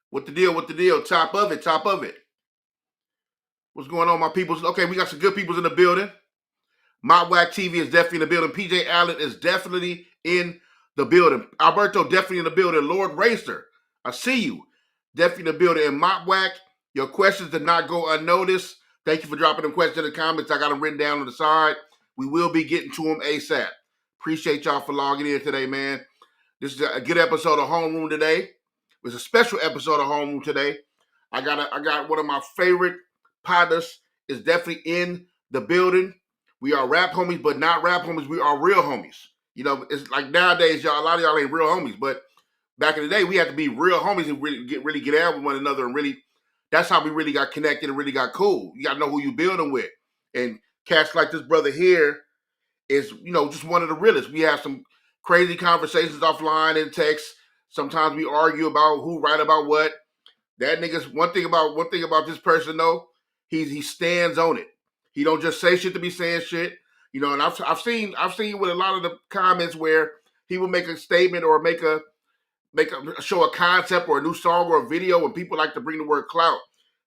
What the deal? What the deal? Top of it. Top of it. What's going on, my peoples? Okay, we got some good peoples in the building. My Whack TV is definitely in the building. PJ Allen is definitely in the building. Alberto definitely in the building. Lord Racer, I see you. Definitely in the building. And Mop Whack, your questions did not go unnoticed. Thank you for dropping them questions in the comments. I got them written down on the side. We will be getting to them ASAP. Appreciate y'all for logging in today, man. This is a good episode of Homeroom today. It's a special episode of Homeroom today. I got one of my favorite partners is definitely in the building. We are rap homies, but not rap homies. We are real homies. You know, it's like nowadays, y'all. A lot of y'all ain't real homies, but back in the day, we had to be real homies and really get out with one another, and really, that's how we really got connected and really got cool. You got to know who you building with, and cats like this brother here is, you know, just one of the realest. We have some crazy conversations offline in text. Sometimes we argue about who right about what. That nigga's one thing about this person though, he stands on it. He don't just say shit to be saying shit, you know. And I've seen with a lot of the comments where he will make a statement or make a show a concept or a new song or a video, and people like to bring the word clout.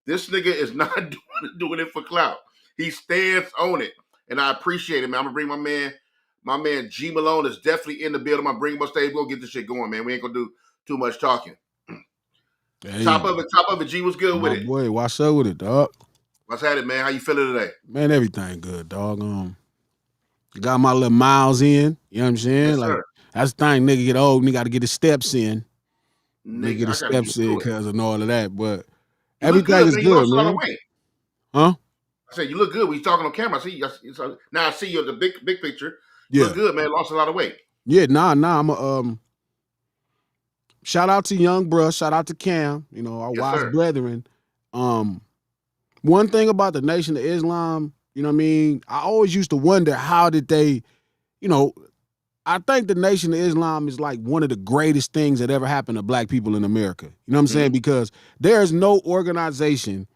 This nigga is not doing it for clout. He stands on it, and I appreciate it, man. I'm gonna bring my man G Malone is definitely in the building. I'm gonna bring him on stage. We're gonna get this shit going, man. We ain't gonna do too much talking. Hey, top of it, G. What's good with it? Boy, what's up with it, dog? What's at it, man? How you feeling today? Man, everything good, dog. Got my little miles in. You know what I'm saying? Yes, like sir. that's the thing, nigga get old, nigga got to get his steps in. Nigga, get his steps in because of all of that. But you everything is good, man. Huh? I said you look good when you talking on camera. I see you. Now I see you in the big picture. You look good, man. Lost a lot of weight. Yeah, nah. I'm a shout out to Young Bruh, shout out to Cam, you know, our wise brethren. One thing about the Nation of Islam, you know what I mean? I always used to wonder how did they, you know, I think the Nation of Islam is like one of the greatest things that ever happened to black people in America. You know what I'm saying? Because there's no organization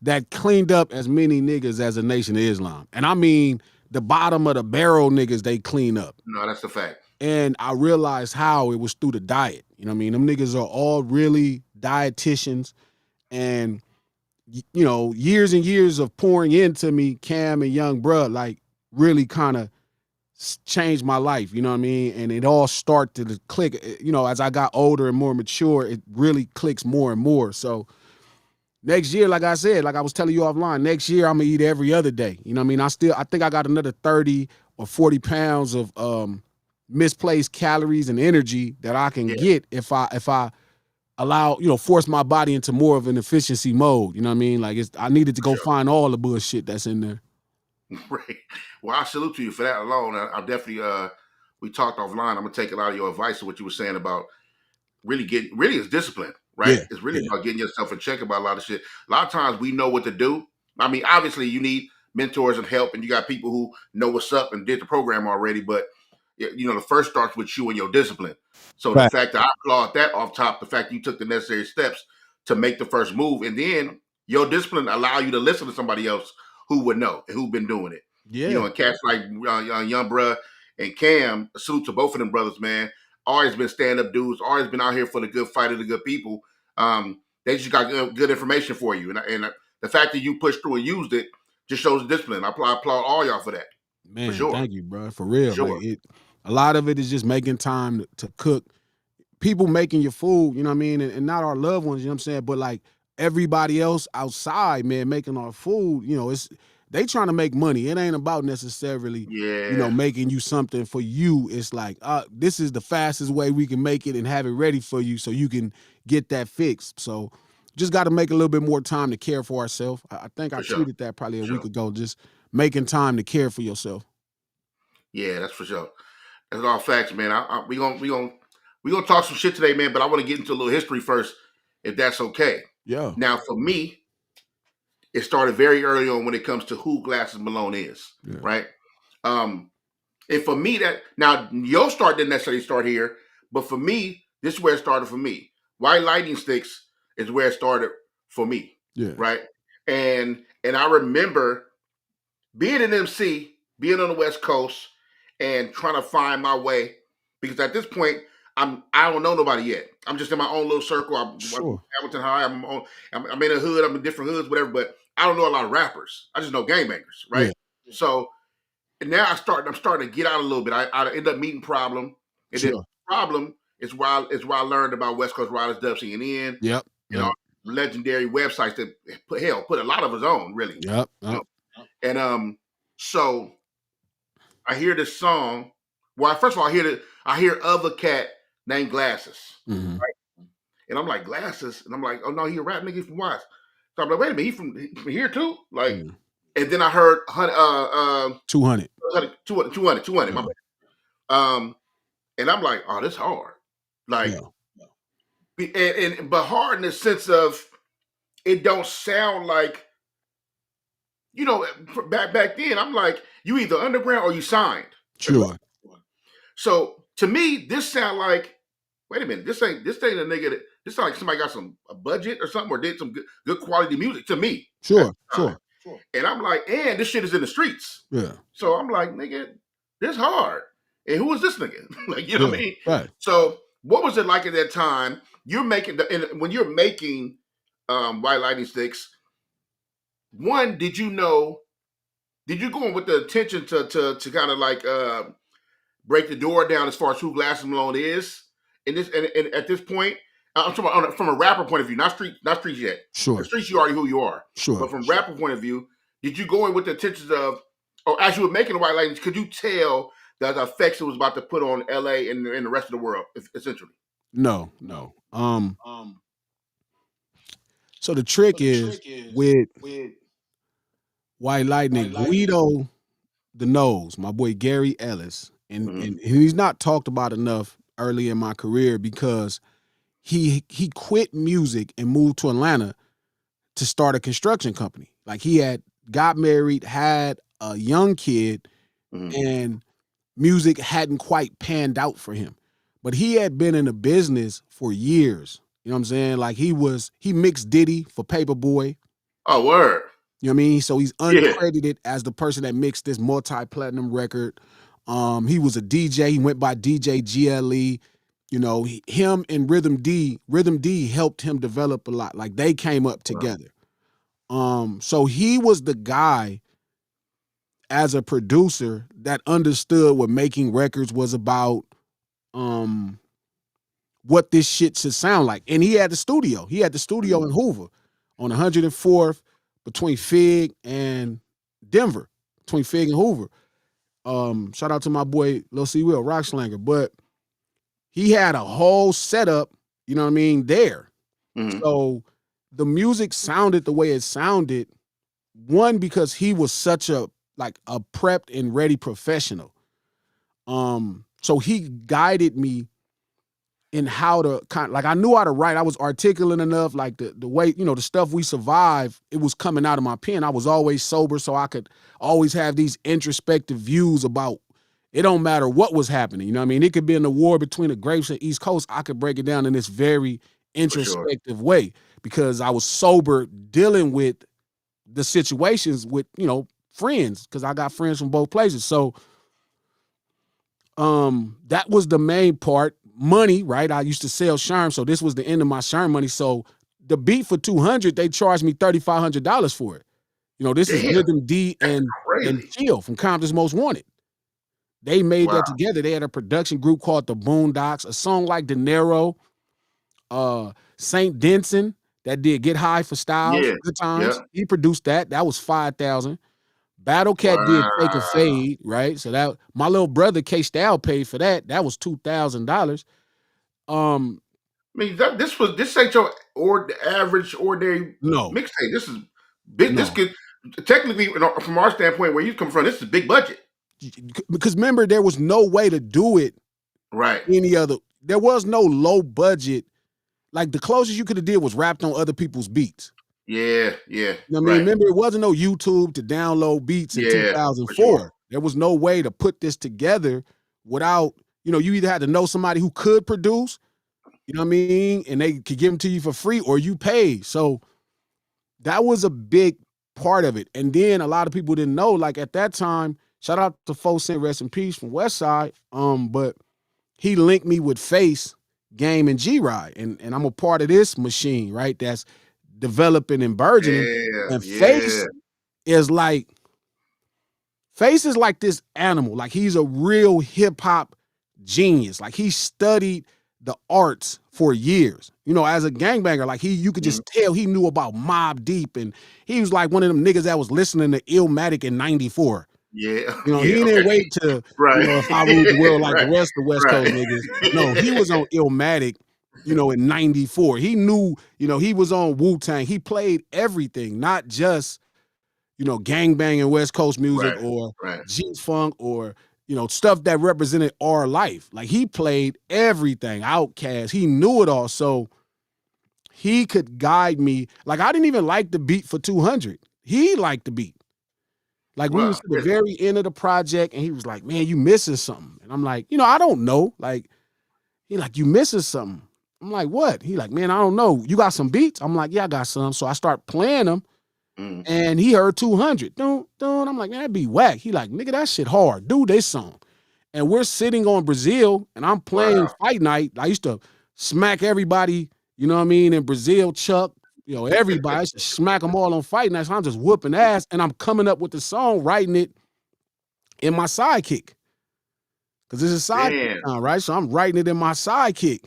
that cleaned up as many niggas as the Nation of Islam. And I mean, the bottom of the barrel niggas they clean up. No, that's a fact. And I realized how it was through the diet. You know what I mean? Them niggas are all really dietitians. And, you know, years and years of pouring into me, Cam and Young Bruh, like really kind of changed my life. You know what I mean? And it all started to click. You know, as I got older and more mature, it really clicks more and more. So next year, like I said, like I was telling you offline, next year I'm going to eat every other day. You know what I mean? I think I got another 30 or 40 pounds of misplaced calories and energy that I can get if I allow, you know, force my body into more of an efficiency mode. You know what I mean? Like I needed to go find all the bullshit that's in there. Right. Well, I salute to you for that alone. I definitely we talked offline. I'm gonna take a lot of your advice of what you were saying about really it's discipline, right? Yeah, it's really about getting yourself in check about a lot of shit. A lot of times we know what to do. I mean, obviously you need mentors and help, and you got people who know what's up and did the program already, but you know, the first starts with you and your discipline. So the fact that I applaud that off top, the fact you took the necessary steps to make the first move, and then your discipline allow you to listen to somebody else who would know and who've been doing it. Yeah. You know, and cats like Young Bruh and Cam, salute to both of them brothers, man. Always been stand-up dudes, always been out here for the good fight of the good people. They just got good information for you. And the fact that you pushed through and used it just shows discipline. I applaud all y'all for that. Man, for sure. Thank you, bro. For real. Sure. Like a lot of it is just making time to cook. People making your food, you know what I mean? And not our loved ones, you know what I'm saying? But like everybody else outside, man, making our food, you know, they trying to make money. It ain't about necessarily, Yeah, making you something for you. It's like, this is the fastest way we can make it and have it ready for you so you can get that fixed. So just got to make a little bit more time to care for ourselves. I think I for sure, tweeted that probably for a week sure. ago, just making time to care for yourself. Yeah, that's for sure. That's all facts, man. We gonna talk some shit today, man. But I want to get into a little history first, if that's okay. Yeah. Now, for me, it started very early on when it comes to who Glasses Malone is, Yeah. right? Um, and for me, that now your start didn't necessarily start here, but for me, this is where it started for me. White Lightning Sticks is where it started for me, Yeah. right? And I remember being an MC, being on the West Coast, and trying to find my way because at this point I don't know nobody yet. I'm just in my own little circle. I'm Sure. Hamilton High. I'm in a hood. I'm in different hoods, whatever. But I don't know a lot of rappers. I just know gangbangers, right? Yeah. So now I'm starting to get out a little bit. I end up meeting Problem, and then Sure. Problem is where I learned about West Coast Riders, Dub CNN, Yep. and all Yep. legendary websites that put a lot of us on, really. Yep. You Yep. know? And so I hear this song. Well, first of all, I hear of a cat named Glasses, Mm-hmm. and I'm like Glasses, and I'm like, oh no, he a rap nigga from Watts. So I'm like, wait a minute, he from here too, like. Yeah. And then I heard 200. 200, my Yeah. bad. And I'm like, oh, this hard, like, Yeah. but hard in the sense of it don't sound like, back then. I'm like, you either underground or you signed. Sure. So to me, this sound like, wait a minute, this ain't a nigga that this sound like somebody got a budget or something or did some good quality music to me at Sure. the time. Sure. And I'm like, and this shit is in the streets. Yeah. So I'm like, nigga, this hard. And who is this nigga? Like, you know what I mean? Right. So what was it like at that time? You're making when you're making White Lightning Sticks, one, did you go in with the intention to kind of like break the door down as far as who Glasses Malone is in this and at this point? I'm talking about from a rapper point of view, not streets yet. The Sure. streets, you already who you are. Sure. But from rapper point of view, did you go in with the intentions of, or as you were making the White Lightning, could you tell the effects it was about to put on LA and the rest of the world, essentially? No. So the trick is with White Lightning, Guido the Nose, my boy Gary Ellis, and he's not talked about enough early in my career because he quit music and moved to Atlanta to start a construction company. Like he got married, had a young kid, and music hadn't quite panned out for him. But he had been in the business for years. You know what I'm saying? Like he mixed Diddy for Paperboy. Oh, word. You know what I mean? So he's Yeah. uncredited as the person that mixed this multi-platinum record. He was a DJ. He went by DJ GLE. You know, him and Rhythm D helped him develop a lot. Like they came up together. So he was the guy as a producer that understood what making records was about, what this shit should sound like. And he had the studio. He had the studio in Hoover on 104th between Fig and Denver, between Fig and Hoover. Shout out to my boy Lil C. Will, Rockslanger. But he had a whole setup, you know what I mean, there. So the music sounded the way it sounded, one, because he was such a prepped and ready professional. So he guided me in how to I knew how to write. I was articulate enough, like the way, the stuff we survived, it was coming out of my pen. I was always sober, so I could always have these introspective views about it. Don't matter what was happening. You know what I mean? It could be in the war between the Grapes and East Coast. I could break it down in this very introspective way because I was sober dealing with the situations with, friends, because I got friends from both places. So that was the main part. Money, right? I used to sell Sherm, so this was the end of my Sherm money. So the beat for 200, they charged me $3,500 for it. This is Rhythm D and Chill from Compton's Most Wanted. They made that together. They had a production group called the Boondocks. A song like De Niro, Saint Denson that did Get High for Styles, Good Times. He produced that. That was 5,000. Battle Cat did Take a Wow. Fade, right? So that my little brother K Style paid for that. That was $2,000. Um, I mean, this ain't your average ordinary no, mixtape. This is big. This no. could technically, from our standpoint, where you come from, this is big budget. Because remember, there was no way to do it Right. any other. There was no low budget. Like the closest you could have did was rapped on other people's beats. Yeah. Yeah. You know what I mean? Right. Remember, it wasn't no YouTube to download beats in Yeah. For sure. 2004. There was no way to put this together without, you either had to know somebody who could produce, you know what I mean? And they could give them to you for free or you pay. So that was a big part of it. And then a lot of people didn't know, like at that time, shout out to 4 Cent, rest in peace from West Side. But he linked me with Face, Game, and G-Ride. And I'm a part of this machine, right? That's developing and burgeoning. Yeah. And Yeah. is like Face is like this animal. Like he's a real hip hop genius. Like he studied the arts for years. As a gangbanger, like you could just tell he knew about Mobb Deep, and he was like one of them niggas that was listening to Illmatic in '94. Yeah. He Yeah. didn't Okay. wait to, Right. if I ruled the world like the Right. rest of the West Coast Right. niggas. No, he was on Illmatic, in '94. He knew, he was on Wu-Tang. He played everything, not just gangbanging West Coast music Right. or Right. G-Funk or, stuff that represented our life. Like he played everything, Outkast. He knew it all. So he could guide me. Like I didn't even like the beat for 200. He liked the beat. Like we was Wow. to the very end of the project and he was like, man, you missing something. And I'm like, I don't know. Like, he like, you missing something. I'm like, what? He like, man, I don't know. You got some beats? I'm like, yeah, I got some. So I start playing them. And he heard 200. Dun, dun. I'm like, man, that'd be whack. He like, nigga, that shit hard. Do this song. And we're sitting on Brazil and I'm playing Fight Night. I used to smack everybody, you know what I mean, in Brazil, Chuck, everybody. I used to smack them all on Fight Night. So I'm just whooping ass and I'm coming up with the song, writing it in my sidekick. Because it's a sidekick now, right? So I'm writing it in my sidekick.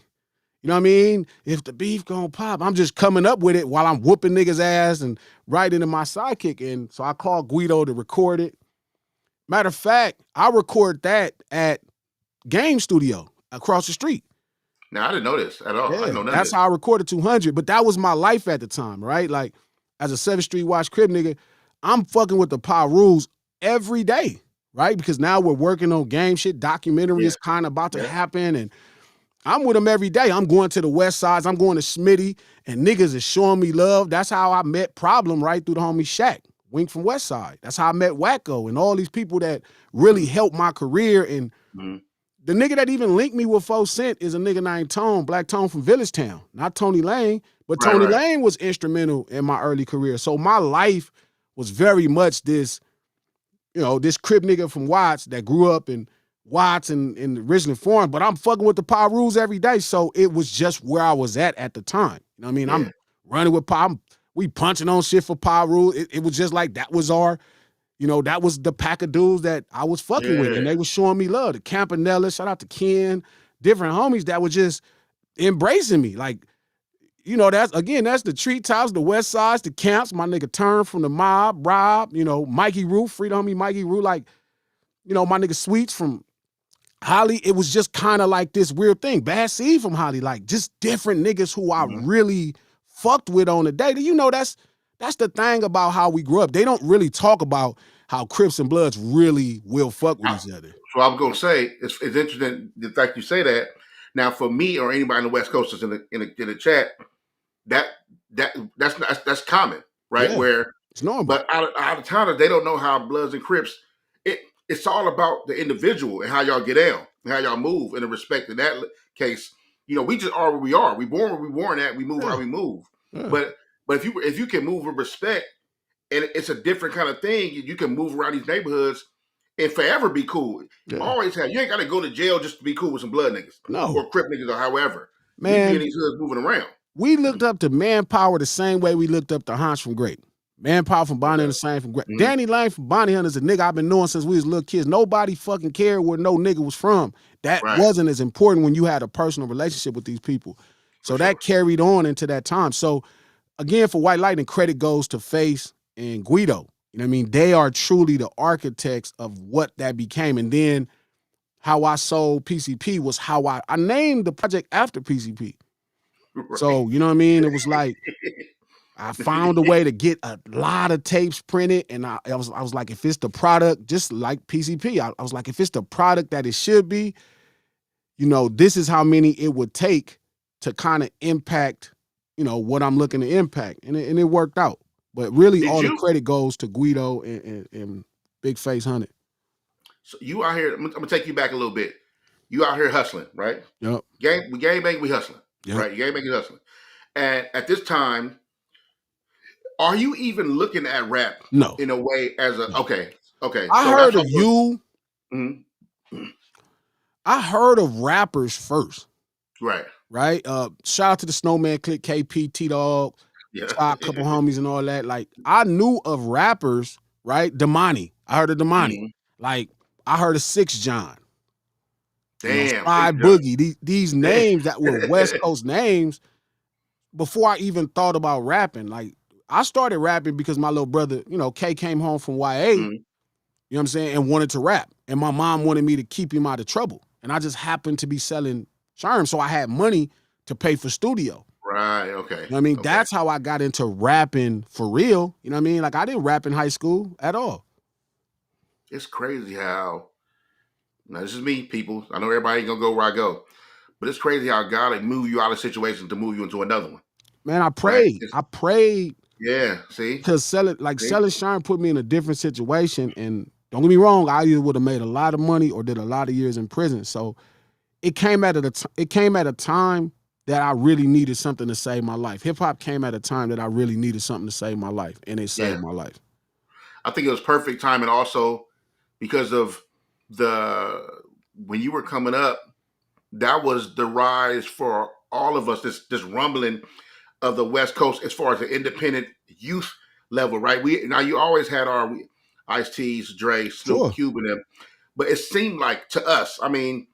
You know what I mean? If the beef gonna pop, I'm just coming up with it while I'm whooping niggas' ass and writing in my sidekick. And so I called Guido to record it. Matter of fact, I record that at Game Studio across the street. Now I didn't know this at all. I Yeah, didn't know none of that's this. how I recorded 200. But that was my life at the time, right? Like as a 7th Street Watch Crib nigga, I'm fucking with the Power Rules every day, right? Because now we're working on game shit. Documentary is kind of about to happen, and I'm with them every day. I'm going to the West Sides. I'm going to Smitty, and niggas is showing me love. That's how I met Problem right through the homie Shaq, Wink from West Side. That's how I met Wacko and all these people that really helped my career. And the nigga that even linked me with 4 Cent is a nigga named Tone, Black Tone from Village Town. Not Tony Lane, but Tony Lane was instrumental in my early career. So my life was very much this, this crib nigga from Watts that grew up in Watts and in Richland Forum, but I'm fucking with the Power Rules every day. So it was just where I was at the time. You know what I mean? I'm running with Power. We punching on shit for Power Rules. It was just like that was our, that was the pack of dudes that I was fucking with. And they was showing me love. The Campanella, shout out to Ken, different homies that were just embracing me. Like, that's the Treetops, the West Sides, the Camps, my nigga Turn from the Mob, Rob, Mikey Roo, free the homie Mikey Roo, like, my nigga Sweets from Holly. It was just kind of like this weird thing. Bad Seed from Holly, like just different niggas who I really fucked with on the day. That's the thing about how we grew up. They don't really talk about how Crips and Bloods really will fuck with each other. So I was gonna say it's interesting the fact you say that. Now, for me or anybody in the West Coast that's in the chat, that's common, right? Yeah, where it's normal. But out of towners, they don't know how Bloods and Crips. It's all about the individual and how y'all get down and how y'all move. And in respect to that case, we just are where we are. We born where we born at. We move how we move. Yeah. But if you can move with respect, and it's a different kind of thing, you can move around these neighborhoods and forever be cool. Yeah. Always have. You ain't got to go to jail just to be cool with some blood niggas, or Crip niggas, or however. Man, you be in these hoods moving around. We looked up to Manpower the same way we looked up to Hans from Great. Manpower from Bonnie Hunter, the same from Great. Danny Lane from Bonnie Hunter is a nigga I've been knowing since we was little kids. Nobody fucking cared where no nigga was from. That wasn't as important when you had a personal relationship with these people. So that carried on into that time. So again, for White Lightning, credit goes to Face and Guido. You know what I mean? They are truly the architects of what that became. And then how I sold PCP was how I named the project after PCP. Right. So, you know what I mean? It was like I found a way to get a lot of tapes printed, and I was like, if it's the product, just like PCP, I was like, if it's the product that it should be, this is how many it would take to kind of impact, what I'm looking to impact, and it worked out. But really, Did all the you? credit goes to Guido and Big Face Hunted. So you out here? I'm gonna take you back a little bit. You out here hustling, right? Yep. Game bang, we hustling, Yep. right? Game bang, we hustling. And at this time, are you even looking at rap No. in a way as a No. okay? I So heard that's of also you. mhm, I heard of rappers first, right. right? Shout out to the Snowman Click, KP, T Dog, Yeah. a couple homies and all that. Like I knew of rappers, right? Damani. I heard of Damani. Mhm. Like I heard of Six John, Damn, Spy Six John. Boogie. These Damn. names that were West Coast names before I even thought about rapping. Like I started rapping because my little brother, K came home from YA, Mhm. you know what I'm saying, and wanted to rap. And my mom wanted me to keep him out of trouble. And I just happened to be selling Sherm, so I had money to pay for studio. Right. Okay. You know what I mean? Okay. That's how I got into rapping for real. You know what I mean? Like I didn't rap in high school at all. It's crazy how. Now this is me, people. I know everybody ain't gonna go where I go, but it's crazy how God will move you out of situation to move you into another one. Man, I Right? prayed. I prayed Yeah. See. because selling Sherm put me in a different situation. And don't get me wrong, I either would have made a lot of money or did a lot of years in prison. So it came at a time that I really needed something to save my life. Hip hop came at a time that I really needed something to save my life, and it Yeah. saved my life. I think it was perfect timing also because of the when you were coming up, that was the rise for all of us. This rumbling of the West Coast as far as the independent youth level, right? You always had our Ice T's, Dre, Snoop, Sure. Cube, and them, but it seemed like to us. I mean,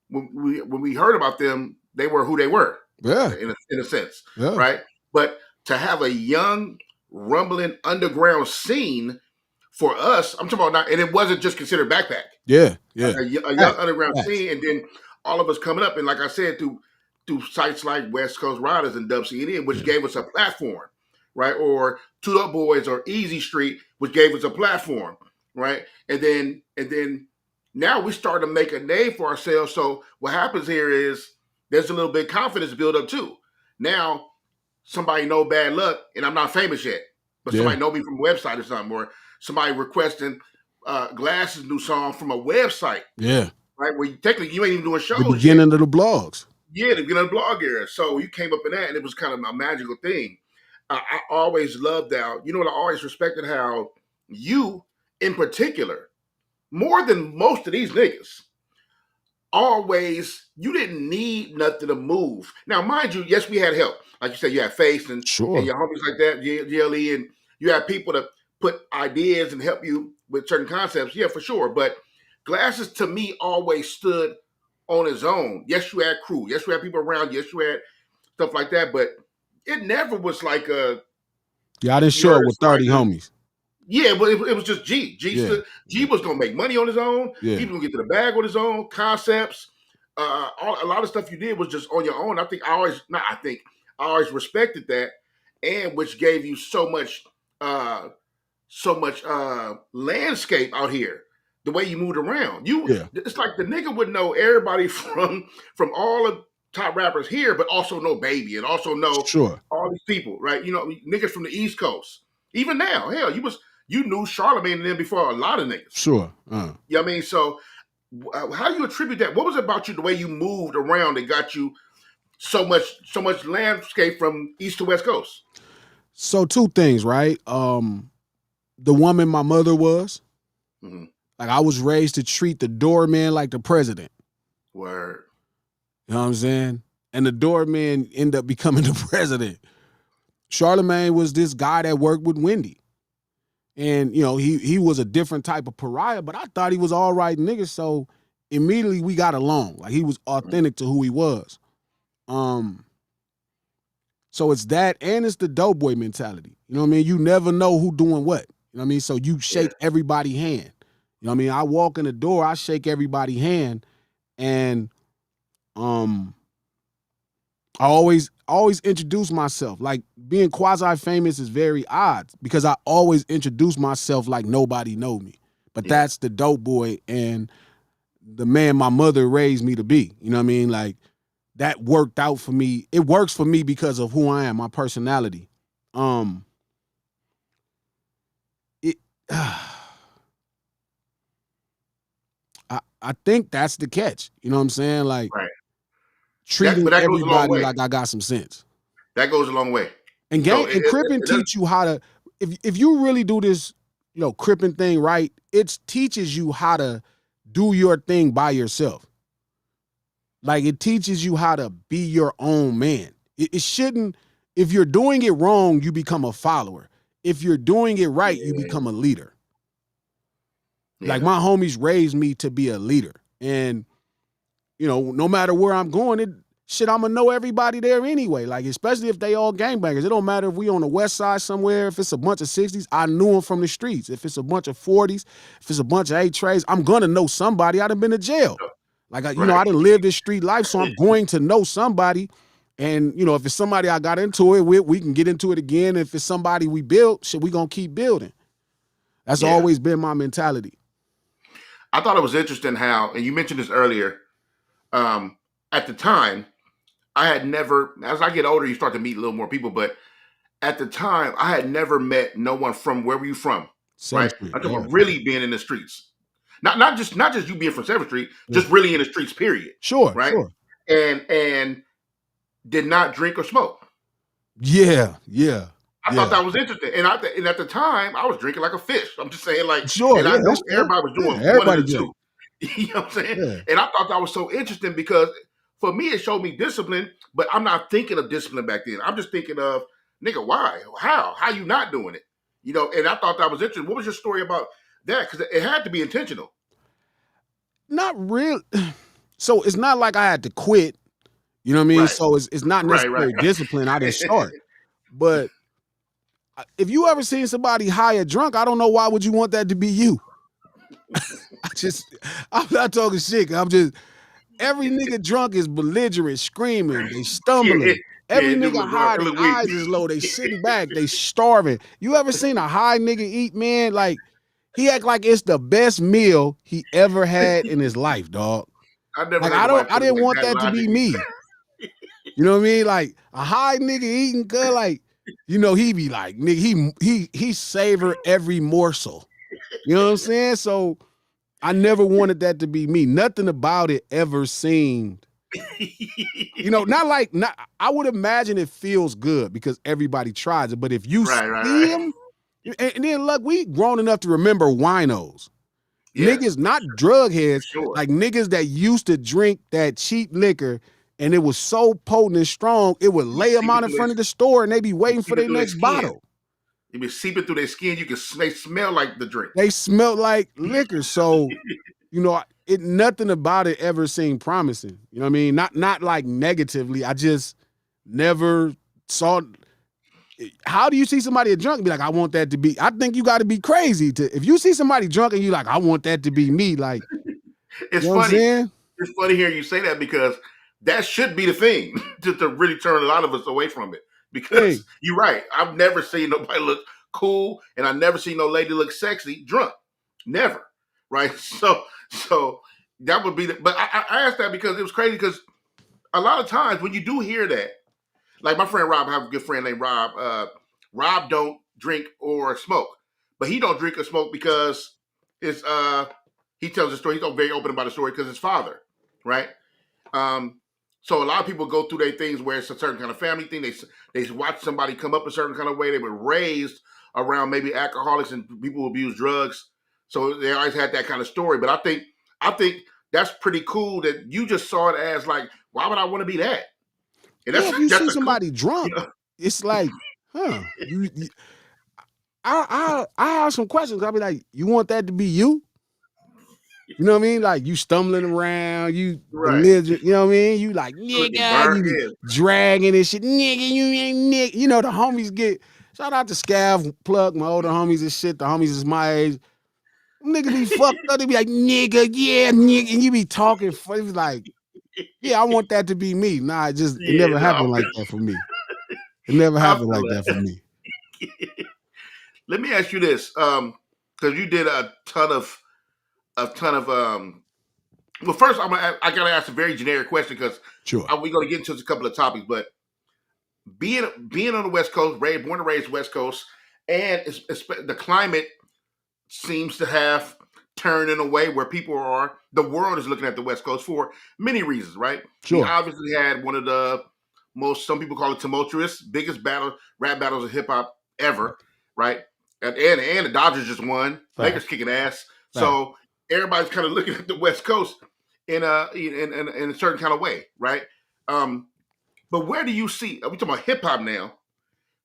when we heard about them, they were who they were Yeah. in a sense, Yeah. right? But to have a young rumbling underground scene for us, I'm talking about now, and it wasn't just considered backpack. Yeah. Yeah. A young Facts. underground Facts. scene, and then all of us coming up, and like I said, through sites like West Coast Riders and Dub CNN, which Yeah. gave us a platform, right? Or Two Up Boys or Easy Street, which gave us a platform, right? And then now we start to make a name for ourselves. So what happens here is there's a little bit of confidence build up too. Now somebody know Bad Luck, and I'm not famous yet, but Yeah. somebody know me from a website or something, or somebody requesting Glass's new song from a website, Yeah. right? Where technically you ain't even doing The shows yet. beginning of the blogs. Yeah, to get on the blog era. So you came up in that, and it was kind of a magical thing. I always loved that. You know what? I always respected how you, in particular, more than most of these niggas, always you didn't need nothing to move. Now, mind you, yes, we had help. Like you said, you had Face and Sure. your homies like that, GLE, and you had people to put ideas and help you with certain concepts. Yeah, for sure. But Glasses to me always stood on his own. Yes, you had crew. Yes, you had people around. Yes, you had stuff like that. But it never was like a Yeah, I didn't you show heard up a with 30 side. homies. Yeah, but it was just G. Yeah. G was gonna make money on his own. Yeah. He was gonna get to the bag on his own. Concepts, a lot of stuff you did was just on your own. I always respected that, and which gave you uh, so much landscape out here. The way you moved around, Yeah. it's like the nigga would know everybody from all the top rappers here, but also know Baby and also know Sure. all these people, right? You know, niggas from the East Coast. Even now, hell, you knew Charlamagne and them before a lot of niggas. Sure. You know what I mean? So, how do you attribute that? What was it about you, the way you moved around that got you so much landscape from East to West Coast? So two things, right? The woman my mother was, Mm-hmm. like I was raised to treat the doorman like the president. Word. You know what I'm saying? And the doorman ended up becoming the president. Charlamagne was this guy that worked with Wendy. And, he was a different type of pariah, but I thought he was all right nigga. So immediately we got along. Like he was authentic to who he was. So it's that, and it's the dope boy mentality. You know what I mean? You never know who doing what. You know what I mean? So you Yeah. shake everybody's hand. You know what I mean? I walk in the door, I shake everybody's hand, and I always introduce myself. Like being quasi famous is very odd because I always introduce myself like nobody know me. But Yeah. that's the dope boy and the man my mother raised me to be. You know what I mean? Like that worked out for me. It works for me because of who I am, my personality. It I think that's the catch. You know what I'm saying? Like Right. treating That goes a long everybody way. like I got some sense. That goes a long way. And So gang and cripping it doesn't. teach you how to if you really do this, cripping thing right, it teaches you how to do your thing by yourself. Like it teaches you how to be your own man. It shouldn't, if you're doing it wrong, you become a follower. If you're doing it right, you Yeah. become a leader. Like Yeah. my homies raised me to be a leader. And no matter where I'm going, I'm gonna know everybody there anyway. Like, especially if they all gangbangers. It don't matter if we on the west side somewhere, if it's a bunch of 60s, I knew them from the streets. If it's a bunch of 40s, if it's a bunch of 8 trays, I'm gonna know somebody. I done been to jail. Like, I Right. done lived this street life, so I'm going to know somebody. And, if it's somebody I got into it with, we can get into it again. If it's somebody we built, we gonna keep building. That's Yeah. always been my mentality. I thought it was interesting how, and you mentioned this earlier, at the time, I had never, as I get older, you start to meet a little more people, but at the time, I had never met no one from where were you from, 7th right? Street, I'm talking yeah. about really being in the streets. Not just you being from 7th Street, Yeah. just really in the streets, period. Sure, Right? sure. And did not drink or smoke. Yeah. I thought that was interesting. And at the time, I was drinking like a fish. I'm just saying, like, Sure, and I yeah, knew that's fair. everybody was doing Yeah, one of everybody the drink. two. You know what I'm saying? Yeah. And I thought that was so interesting because for me, it showed me discipline, but I'm not thinking of discipline back then. I'm just thinking of, nigga, why? How you not doing it? And I thought that was interesting. What was your story about that? Because it had to be intentional. Not real. So it's not like I had to quit. You know what I mean? Right. So it's not Right. necessarily discipline. I didn't start. But if you ever seen somebody high or drunk, I don't know why would you want that to be you. I'm not talking shit. Every nigga drunk is belligerent, screaming, they stumbling. Every Yeah, dude nigga high, it their look weak. eyes is low, they sitting back, they starving. You ever seen a high nigga eat, man? Like, he act like it's the best meal he ever had in his life, dog. I never Like, heard nobody I put it didn't like want that that to be logically. me. You know what I mean? Like a high nigga eating good, like, he be like, nigga, he savor every morsel. You know what I'm saying? So I never wanted that to be me. Nothing about it ever seemed, not I would imagine it feels good because everybody tries it. But if you see Right. them, and then look, we grown enough to remember winos. Yeah, Niggas, not drug heads, sure. like niggas that used to drink that cheap liquor and it was so potent and strong, it would lay them out in front of the store and they be waiting for their next bottle. It be seeping through their skin. They smell like the drink. They smell like liquor. So, nothing about it ever seemed promising. You know what I mean? Not like negatively. I just never saw. How do you see somebody drunk and be like, I want that to be? I think you got to be crazy if you see somebody drunk and you like, I want that to be me. Like, it's you know funny. What I'm saying? It's funny hearing you say that because that should be the thing to really turn a lot of us away from it. Because you're right. I've never seen nobody look cool, and I've never seen no lady look sexy drunk. Never. Right. So that would be but I asked that because it was crazy because a lot of times when you do hear that, like my friend Rob, I have a good friend named Rob. Rob don't drink or smoke, but he don't drink or smoke because it's he tells a story. He's very open about the story because his father, right? So a lot of people go through their things where it's a certain kind of family thing. They watch somebody come up a certain kind of way. They were raised around maybe alcoholics and people who abuse drugs, so they always had that kind of story. But I think that's pretty cool that you just saw it as like, why would I want to be that? And if you see somebody drunk, it's like, huh? I have some questions. I'll be like, you want that to be you? You know what I mean? Like you stumbling around, you belligerent, you know what I mean? You like, nigga, you be dragging and shit, nigga, you ain't nigga. The homies get Shout out to Scav, Plug, my older homies and shit. The homies is my age. Niggas be fucked up. They be like, nigga, yeah, nigga. And you be talking funny. Like, yeah, I want that to be me. Nah, it Yeah, never no, happened like that for me. It never I happened feel like that for me. that. Let me ask you this, because you did a ton of. Well, first I gotta ask a very generic question because Sure. we're gonna get into a couple of topics, but being on the West Coast, born and raised West Coast, and the climate seems to have turned in a way where people are the world is looking at the West Coast for many reasons, right? We Sure. obviously had one of the most, some people call it tumultuous, biggest rap battles of hip hop ever, right? And the Dodgers just won. Lakers Fact. kicking ass. Fact. So everybody's kind of looking at the West Coast in a certain kind of way, right? Um, but where do you see? Are we talking about hip hop now?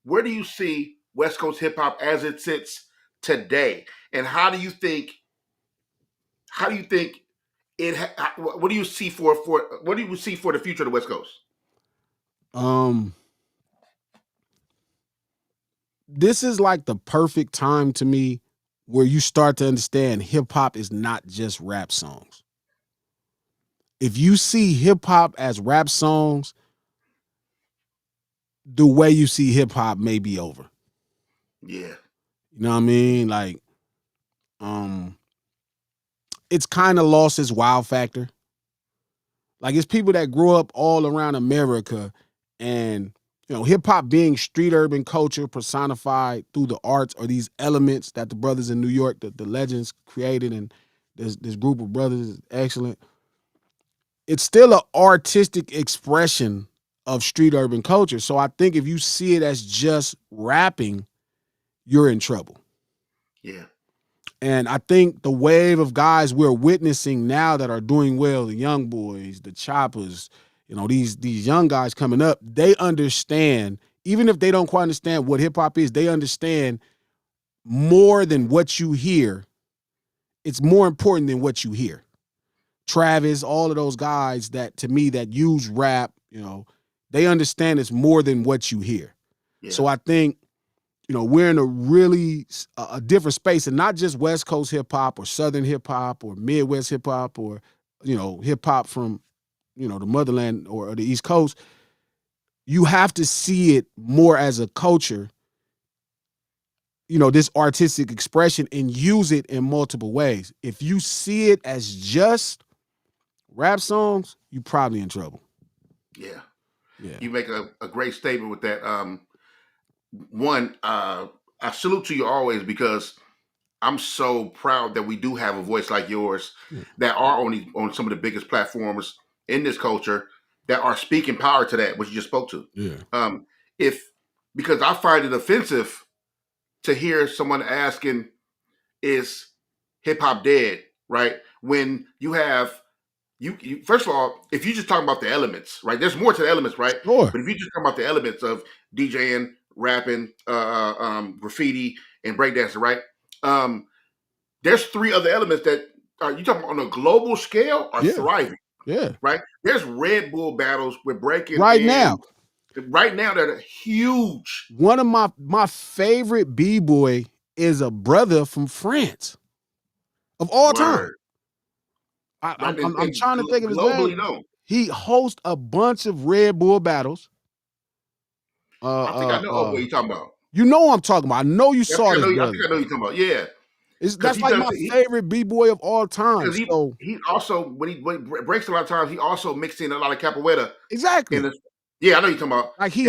Where do you see West Coast hip hop as it sits today? And how do you think? How do you think it? What do you see for what do you see for the future of the West Coast? Um, this is like the perfect time to me where you start to understand hip hop is not just rap songs. If you see hip hop as rap songs, the way you see hip hop may be over. Yeah, You know what I mean? Like, um, it's kind of lost its wow factor. Like, it's people that grew up all around America, and hip hop being street urban culture personified through the arts, or these elements that the brothers in New York, the legends created, and this group of brothers is excellent. It's still an artistic expression of street urban culture. So I think if you see it as just rapping, you're in trouble. yeah, And I think the wave of guys we're witnessing now that are doing well, the young boys, the choppers, these young guys coming up, they understand, even if they don't quite understand what hip hop is, they understand more than what you hear. It's more important than what you hear. Travis, all of those guys that to me that use rap, they understand it's more than what you hear. yeah, So I think we're in a really a different space, and not just West Coast hip hop or Southern hip hop or Midwest hip hop or hip hop from the motherland or the East Coast. You have to see it more as a culture, this artistic expression, and use it in multiple ways. If you see it as just rap songs, you probably in trouble. yeah. Yeah. You make a great statement with that. One, I salute to you always because I'm so proud that we do have a voice like yours Yeah. that are on some of the biggest platforms in this culture that are speaking power to that, which you just spoke to. Yeah. If Because I find it offensive to hear someone asking, "Is hip hop dead?" Right? When you have you first of all, if you just talking about the elements, right? There's more to the elements, right? Sure. But if you just talk about the elements of DJing, rapping, graffiti, and breakdancing, right? Um, there's three other elements that are you talking about on a global scale are Yeah. thriving, Yeah. right? There's Red Bull battles with breaking Right now, and right now that are huge. one of my favorite b-boy is a brother from France of all time. Word, I'm, right? I'm, I'm And trying to think of his name. globally known. He hosts a bunch of Red Bull battles. I think I know what you're talking about. You know what I'm talking about. I know you I saw think I this know. I brother. think I know you're talking about. Yeah, because That's like my favorite b-boy of all time. because So he also when he breaks a lot of times he also mixed in a lot of capoeira in exactly, the yeah I know you're talking about like and he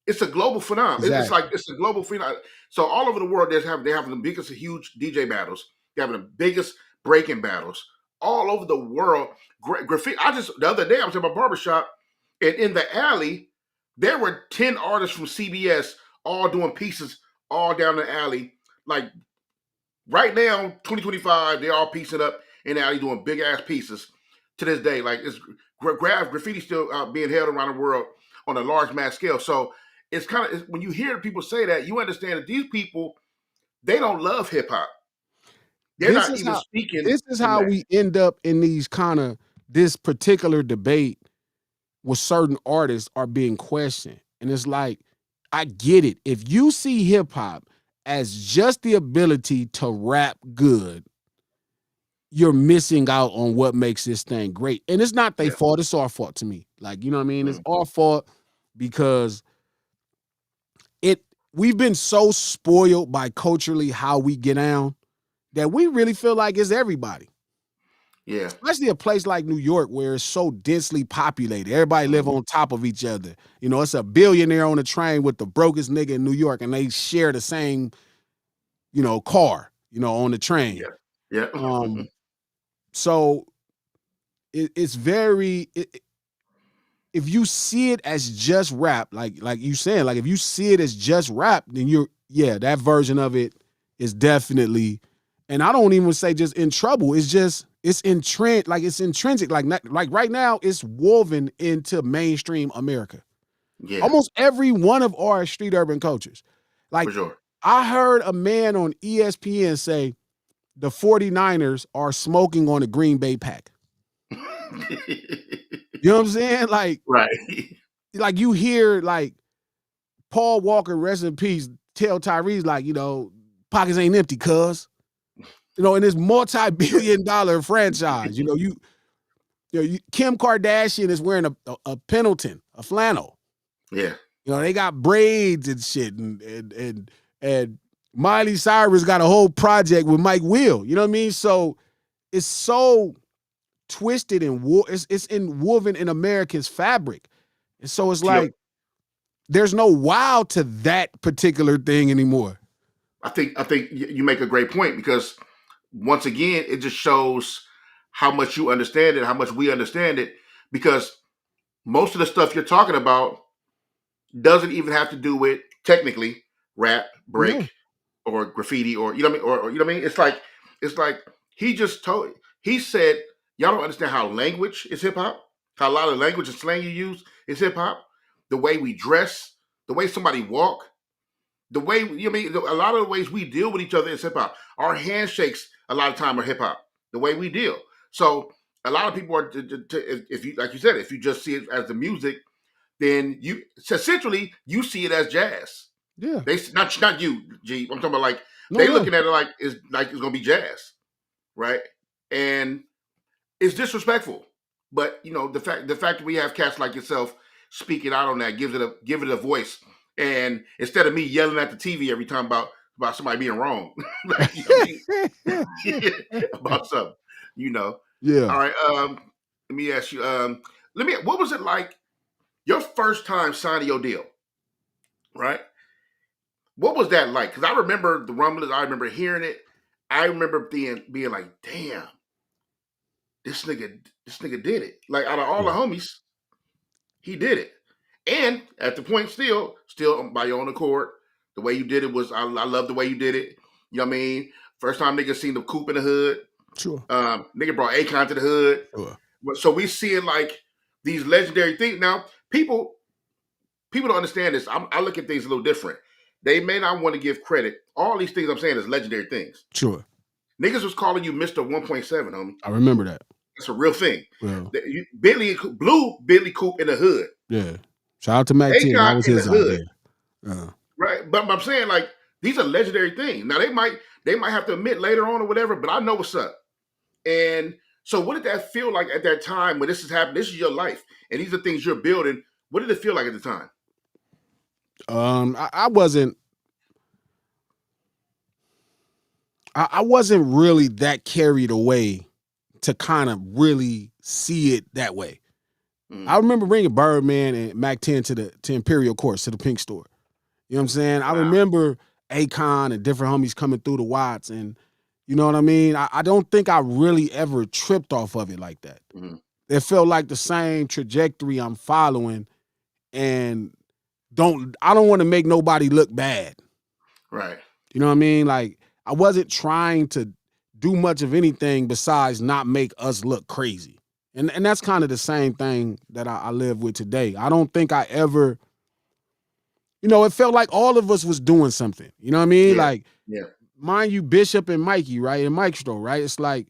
it's a global phenomenon. It's like exactly. it's a global phenomenon. So all over the world, they're having the biggest huge DJ battles. They're having the biggest breaking battles all over the world. Graffiti. I just the other day I was at my barbershop, and in the alley there were 10 artists from CBS all doing pieces all down the alley. Like right now, 2025, they're all piecing up in the alley doing big ass pieces to this day. Like it's graffiti still being held around the world on a large mass scale. So it's kind of when you hear people say that, you understand that these people they don't love hip hop. They're This not is even how speaking this is in how that. we end up in these kind of this particular debate with certain artists are being questioned, and it's like I get it. If you see hip hop as just the ability to rap good, you're missing out on what makes this thing great. And it's not their Yeah. fault, it's our fault to me. Like, you know what I mean? It's Mm. our fault because it we've been so spoiled by culturally how we get down that we really feel like it's everybody. Yeah. Especially a place like New York where it's so densely populated. Everybody live Mm. on top of each other. You know, it's a billionaire on the train with the brokest nigga in New York, and they share the same, car, on the train. Yeah. Yeah. So it's very if you see it as just rap, like you saying, like if you see it as just rap, then that version of it is definitely, and I don't even say just in trouble. It's just it's intrinsic. Like right now, it's woven into mainstream America. Yeah. Almost every one of our street urban cultures. For Like sure. I heard a man on ESPN say the 49ers are smoking on a Green Bay pack. You know what I'm saying? Right. Like you hear like Paul Walker, rest in peace, tell Tyrese like, pockets ain't empty, cuz. In this multi-billion-dollar franchise, Kim Kardashian is wearing a Pendleton, a flannel. Yeah. They got braids and shit, and Miley Cyrus got a whole project with Mike Will. You know what I mean? So it's so twisted and it's woven in America's fabric, and so it's Yep. like there's no wow to that particular thing anymore. I think you make a great point because once again, it just shows how much you understand it, how much we understand it, because most of the stuff you're talking about doesn't even have to do with technically rap, No, break, or graffiti, or you know what I mean, or you know what I mean. It's like he said y'all don't understand how language is hip hop, how a lot of language and slang you use is hip hop, the way we dress, the way somebody walk, the way you know what I mean. A lot of the ways we deal with each other is hip hop. Our handshakes a lot of time are hip hop. The way we deal. So a lot of people are if you like you said, if you just see it as the music, then you essentially you see it as jazz. yeah, They not you, G. I'm talking about like no, they yeah, looking at it like it's gonna be jazz, right? And it's disrespectful. But the fact that we have cats like yourself speaking out on that give it a voice. And instead of me yelling at the TV every time about somebody being wrong, like you know what I mean? About something, you know. yeah. All right. Let me ask you. What was it like your first time signing your deal? Right. What was that like? Because I remember the rumblings. I remember hearing it. I remember being like, damn, this nigga did it. Like out of all the Yeah. homies, he did it. And at the point, still by your own accord, the way you did it was I love the way you did it. You know what I mean? First time niggas seen the coupe in the hood. Sure. Nigga brought Akon to the hood. Sure. So we seeing like these legendary things. Now, people don't understand this. I look at things a little different. They may not want to give credit. All these things I'm saying is legendary things. Sure. Niggas was calling you Mr. 1.7, homie. I remember that. That's a real thing. Well, Blue Billy Coupe in the hood. yeah. Shout out to Mac 10. That Akon was in the his hood. idea. Right. But I'm saying like these are legendary things. Now they might have to admit later on or whatever, but I know what's up. And so what did that feel like at that time when this is happening? This is your life. And these are things you're building. What did it feel like at the time? I wasn't I wasn't really that carried away to kind of really see it that way. I remember bringing Birdman and Mac 10 to Imperial Courts, to the Pink Store. You know what I'm saying? I Wow. remember Akon and different homies coming through the Watts, and you know what I mean? I don't think I really ever tripped off of it like that. Mm-hmm. It felt like the same trajectory I'm following, and I don't want to make nobody look bad. Right. You know what I mean? Like I wasn't trying to do much of anything besides not make us look crazy. And that's kind of the same thing that I live with today. I don't think I ever, it felt like all of us was doing something. You know what I mean? Yeah. Like, Yeah. mind you, Bishop and Mikey, right? And Maestro, right? It's like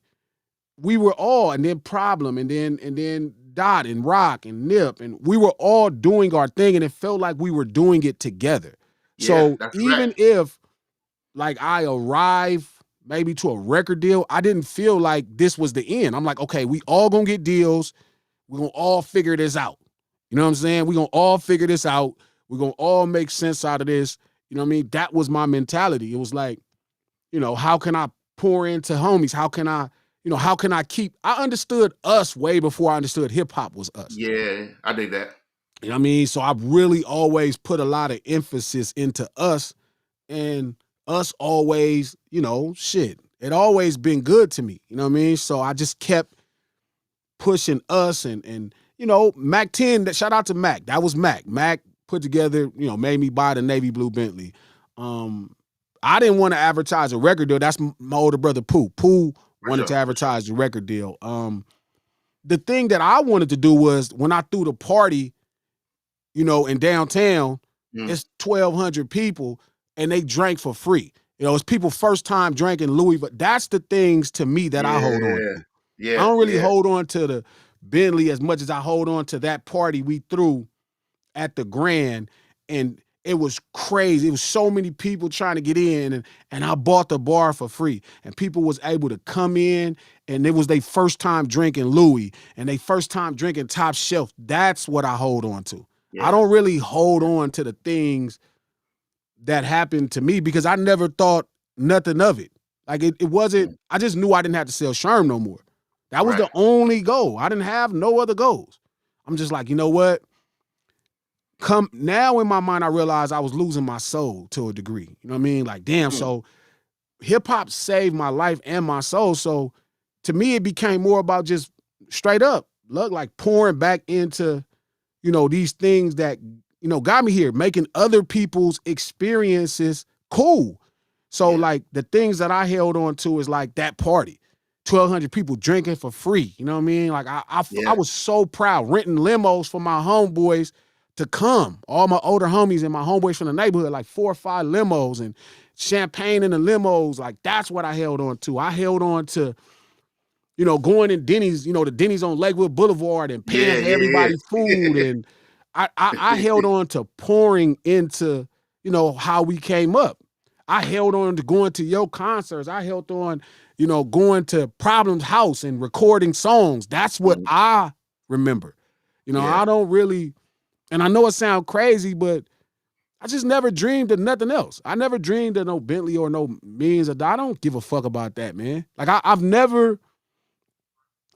we were all, and then Problem, and then Dot and Rock and Nip, and we were all doing our thing, and it felt like we were doing it together. Yeah, So that's correct. even if like I arrived maybe to a record deal, I didn't feel like this was the end. I'm like, okay, we all gonna get deals. We're gonna all figure this out. You know what I'm saying? We're gonna all figure this out. We're gonna all make sense out of this. You know what I mean? That was my mentality. It was like, how can I pour into homies? How can I keep? I understood us way before I understood hip hop was us. Yeah, I dig that. You know what I mean? So I really always put a lot of emphasis into us, and us always, shit. It always been good to me. You know what I mean? So I just kept pushing us and Mac 10, shout out to Mac. That was Mac. Mac put together, made me buy the navy blue Bentley. I didn't want to advertise a record deal. That's my older brother Pooh. Pooh wanted to advertise the record deal. The thing that I wanted to do was when I threw the party, in downtown, it's 1,200 people and they drank for free. It's people first time drinking Louis, but that's the things to me that I hold on to. Yeah, I don't really hold on to the Bentley as much as I hold on to that party we threw at the Grand, and it was crazy. It was so many people trying to get in, and I bought the bar for free, and people was able to come in, and it was their first time drinking Louis, and they first time drinking Top Shelf. That's what I hold on to. Yeah. I don't really hold on to the things that happened to me because I never thought nothing of it. Like it wasn't, I just knew I didn't have to sell Sherm no more. That was the only goal. I didn't have no other goals. I'm just like, you know what? Come now in my mind, I realized I was losing my soul to a degree. You know what I mean? Like, damn, so hip hop saved my life and my soul. So to me, it became more about just straight up, look, like pouring back into, these things that, got me here, making other people's experiences cool. So like the things that I held on to is like that party. 1,200 people drinking for free. You know what I mean? Like I was so proud, renting limos for my homeboys to come. All my older homies and my homeboys from the neighborhood, like 4 or 5 limos and champagne in the limos. Like that's what I held on to. I held on to, going in Denny's, the Denny's on Lakewood Boulevard and paying for everybody food. And I held on to pouring into, how we came up. I held on to going to your concerts. I held on, going to Problem's house and recording songs. That's what I remember. I don't really, and I know it sounds crazy, but I just never dreamed of nothing else. I never dreamed of no Bentley or no millions of dollars. I don't give a fuck about that, man. Like I've never,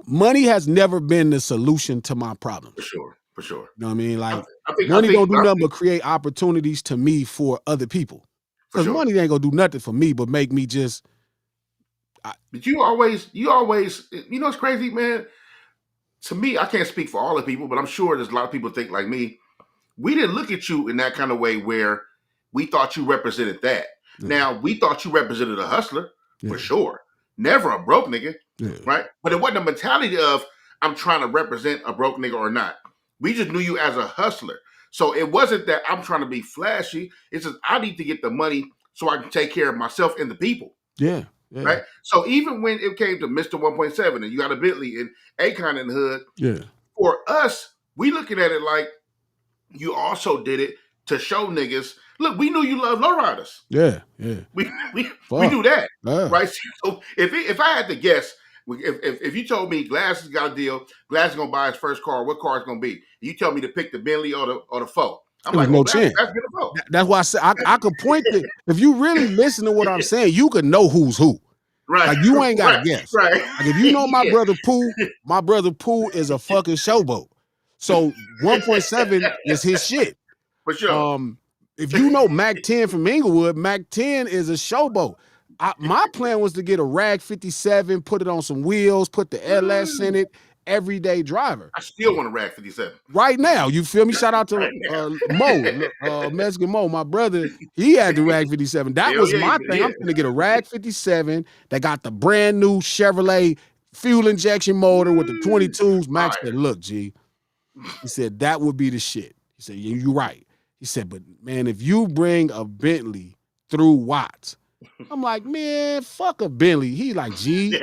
money has never been the solution to my problems. For sure. You know what I mean? Like money don't do nothing but create opportunities to me for other people. Because money ain't gonna do nothing for me but make me just. But you always, it's crazy, man. To me, I can't speak for all the people, but I'm sure there's a lot of people think like me. We didn't look at you in that kind of way where we thought you represented that. Yeah. Now, we thought you represented a hustler, for sure. Never a broke nigga, right? But it wasn't a mentality of, I'm trying to represent a broke nigga or not. We just knew you as a hustler. So it wasn't that I'm trying to be flashy. It's just I need to get the money so I can take care of myself and the people. Yeah. Right? So even when it came to Mr. 1.7 and you got a Bentley and Akon in the hood, for us, we looking at it like you also did it to show niggas, look, we knew you love lowriders. Yeah. We knew that, right? So if I had to guess, if you told me Glass has got a deal, Glass is gonna buy his first car, what car it's gonna be? You tell me to pick the Bentley or the Faux. I'm like, no chance. That's why I said I could point to. If you really listen to what I'm saying, you could know who's who. Right. Like you ain't got to guess. Right. Like if you know my brother Pooh is a fucking showboat. So 1.7 is his shit. For sure. If you know Mac 10 from Inglewood, Mac 10 is a showboat. My plan was to get a Rag 57, put it on some wheels, put the LS in it, everyday driver. I still want a Rag 57. Right now, you feel me? Shout out to Mo, Mexican Mo, my brother. He had the Rag 57. That was my thing. I'm gonna get a Rag 57 that got the brand new Chevrolet fuel injection motor with the 22s. Max said, look, G. He said, that would be the shit. He said, yeah, you're right. He said, but man, if you bring a Bentley through Watts, I'm like, man, fuck a Bentley. He like, G,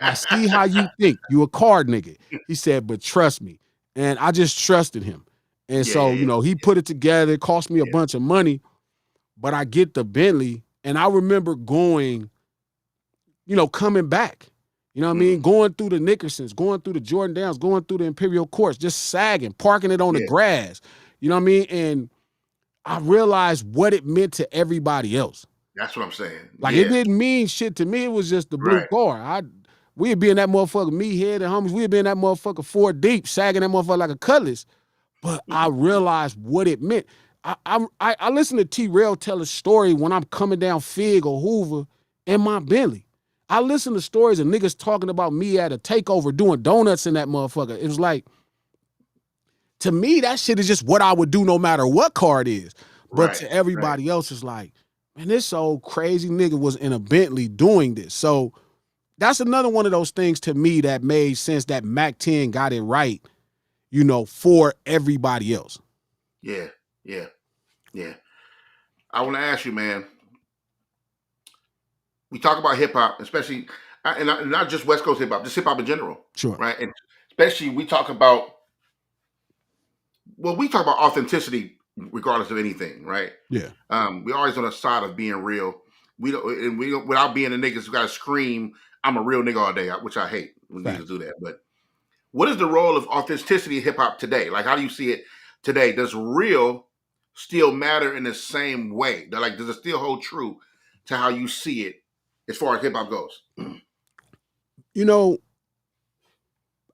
I see how you think. You a car nigga. He said, but trust me, And I just trusted him. And so, Yeah, he put it together. It cost me a yeah. bunch of money, but I get the Bentley. And I remember going, coming back. You know what I mean? Going through the Nickersons, going through the Jordan Downs, going through the Imperial Courts, just sagging, parking it on the Yeah, grass. You know what I mean? And I realized what it meant to everybody else. that's what I'm saying. Like, it Yeah, didn't mean shit to me. It was just the blue right. car. We'd be in that motherfucker, me, head, and homies. We'd be in that motherfucker 4 deep, sagging that motherfucker like a cutlass. But I realized what it meant. I listen to T-Rail tell a story when I'm coming down Fig or Hoover in my Bentley. I listen to stories of niggas talking about me at a takeover doing donuts in that motherfucker. It was like, to me, that shit is just what I would do no matter what car it is. But Right, to right. everybody else, it's like, man, this old crazy nigga was in a Bentley doing this. So that's another one of those things to me that made sense that Mac 10 got it right, for everybody else. Yeah, yeah, yeah. I want to ask you, man. We talk about hip hop, especially, and not just West Coast hip hop, just hip hop in general, Sure. right? And especially we talk about, we talk about authenticity regardless of anything, right? Yeah. We always on the side of being real. We don't without being the niggas who got to scream, "I'm a real nigga" all day, which I hate when niggas Facts. do that. But what is the role of authenticity in hip hop today? Like, how do you see it today? Does real still matter in the same way? Like, does it still hold true to how you see it as far as hip hop goes? You know,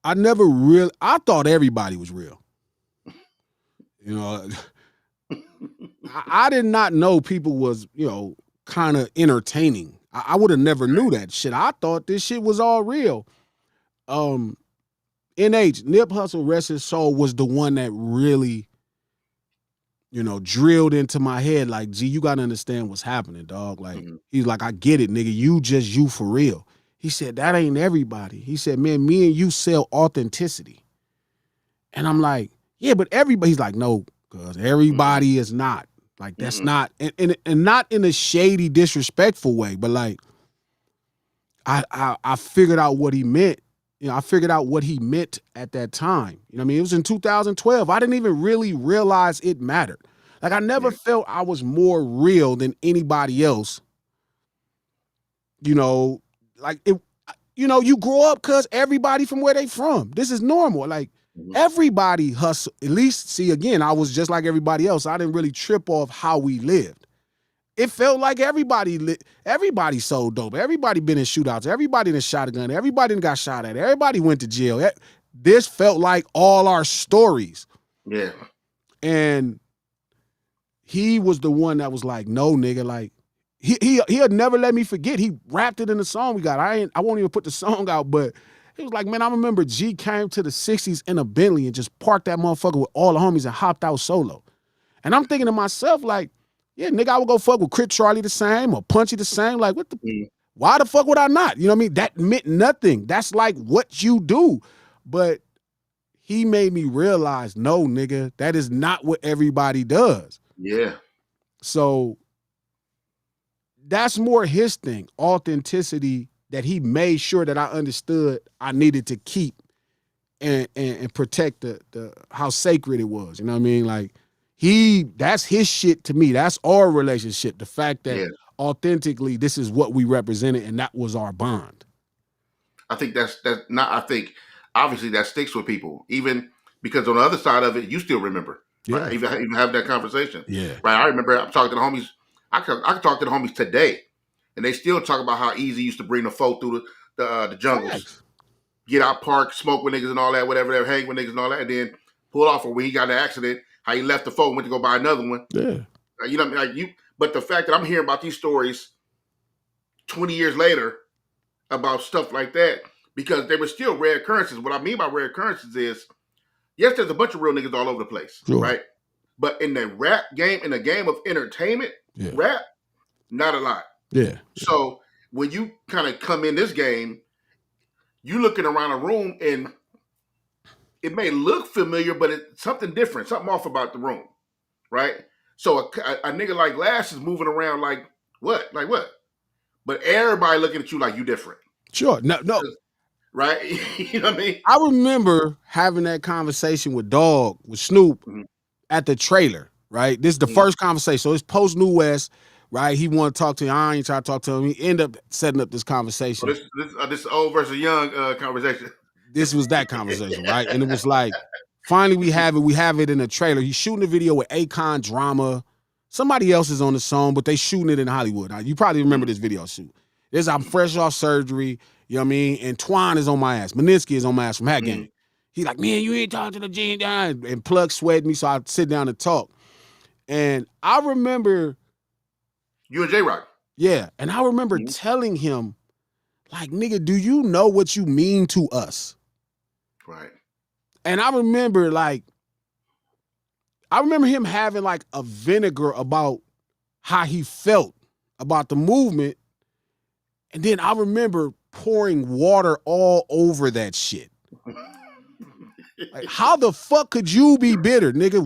I thought everybody was real. You know, I did not know people was, kind of entertaining. I would have never knew that shit. I thought this shit was all real. NH, Nip Hustle, Rest His Soul, was the one that really, drilled into my head like, gee, you got to understand what's happening, dog. Like, he's like, I get it, nigga. You just you for real. He said, that ain't everybody. He said, man, me and you sell authenticity. And I'm like, yeah, but everybody. He's like, no, because everybody is not. Like, that's not, and not in a shady, disrespectful way, but like, I figured out what he meant. I figured out what he meant at that time. You know what I mean? It was in 2012. I didn't even really realize it mattered. Like, I never felt I was more real than anybody else. Like it, you grow up because everybody from where they from. This is normal. Like, everybody hustle. At least, see, again, I was just like everybody else. I didn't really trip off how we lived. It felt like everybody sold dope. Everybody been in shootouts. Everybody done shot a gun. Everybody done got shot at. Everybody went to jail. This felt like all our stories. Yeah. And he was the one that was like, no, nigga, like, he'll never let me forget. He rapped it in the song we got. I won't even put the song out, but he was like, man, I remember G came to the 60s in a Bentley and just parked that motherfucker with all the homies and hopped out solo. And I'm thinking to myself, like, yeah, nigga, I would go fuck with Crit Charlie the same or Punchy the same. Like, why the fuck would I not? You know what I mean? That meant nothing. That's like what you do. But he made me realize, no, nigga, that is not what everybody does. Yeah. So that's more his thing, authenticity, that he made sure that I understood I needed to keep and protect the how sacred it was. You know what I mean? Like, that's his shit to me. That's our relationship. The fact that authentically this is what we represented and that was our bond. I think that's not. I think obviously that sticks with people, even because on the other side of it, you still remember, right? Even have that conversation, Yeah. right? I remember I'm talking to the homies. I can talk to the homies today, and they still talk about how easy it used to bring the folk through the jungles, Facts. get out, park, smoke with niggas and all that, whatever, hang with niggas and all that, and then pull off. Or when he got in an accident, how he left the folk, went to go buy another one. Yeah. You know, like you. But the fact that I'm hearing about these stories 20 years later about stuff like that, because they were still rare occurrences. What I mean by rare occurrences is, yes, there's a bunch of real niggas all over the place, right? But in the rap game, in the game of entertainment, rap, not a lot. Yeah. So when you kind of come in this game, you looking around a room and it may look familiar, but it's something different, something off about the room, right? So a nigga like Lash is moving around like what? Like what? But everybody looking at you like you different. Sure. No. right? You know what I mean? I remember having that conversation with Snoop Mhm. at the trailer, right? This is the Mhm. first conversation. So it's post New West, right? He want to talk to me. I ain't try to talk to him. He ended up setting up this So conversation. this old versus young conversation. This was that conversation, right? And it was like, finally we have it. We have it in a trailer. He's shooting a video with Akon Drama. Somebody else is on the song, but they shooting it in Hollywood. Now, you probably remember this video shoot. I'm fresh off surgery. You know what I mean? And Twine is on my ass. Meninsky is on my ass from Hat Gang. He like, man, you ain't talking to the G and Plug sweated me, so I sit down and talk. And I remember, You and J Rock. yeah, and I remember telling him, like, nigga, do you know what you mean to us? Right. And I remember him having like a vinegar about how he felt about the movement. And then I remember pouring water all over that shit. Like, how the fuck could you be bitter, nigga?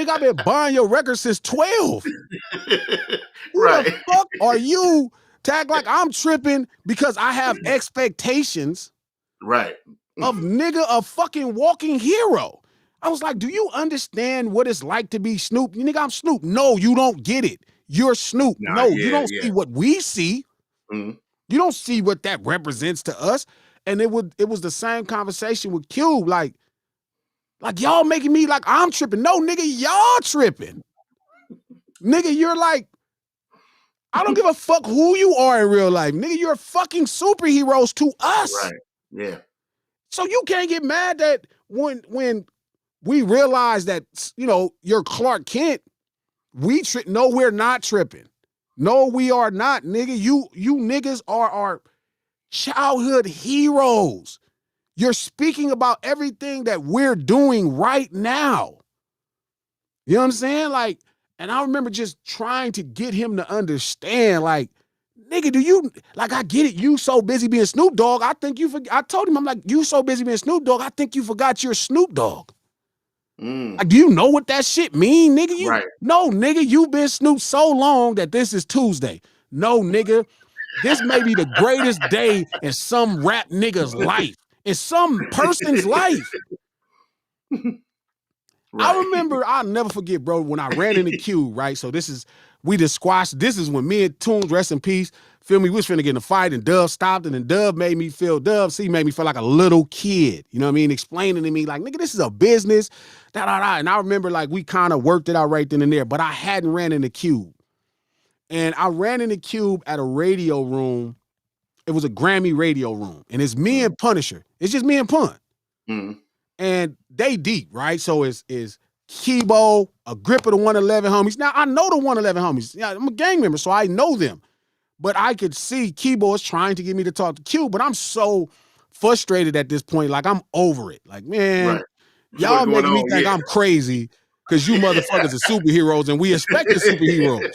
I've been buying your record since 12. Who the Right. fuck are you to act like I'm tripping because I have expectations Right. of nigga a fucking walking hero? I was like, do you understand what it's like to be Snoop? You nigga, I'm Snoop. No, you don't get it. You're Snoop. Nah, No, you yeah, don't see what we see. Mhm. You don't see what that represents to us. And it was the same conversation with Cube. Like y'all making me like I'm tripping. No, nigga, y'all tripping. Nigga, you're like, I don't give a fuck who you are in real life. Nigga, you're fucking superheroes to us. Right. Yeah. So you can't get mad that when we realize that, you know, you're Clark Kent, no, we're not tripping. No, we are not, nigga. You niggas are our childhood heroes. You're speaking about everything that we're doing right now. You know what I'm saying? Like, and I remember just trying to get him to understand, like, nigga, do you, like, I get it. You so busy being Snoop Dogg. I told him, I'm like, you so busy being Snoop Dogg. I think you forgot you're Snoop Dogg. Like, do you know what that shit mean, nigga? Right. No, nigga, you've been Snoop so long that this is Tuesday. No, nigga, this may be the greatest day in some rap nigga's life, in some person's life. Right. I remember, I'll never forget, bro, when I ran in the queue, right? So we just squashed. This is when me and Toons, rest in peace, feel me, we was finna get in a fight and Dub stopped it and Dub made me feel like a little kid. You know what I mean? Explaining to me like, nigga, this is a business, da-da-da. And I remember like we kind of worked it out right then and there, but I hadn't ran in the cube. And I ran in the cube at a radio room. It was a Grammy radio room. And it's me and Punisher. It's just me and Pun. And they deep, right? So it's Kibo, a grip of the 111 homies. Now, I know the 111 homies. Yeah, I'm a gang member, so I know them. But I could see Kibo is trying to get me to talk to Q, but I'm so frustrated at this point. Like, I'm over it. Like, man, Right. y'all making me think I'm crazy because you motherfuckers are superheroes and we expect the superheroes.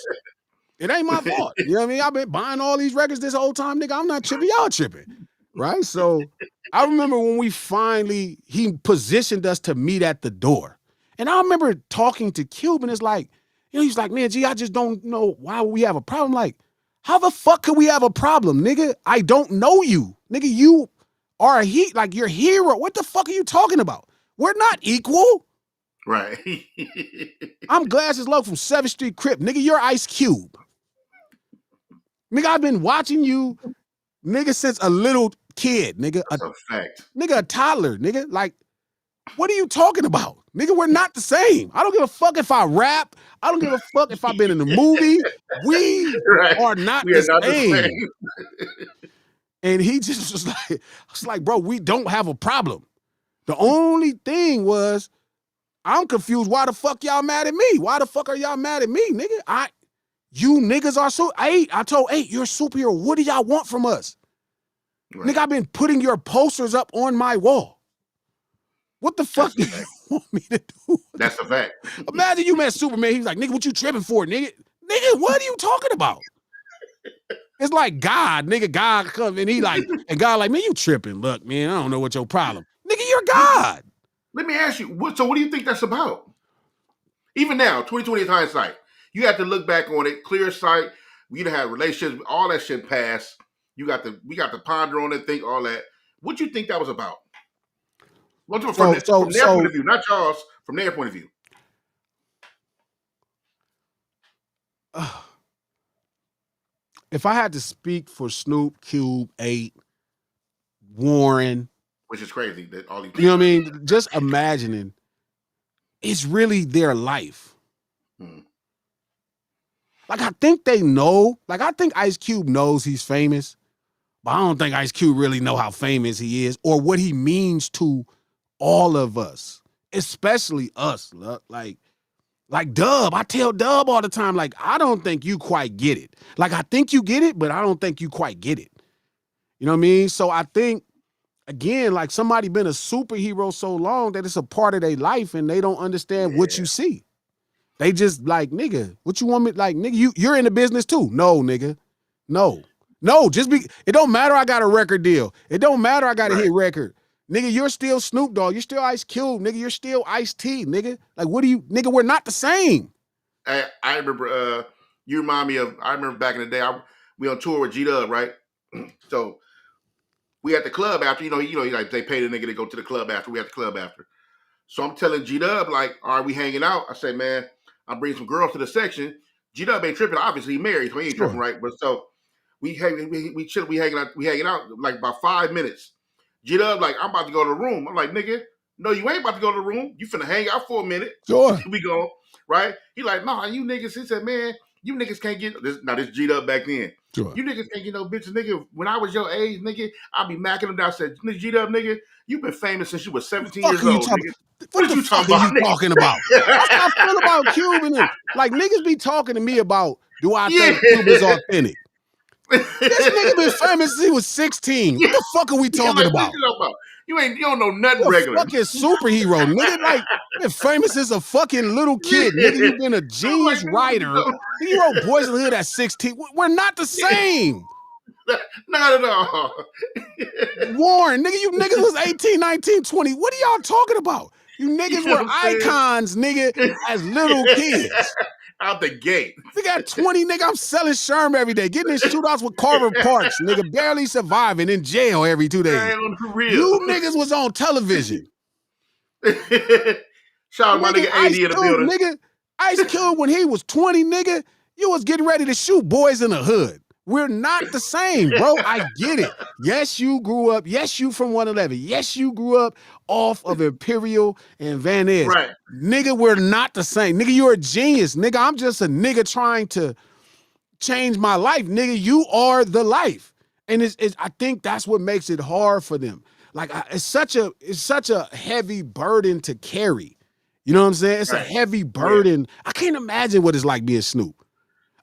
It ain't my fault. You know what I mean? I've been buying all these records this whole time, nigga. I'm not tripping. Y'all tripping. Right? So I remember when he positioned us to meet at the door. And I remember talking to Cube and it's like, you know, he's like, man, G, I just don't know why we have a problem. Like, how the fuck could we have a problem, nigga? I don't know you. Nigga, you are like your hero. What the fuck are you talking about? We're not equal. Right. I'm Glasses Low from 7th Street Crip. Nigga, you're Ice Cube. Nigga, I've been watching you, nigga, since a little kid, nigga. That's a fact. Nigga, a toddler, nigga. Like, what are you talking about? Nigga, we're not the same. I don't give a fuck if I rap. I don't give a fuck if I've been in a movie. We are not the same. And he just was like, I was like, bro, we don't have a problem. The only thing was, I'm confused. Why the fuck y'all mad at me? Why the fuck are y'all mad at me, nigga? You niggas are so, I told 8, you're a superhero. What do y'all want from us? Right. Nigga, I've been putting your posters up on my wall. What the fuck do you want me to do? That's a fact. Imagine you met Superman. He was like, nigga, what you tripping for, nigga? Nigga, what are you talking about? It's like God, nigga, God come and he like, and God like, man, you tripping. Look, man, I don't know what your problem. Nigga, you're God. Let me ask you, what do you think that's about? Even now, 2020 hindsight, you have to look back on it, clear sight. We done had relationships, all that shit passed. we got to ponder on it, think all that. What you think that was about? From their point of view, not y'all's. From their point of view. If I had to speak for Snoop, Cube, 8, Warren, which is crazy that all these people, you know what I mean? Just imagining it's really their life. Like, I think they know. Like, I think Ice Cube knows he's famous, but I don't think Ice Cube really know how famous he is or what he means to all of us, especially us. Like Dub, I tell Dub all the time, like, I don't think you quite get it. Like, I think you get it, but I don't think you quite get it. You know what I mean? So I think, again, like, somebody been a superhero so long that it's a part of their life and they don't understand what you see. They just like, nigga, what you want me, like, nigga, you're in the business too. No, nigga. No, it don't matter I got a record deal. It don't matter I got a hit record. Nigga, you're still Snoop Dogg. You're still Ice Cube. Nigga, you're still Ice-T, nigga. Like, what do you, nigga, we're not the same. I remember, you remind me of, I remember back in the day, we on tour with G-Dub, right? So we at the club after, you know, like they paid a nigga to go to the club after. We at the club after. So I'm telling G-Dub, like, all right, we hanging out. I say, man, I'm bringing some girls to the section. G-Dub ain't tripping. Obviously, he married, so he ain't tripping, right? But so we chill, we hanging out like about 5 minutes. G-Dub, like, I'm about to go to the room. I'm like, nigga, no, you ain't about to go to the room. You finna hang out for a minute. Sure. We go, right? He like, nah, you niggas. He said, man, you niggas can't get this. Now this G-Dub back then. Sure. You niggas can't get no bitches, nigga. When I was your age, nigga, I'll be macking them down. I said, G-Dub, nigga, you been famous since you was 17 years old, nigga. What the fuck are you talking about? That's how I feel about Cube and them. Like, niggas be talking to me about, do I think Cube is authentic? This nigga been famous since he was 16. What the fuck are we talking about? You don't know nothing regular. Fucking superhero, nigga. Like, been famous as a fucking little kid. Nigga, you been a genius writer. You wrote Boys in the Hood at 16. We're not the same. Not at all. Warren, nigga, you niggas was 18, 19, 20. What are y'all talking about? You niggas were icons, nigga, as little kids. Out the gate. We got 20, nigga. I'm selling Sherm every day, getting in shootouts with Carver Parks, nigga, barely surviving, in jail every 2 days. You niggas was on television. Shout out my nigga AD in the building. Nigga, Ice Cube, when he was 20, nigga, you was getting ready to shoot Boys in the Hood. We're not the same, bro. I get it. Yes, you grew up. Yes, you from 111. Yes, you grew up off of Imperial and Van Ness. Right. Nigga, we're not the same. Nigga, you're a genius. Nigga, I'm just a nigga trying to change my life. Nigga, you are the life. And I think that's what makes it hard for them. Like, it's such a heavy burden to carry. You know what I'm saying? It's a heavy burden. Yeah. I can't imagine what it's like being Snoop.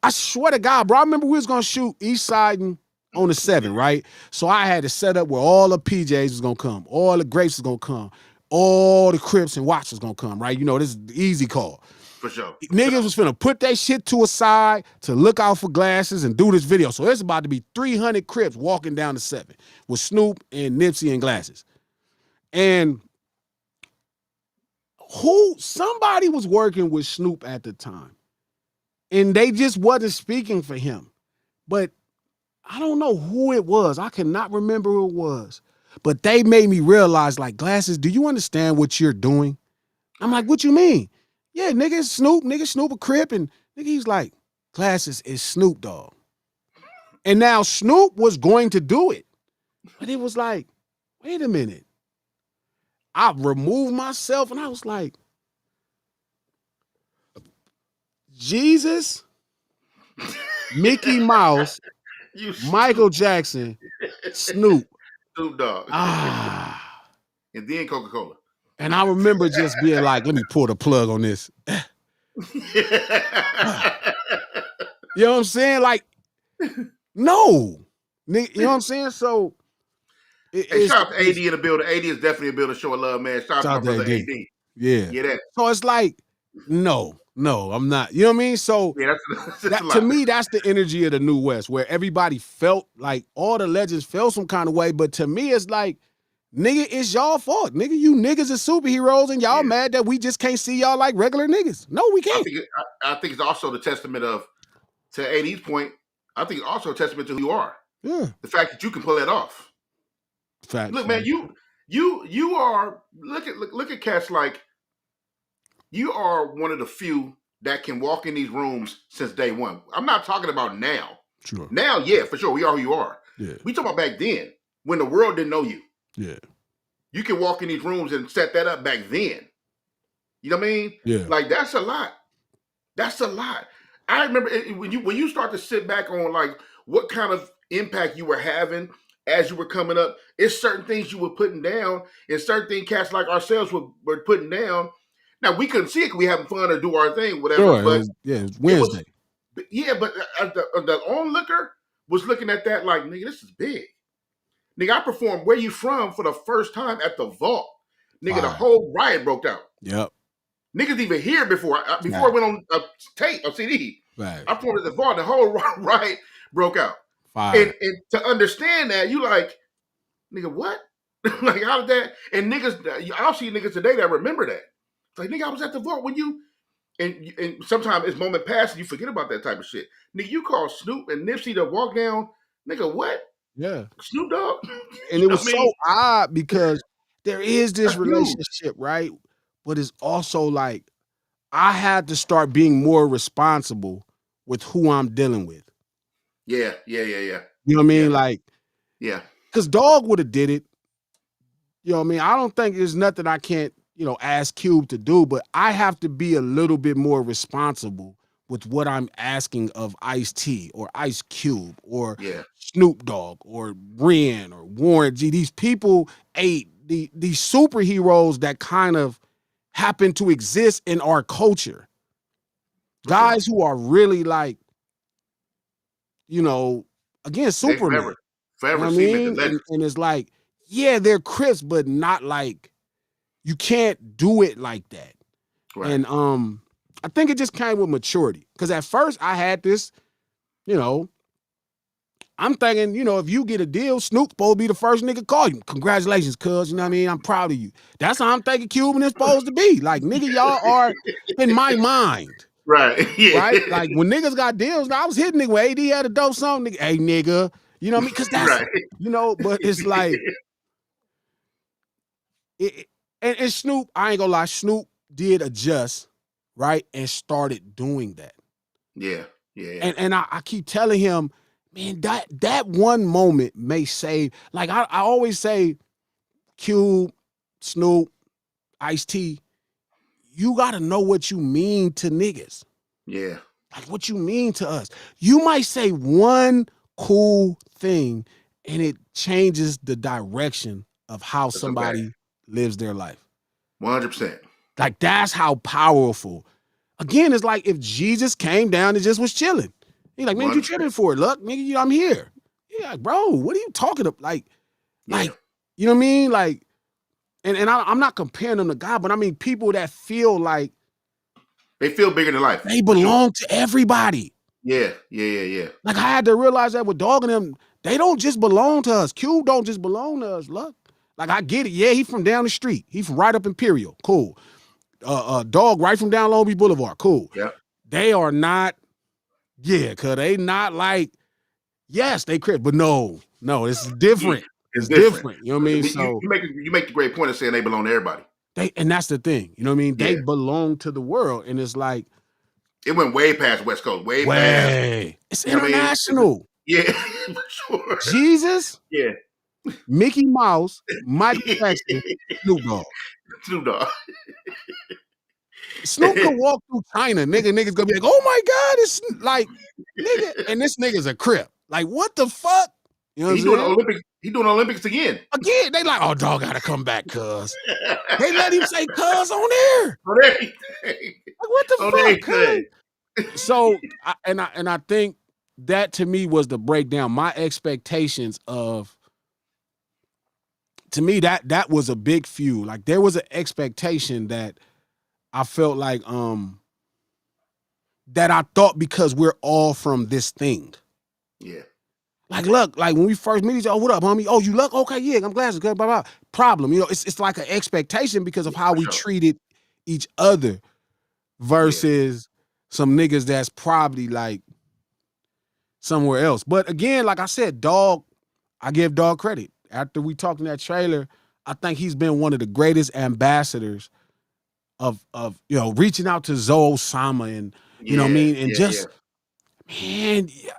I swear to God, bro, I remember we was gonna shoot East Side on the 7, right? So I had to set up where all the PJs was gonna come, all the Grapes was gonna come, all the Crips and Watts was gonna come, right? You know, this is the easy call. For sure. Niggas was finna put that shit to a side to look out for glasses and do this video. So it's about to be 300 Crips walking down the 7 with Snoop and Nipsey and glasses. And somebody was working with Snoop at the time. And they just wasn't speaking for him. But I don't know who it was. I cannot remember who it was. But they made me realize, like, Glasses, do you understand what you're doing? I'm like, what you mean? Yeah, nigga, Snoop a Crip. And nigga, he's like, Glasses is Snoop Dogg. And now Snoop was going to do it. But it was like, wait a minute. I removed myself and I was like, Jesus, Mickey Mouse, Michael Jackson, Snoop. Snoop Dogg. And then Coca-Cola. And I remember just being like, let me pull the plug on this. You know what I'm saying? Like, no. You know what I'm saying? So. Hey, shout out to AD in the building. AD is definitely a building showing love, man. Shout out to my brother AD. Yeah. Yeah, that. So it's like, no, I'm not. You know what I mean? So yeah, to me, that's the energy of the New West, where everybody felt like all the legends felt some kind of way. But to me, it's like, nigga, it's y'all fault. Nigga, you niggas are superheroes and y'all mad that we just can't see y'all like regular niggas. No, we can't. I think it's also the testament of, to AD's point, I think it's also a testament to who you are. Yeah. The fact that you can pull that off. Facts. Look, man, you are look at cats like you are one of the few that can walk in these rooms since day one. I'm not talking about now. Sure. Now, yeah, for sure, we are who you are. Yeah. We talking about back then when the world didn't know you. Yeah. You can walk in these rooms and set that up back then. You know what I mean? Yeah. Like that's a lot. That's a lot. I remember when you start to sit back on like what kind of impact you were having as you were coming up. It's certain things you were putting down, and certain things cats like ourselves were putting down. Now we couldn't see it because we having fun or do our thing, whatever. Sure. But It was it was, Wednesday. yeah. But the onlooker was looking at that like, nigga, this is big. Nigga, I performed "Where You From" for the first time at the Vault. Nigga, the Fire. whole riot broke out. Yep. Niggas even here before it went on a tape, a CD. Facts. I performed at the Vault. The whole riot broke out. Fire. And to understand that, you like, nigga, what? Like, how did that? And niggas, I'll see niggas today that remember that. It's like, nigga, I was at the Vault when you, and sometimes it's moment past and you forget about that type of shit. Nigga, you call Snoop and Nipsey to walk down, nigga, what? Yeah. Snoop Dogg? And it was so odd because there is this relationship, right? But it's also like I had to start being more responsible with who I'm dealing with. Yeah. You know what I mean? Yeah. Like, yeah. Because Dog would have did it. You know what I mean? I don't think there's nothing I can't, ask Cube to do, but I have to be a little bit more responsible with what I'm asking of Ice-T or Ice Cube or Snoop Dogg or Ren or Warren G. These people, these superheroes that kind of happen to exist in our culture. Guys who are really like, again, Superman. Forever you know what I mean? And it's like, yeah, they're crisp, but not like, you can't do it like that. Right. And I think it just came with maturity. Because at first I had this, I'm thinking, if you get a deal, Snoop's supposed to be the first nigga call you. Congratulations, cuz, you know what I mean? I'm proud of you. That's how I'm thinking Cuban is supposed to be. Like, nigga, y'all are in my mind. Right. Yeah. Right? Like, when niggas got deals, I was hitting nigga when AD had a dope song, nigga, hey, nigga. You know what I mean? Because that's, right. But it's like, and Snoop, I ain't gonna lie, Snoop did adjust, right? And started doing that. Yeah. And I keep telling him, man, that one moment may save. Like I always say, Cube, Snoop, Ice-T, you gotta know what you mean to niggas. Yeah. Like what you mean to us. You might say one cool thing and it changes the direction of how somebody lives their life. 100%. Like that's how powerful. Again, it's like if Jesus came down and just was chilling. He's like, man, 100%. You tripping for it? Look, nigga, I'm here. Yeah, like, bro, what are you talking about? Like, you know what I mean? Like, and I'm not comparing them to God, but I mean people that feel like they feel bigger than life. They belong to everybody. Yeah. Like I had to realize that with Dog and them, they don't just belong to us. Cube don't just belong to us. Look, like I get it. Yeah, he from down the street. He from right up Imperial. Cool. Dog right from down Long Beach Boulevard. Cool. Yeah. They are not. Yeah, cause they not like. Yes, they crip, but no, it's different. It's different. You know what I mean? So you make the great point of saying they belong to everybody. And that's the thing. You know what I mean? They belong to the world, and it's like it went way past West Coast. Way past. It's international. I mean? Yeah, for sure. Jesus. Yeah. Mickey Mouse, Michael Jackson, Snoop Dogg. Snoop could walk through China, niggas gonna be like, oh my God, it's like, nigga, and this nigga's a crip. Like, what the fuck? You know what I'm saying? Olympics. He doing Olympics again. Again, they like, oh, Dog gotta come back, cuz. They let him say cuz on there. Like, what the fuck, cuz? So, I think that to me was the breakdown. My expectations of, to me, that was a big few. Like there was an expectation that I felt like that I thought because we're all from this thing. Yeah. Like look, like when we first meet each other, oh, what up, homie? Oh, you Luck? Okay, yeah, I'm glad it's good. Blah, blah. Problem. It's like an expectation because of how we treated each other versus some niggas that's probably like somewhere else. But again, like I said, Dog, I give Dog credit. After we talked in that trailer, I think he's been one of the greatest ambassadors of reaching out to Zoe Osama and what I Yeah, mean, and yeah, yeah. just man, yeah,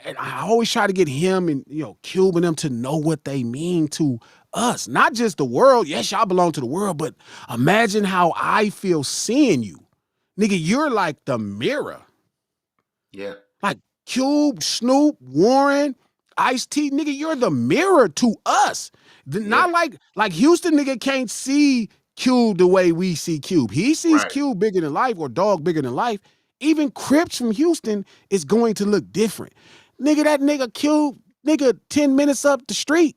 and I always try to get him and Cube and them to know what they mean to us, not just the world. Yes, y'all belong to the world, but imagine how I feel seeing you, nigga. You're like the mirror. Yeah. Like Cube, Snoop, Warren, Ice-T, nigga, you're the mirror to us. Yeah. Not like Houston nigga can't see Cube the way we see Cube. He sees Right. Cube bigger than life or Dog bigger than life. Even Crips from Houston is going to look different. Nigga, that nigga Cube, nigga, 10 minutes up the street.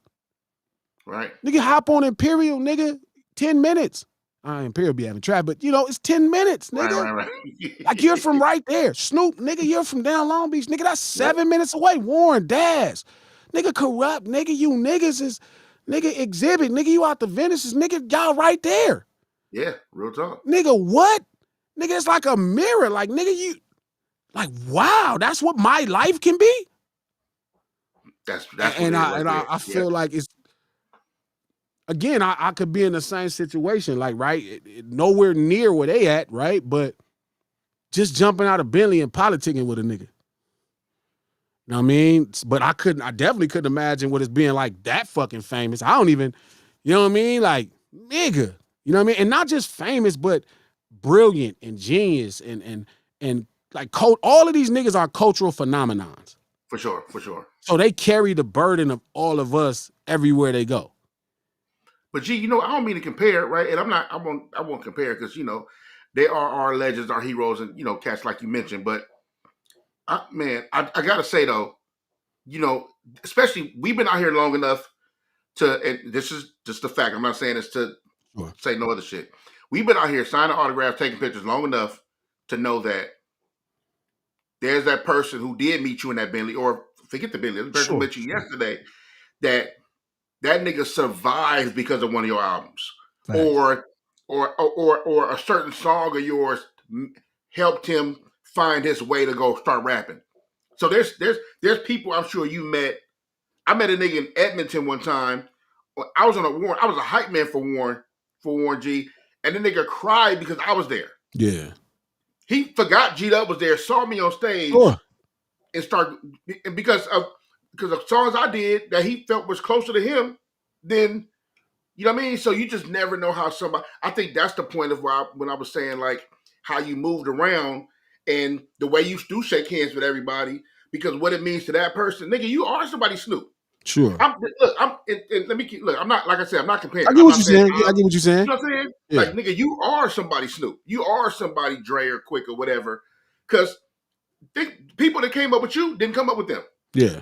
Right. Nigga, hop on Imperial, nigga, 10 minutes. Imperial be having traffic, but it's 10 minutes, Right. nigga. Right. Like you're from right there. Snoop, nigga, you're from down Long Beach. Nigga, that's Yep. 7 minutes away. Warren, Daz. Nigga, Corrupt. Nigga, you niggas is, nigga, Exhibit. Nigga, you out the Venices. Nigga, y'all right there. Yeah. Real talk. Nigga, what? Nigga, it's like a mirror. Like, nigga, you, like, wow, that's what my life can be? That's And what it is right there. I feel like it's, again, I could be in the same situation, like, right? Nowhere near where they at, right? But just jumping out of Bentley and politicking with a nigga. You know what I mean? But I definitely couldn't imagine what it's being like that fucking famous. I don't even, you know what I mean? Like, nigga, you know what I mean? And not just famous, but brilliant and genius and like all of these niggas are cultural phenomenons. For sure. For sure. So they carry the burden of all of us everywhere they go. But G, I don't mean to compare, right? And I won't compare because they are our legends, our heroes, and cats like you mentioned. But I gotta say though, especially we've been out here long enough and this is just a fact. I'm not saying this to say no other shit. We've been out here signing autographs, taking pictures long enough to know that there's that person who did meet you in that Bentley, or forget the Bentley, the person who met you yesterday, that nigga survived because of one of your albums, or a certain song of yours helped him find his way to go start rapping. So there's people I'm sure you met. I met a nigga in Edmonton one time. I was a hype man for Warren G, and the nigga cried because I was there. Yeah. He forgot G Dub was there, saw me on stage, and started because of songs I did that he felt was closer to him than, you know what I mean? So you just never know how somebody. I think that's the point of when I was saying like how you moved around and the way you do shake hands with everybody, because what it means to that person, nigga, you are somebody Snoop. Sure. I'm not, like I said, I'm not comparing. I get what you're saying. I get what you're saying. You know what I'm saying? Yeah. Like, nigga, you are somebody Snoop. You are somebody Dre or Quick or whatever. Because people that came up with you didn't come up with them. Yeah.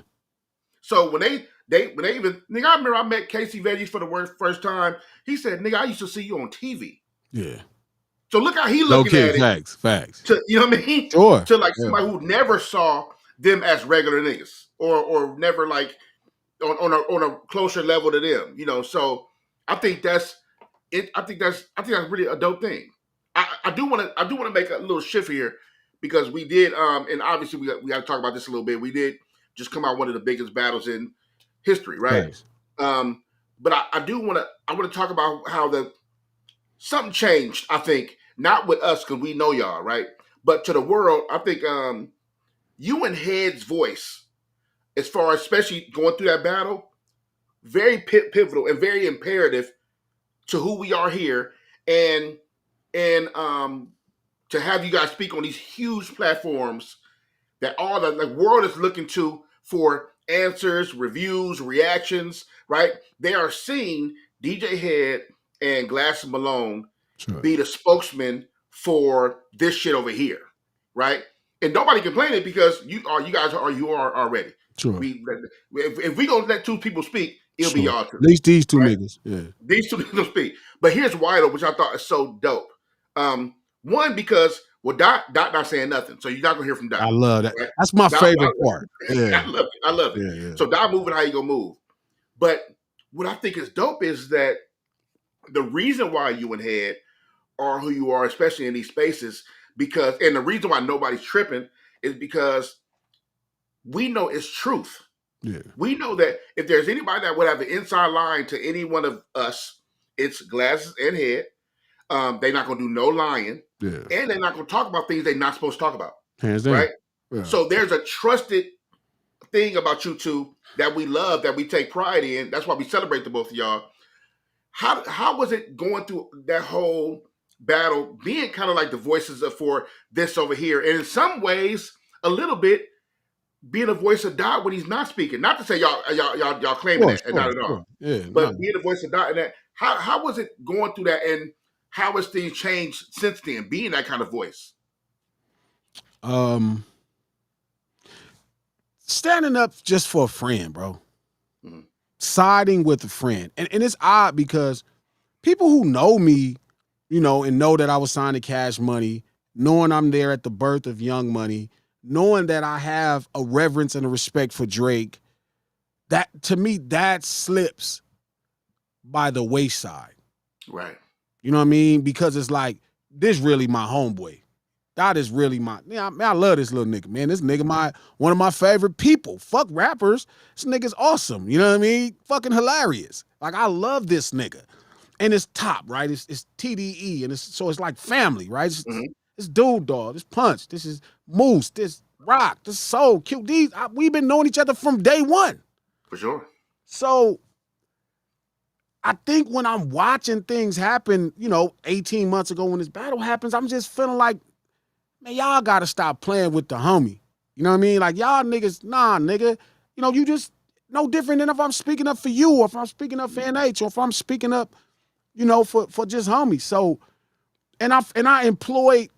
So when they even, nigga, I remember I met Casey Veggies for the first time. He said, nigga, I used to see you on TV. Yeah. So look how he looking at it. Facts. You know what I mean? Sure. To like somebody who never saw them as regular niggas or never like on a closer level to them. So I think that's it. I think that's really a dope thing. I do want to make a little shift here because we did and obviously we got to talk about this a little bit. We did just come out one of the biggest battles in history, right? Thanks. But I want to talk about how something changed. I think not with us because we know y'all, right? But to the world, I think you and Head's voice, as far as especially going through that battle, very pivotal and very imperative to who we are here, and to have you guys speak on these huge platforms that all the world is looking to for answers, reviews, reactions, right? They are seeing DJ Head and Glass and Malone be the spokesman for this shit over here, right? And nobody complaining because you guys are already. Sure. If we gonna let two people speak, it'll be y'all two. At least these two niggas. Yeah. These two niggas speak. But here's why though, which I thought is so dope. One, because Dot not saying nothing, so you're not gonna hear from Dot. I love that. Right? That's my favorite part. Yeah. I love it. Yeah. So Dot moving how you gonna move. But what I think is dope is that the reason why you and Head are who you are, especially in these spaces, and the reason why nobody's tripping is because we know it's truth. Yeah. We know that if there's anybody that would have an inside line to any one of us, it's Glasses and Head. They're not going to do no lying. Yeah. And they're not going to talk about things they're not supposed to talk about. Hands down. Right? Yeah. So there's a trusted thing about you two that we love, that we take pride in. That's why we celebrate the both of y'all. How was it going through that whole battle, being kind of like the voices for this over here, and in some ways a little bit being a voice of God when he's not speaking? Not to say y'all claiming that, and not at all. Yeah, but being a voice of God, and that how was it going through that, and how has things changed since then, being that kind of voice? Standing up just for a friend, bro. Mhm. Siding with a friend. And it's odd because people who know me, you know, and know that I was signed to Cash Money, knowing I'm there at the birth of Young Money, knowing that I have a reverence and a respect for Drake, that to me, that slips by the wayside. Right. You know what I mean? Because it's like, this really my homeboy. That is really my, man, I love this little nigga, man. This nigga one of my favorite people. Fuck rappers. This nigga's awesome. You know what I mean? Fucking hilarious. Like, I love this nigga. And it's top, right? It's TDE, and so it's like family, right? It's Dude Dog, this Punch, this is Moose, this Rock, this Soul, Q. We've been knowing each other from day one. For sure. So I think when I'm watching things happen, 18 months ago when this battle happens, I'm just feeling like, man, y'all gotta stop playing with the homie. You know what I mean? Like, y'all niggas, nah, nigga. You just no different than if I'm speaking up for you, or if I'm speaking up for NH, or if I'm speaking up, for just homies. So, and I employed,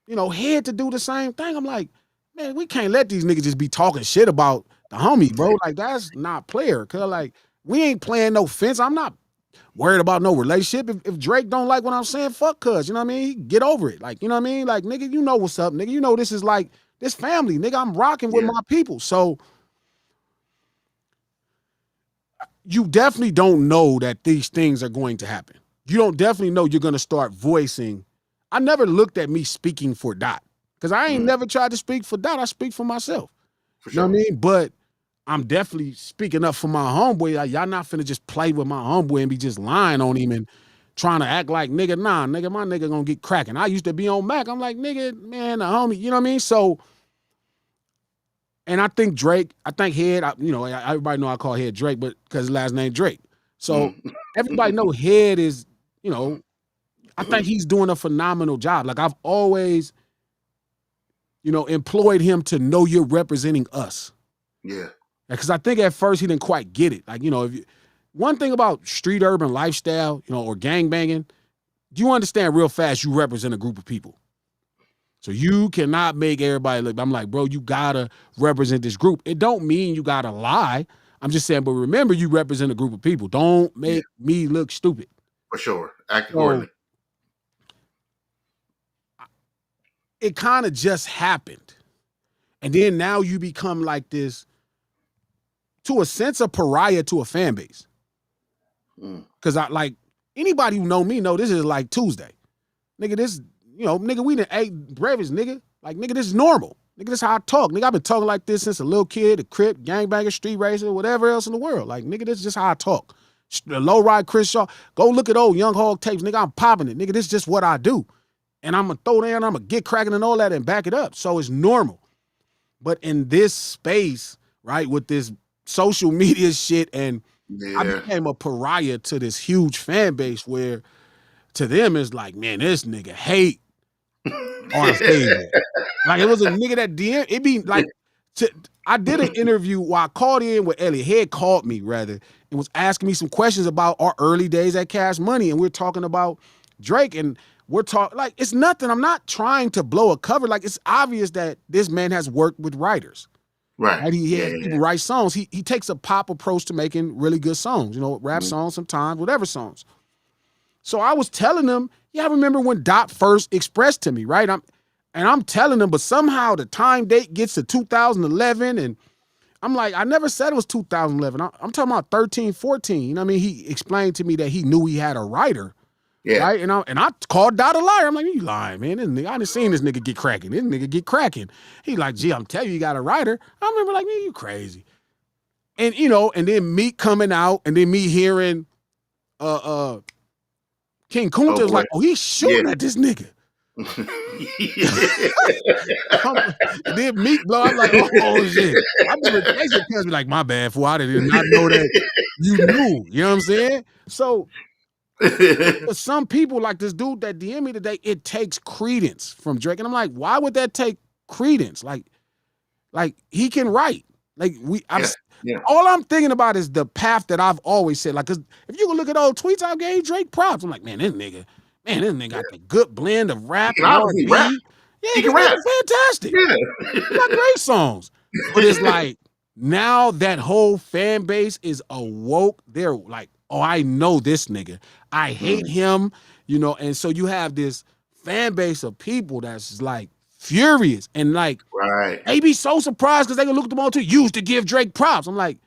Head to do the same thing. I'm like, man, we can't let these niggas just be talking shit about the homie, bro. Like, that's not player. Cause like, we ain't playing no fence. I'm not worried about no relationship. If Drake don't like what I'm saying, fuck cuz, you know what I mean? Get over it. Like, you know what I mean? Like, nigga, you know what's up, nigga. This is like, this family, nigga. I'm rocking with my people. So you definitely don't know that these things are going to happen. You don't definitely know you're going to start voicing. I never looked at me speaking for Dot, because I ain't never tried to speak for Dot. I speak for myself. For sure. You know what I mean? But I'm definitely speaking up for my homeboy. Like, y'all not finna just play with my homeboy and be just lying on him and trying to act like, nigga, nah, nigga, my nigga gonna get cracking. I used to be on Mac. I'm like, nigga, man, the homie, you know what I mean? So, and I think Drake, Head, everybody know I call Head Drake, but because his last name Drake. So everybody know Head is, I think he's doing a phenomenal job. Like, I've always, employed him to know you're representing us. Yeah. Because I think at first he didn't quite get it. Like, one thing about street urban lifestyle, or gangbanging, do you understand real fast you represent a group of people? So you cannot make everybody look. I'm like, bro, you gotta represent this group. It don't mean you gotta lie. I'm just saying, but remember, you represent a group of people. Don't make me look stupid. For sure. Act accordingly. It kind of just happened. And then now you become like this, to a sense, a pariah to a fan base. Because anybody who know me know this is like Tuesday. Nigga, this, nigga, we done ate breakfast, nigga. Like, nigga, this is normal. Nigga, this is how I talk. Nigga, I've been talking like this since a little kid, a Crip, gangbanger, street racer, whatever else in the world. Like, nigga, this is just how I talk. The low ride Chris Shaw. Go look at old Young Hog tapes. Nigga, I'm popping it. Nigga, this is just what I do. And I'm going to throw down, I'm going to get cracking and all that and back it up. So it's normal. But in this space, right, with this social media shit, and I became a pariah to this huge fan base where to them it's like, man, this nigga hate our favorite. Like, it was a nigga that DM, it be like, I did an interview where I called in with Elliot. Head called me, rather, and was asking me some questions about our early days at Cash Money, and we're talking about Drake, and we're talking, like, it's nothing. I'm not trying to blow a cover. Like, it's obvious that this man has worked with writers. Right? He has people write songs. He takes a pop approach to making really good songs, rap songs sometimes, whatever songs. So I was telling them, I remember when Dot first expressed to me, right? I'm telling them, but somehow the time date gets to 2011, and I'm like, I never said it was 2011. I'm talking about 13, 14. You know what I mean? He explained to me that he knew he had a writer, Yeah. Right? And I called Dot a liar. I'm like, you lying, man. This nigga, I done seen this nigga get cracking. This nigga get cracking. He like, gee, I'm telling you, you got a writer. I remember like, man, you crazy. And and then me coming out and then me hearing King Kunta Oh was boy. like, oh, he's shooting at this nigga. And then Meek blow. I'm like, oh shit. I remember Jason tells me like, my bad, fool. I did not know that you knew. You know what I'm saying? So for some people, like this dude that DM me today, it takes credence from Drake. And I'm like, why would that take credence? Like he can write. Like all I'm thinking about is the path that I've always said. Like, cause if you can look at old tweets, I gave Drake props. I'm like, man, this nigga got the good blend of rap and obviously R&B. rap. Yeah, He can this rap. nigga fantastic. Yeah. He got great songs. But it's like now that whole fan base is awoke. They're like, oh, I know this nigga. I hate him, and so you have this fan base of people that's like furious and like Right. they be so surprised because they gonna look at them all too. Used to give Drake props. I'm like,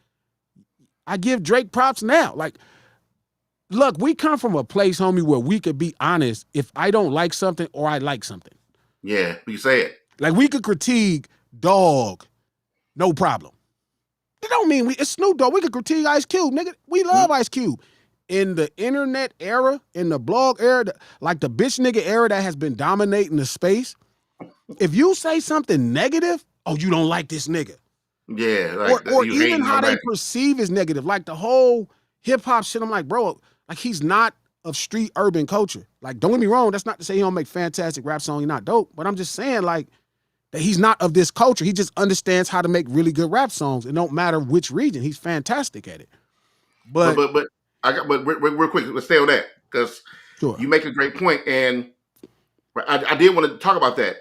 I give Drake props now. Like, look, we come from a place, homie, where we could be honest if I don't like something or I like something. Yeah, you say it. Like we could critique Dog, no problem. It don't mean it's Snoop Dogg. We could critique Ice Cube, nigga. We love Ice Cube. In the internet era, in the blog era, like the bitch nigga era that has been dominating the space, if you say something negative, oh, you don't like this nigga. Yeah, like or you even how they already. perceive is negative. Like the whole hip hop shit, I'm like, bro, like he's not of street urban culture. Like, don't get me wrong, that's not to say he don't make fantastic rap songs, he's not dope. But I'm just saying, like, that he's not of this culture. He just understands how to make really good rap songs. It don't matter which region. He's fantastic at it. But real quick, let's stay on that because you make a great point, and I did want to talk about that.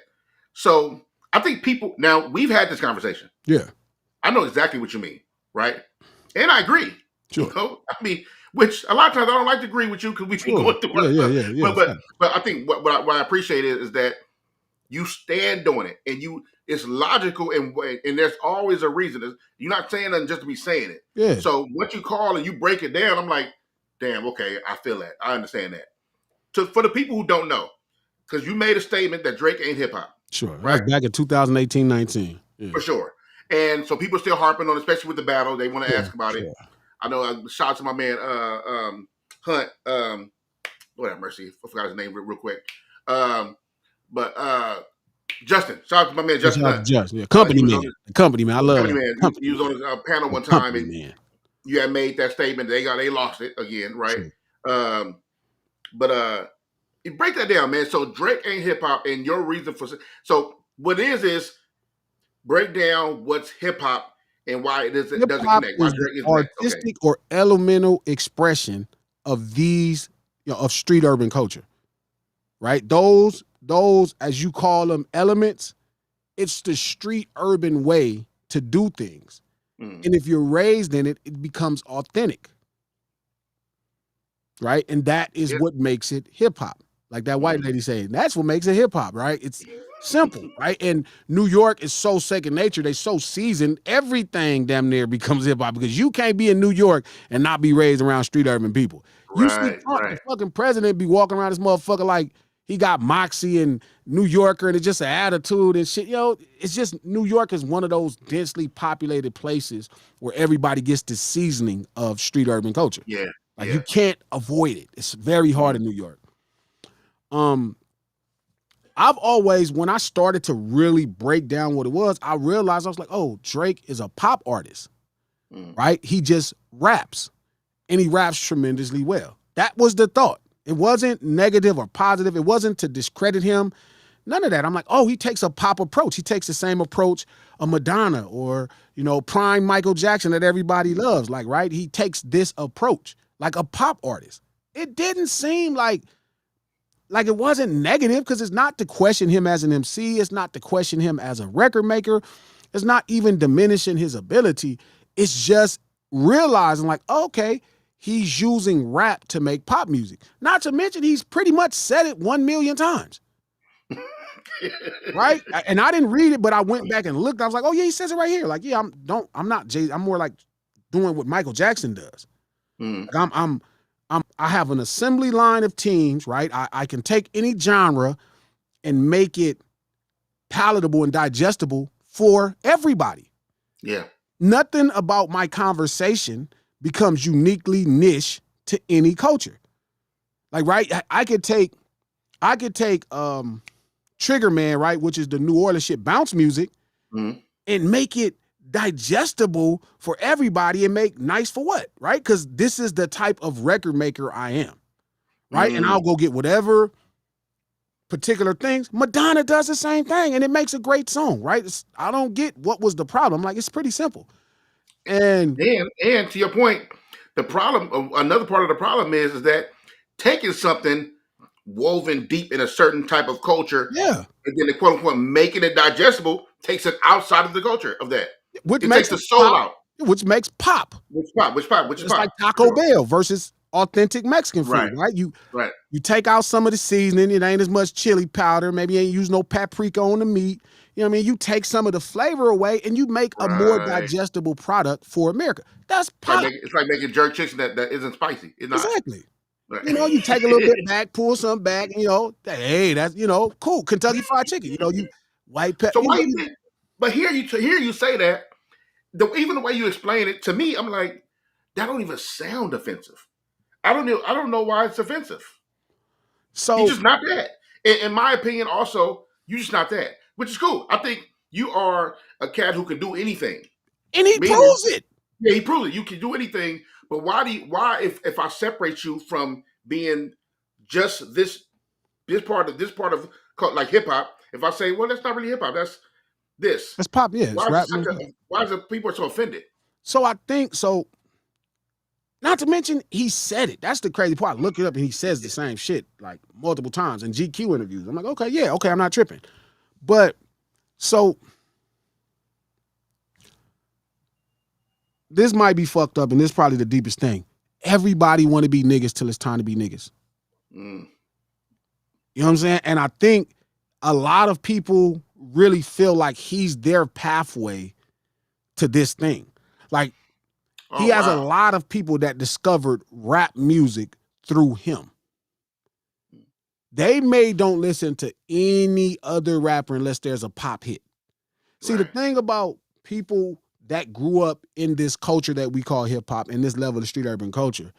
So I think people now we've had this conversation. Yeah, I know exactly what you mean, right? And I agree. Sure. I mean, which a lot of times I don't like to agree with you because we be going through yeah. But I think what I appreciate is that you stand on it, and it's logical, and there's always a reason. You're not saying nothing just to be saying it. Yeah. So what you call and you break it down, I'm like, damn, okay, I feel that. I understand that. For the people who don't know, because you made a statement that Drake ain't hip hop. Sure. Right? That's back in 2018-19. Yeah. For sure. And so people are still harping on, especially with the battle. They want to ask about it. I know. Shout out to my man Hunt. Lord have mercy, I forgot his name real quick. But Justin, shout out to my man Justin. Yeah. Company man. I love Company man. He was on his panel one time, and man. You had made that statement. They lost it again, right? Sure. But you break that down, man. So Drake ain't hip hop, and your reason for so what is break down what's hip hop and why it doesn't connect. Why Drake isn't artistic or elemental expression of these, of street urban culture, right? Those as you call them elements, it's the street urban way to do things. And if you're raised in it, it becomes authentic, right? And that is what makes it hip hop. Like that white lady saying, that's what makes it hip hop, right? It's simple, right? And New York is so second nature. They so seasoned. Everything damn near becomes hip hop because you can't be in New York and not be raised around street urban people. You see Trump, the fucking president, be walking around this motherfucker like he got moxie and New Yorker and it's just an attitude and shit. It's just New York is one of those densely populated places where everybody gets the seasoning of street urban culture. Yeah. Like you can't avoid it. It's very hard in New York. I've always, when I started to really break down what it was, I realized I was like, oh, Drake is a pop artist, right? He just raps and he raps tremendously well. That was the thought. It wasn't negative or positive. It wasn't to discredit him. None of that. I'm like, oh, he takes a pop approach. He takes the same approach a Madonna or, prime Michael Jackson that everybody loves. Like, right? He takes this approach like a pop artist. It didn't seem like it wasn't negative because it's not to question him as an MC. It's not to question him as a record maker. It's not even diminishing his ability. It's just realizing like, okay, he's using rap to make pop music. Not to mention he's pretty much said it 1 million times. Right? And I didn't read it, but I went back and looked. I was like, oh yeah, he says it right here. Like, yeah, I'm not Jay. I'm more like doing what Michael Jackson does. Like I'm I have an assembly line of teams, right? I can take any genre and make it palatable and digestible for everybody. Yeah. Nothing about my conversation becomes uniquely niche to any culture. Like, right? I could take Trigger Man, right, which is the New Orleans shit bounce music, Mm. and make it digestible for everybody and make nice for what, right? Because this is the type of record maker I am, right? And Mm. I'll go get whatever particular things. Madonna does the same thing, and it makes a great song, right? I don't get what was the problem. Like, it's pretty simple. And And to your point, the problem, another part of the problem is that taking something woven deep in a certain type of culture yeah, and then the quote unquote making it digestible takes it outside of the culture of that. which It takes makes the it soul pop, out. which makes pop. Which pop? Which pop? Which It's like pop? Taco Sure. Bell versus authentic Mexican food, Right. right? Right. You take out some of the seasoning, it ain't as much chili powder, maybe you ain't use no paprika on the meat. You know what I mean? You take some of the flavor away and you make a more Right. digestible product for America. That's pop. It's like making jerk chicken that isn't spicy. It's not. Exactly. Right. You know, you take a little bit back, pull some back, and, you know, hey, that's, you know, cool. Kentucky Fried Chicken. You know, you white pepper, So you why know, you think? But hear you say that. Even the way you explain it to me, I'm like, that don't even sound offensive. I don't know why it's offensive. You're so just not that. In my opinion, also, you're just not that, which is cool. I think you are a cat who can do anything. and he Meaning, proves it. yeah, he proved it. You can do anything. But why if I separate you from being just this part of like hip hop, if I say, well, that's not really hip hop, that's this. That's pop, yeah. It's rap music. Why is it people are so offended? So I think so. Not to mention, he said it. That's the crazy part. I look it up and he says the same shit like multiple times in GQ interviews. I'm like, okay, yeah, okay, I'm not tripping. But so this might be fucked up, and this is probably the deepest thing. Everybody want to be niggas till it's time to be niggas. Mm. You know what I'm saying? And I think a lot of people really feel like he's their pathway to this thing. Like, he has a lot of people that discovered rap music through him. They don't listen to any other rapper unless there's a pop hit. See, the thing about people that grew up in this culture that we call hip hop and this level of street urban culture,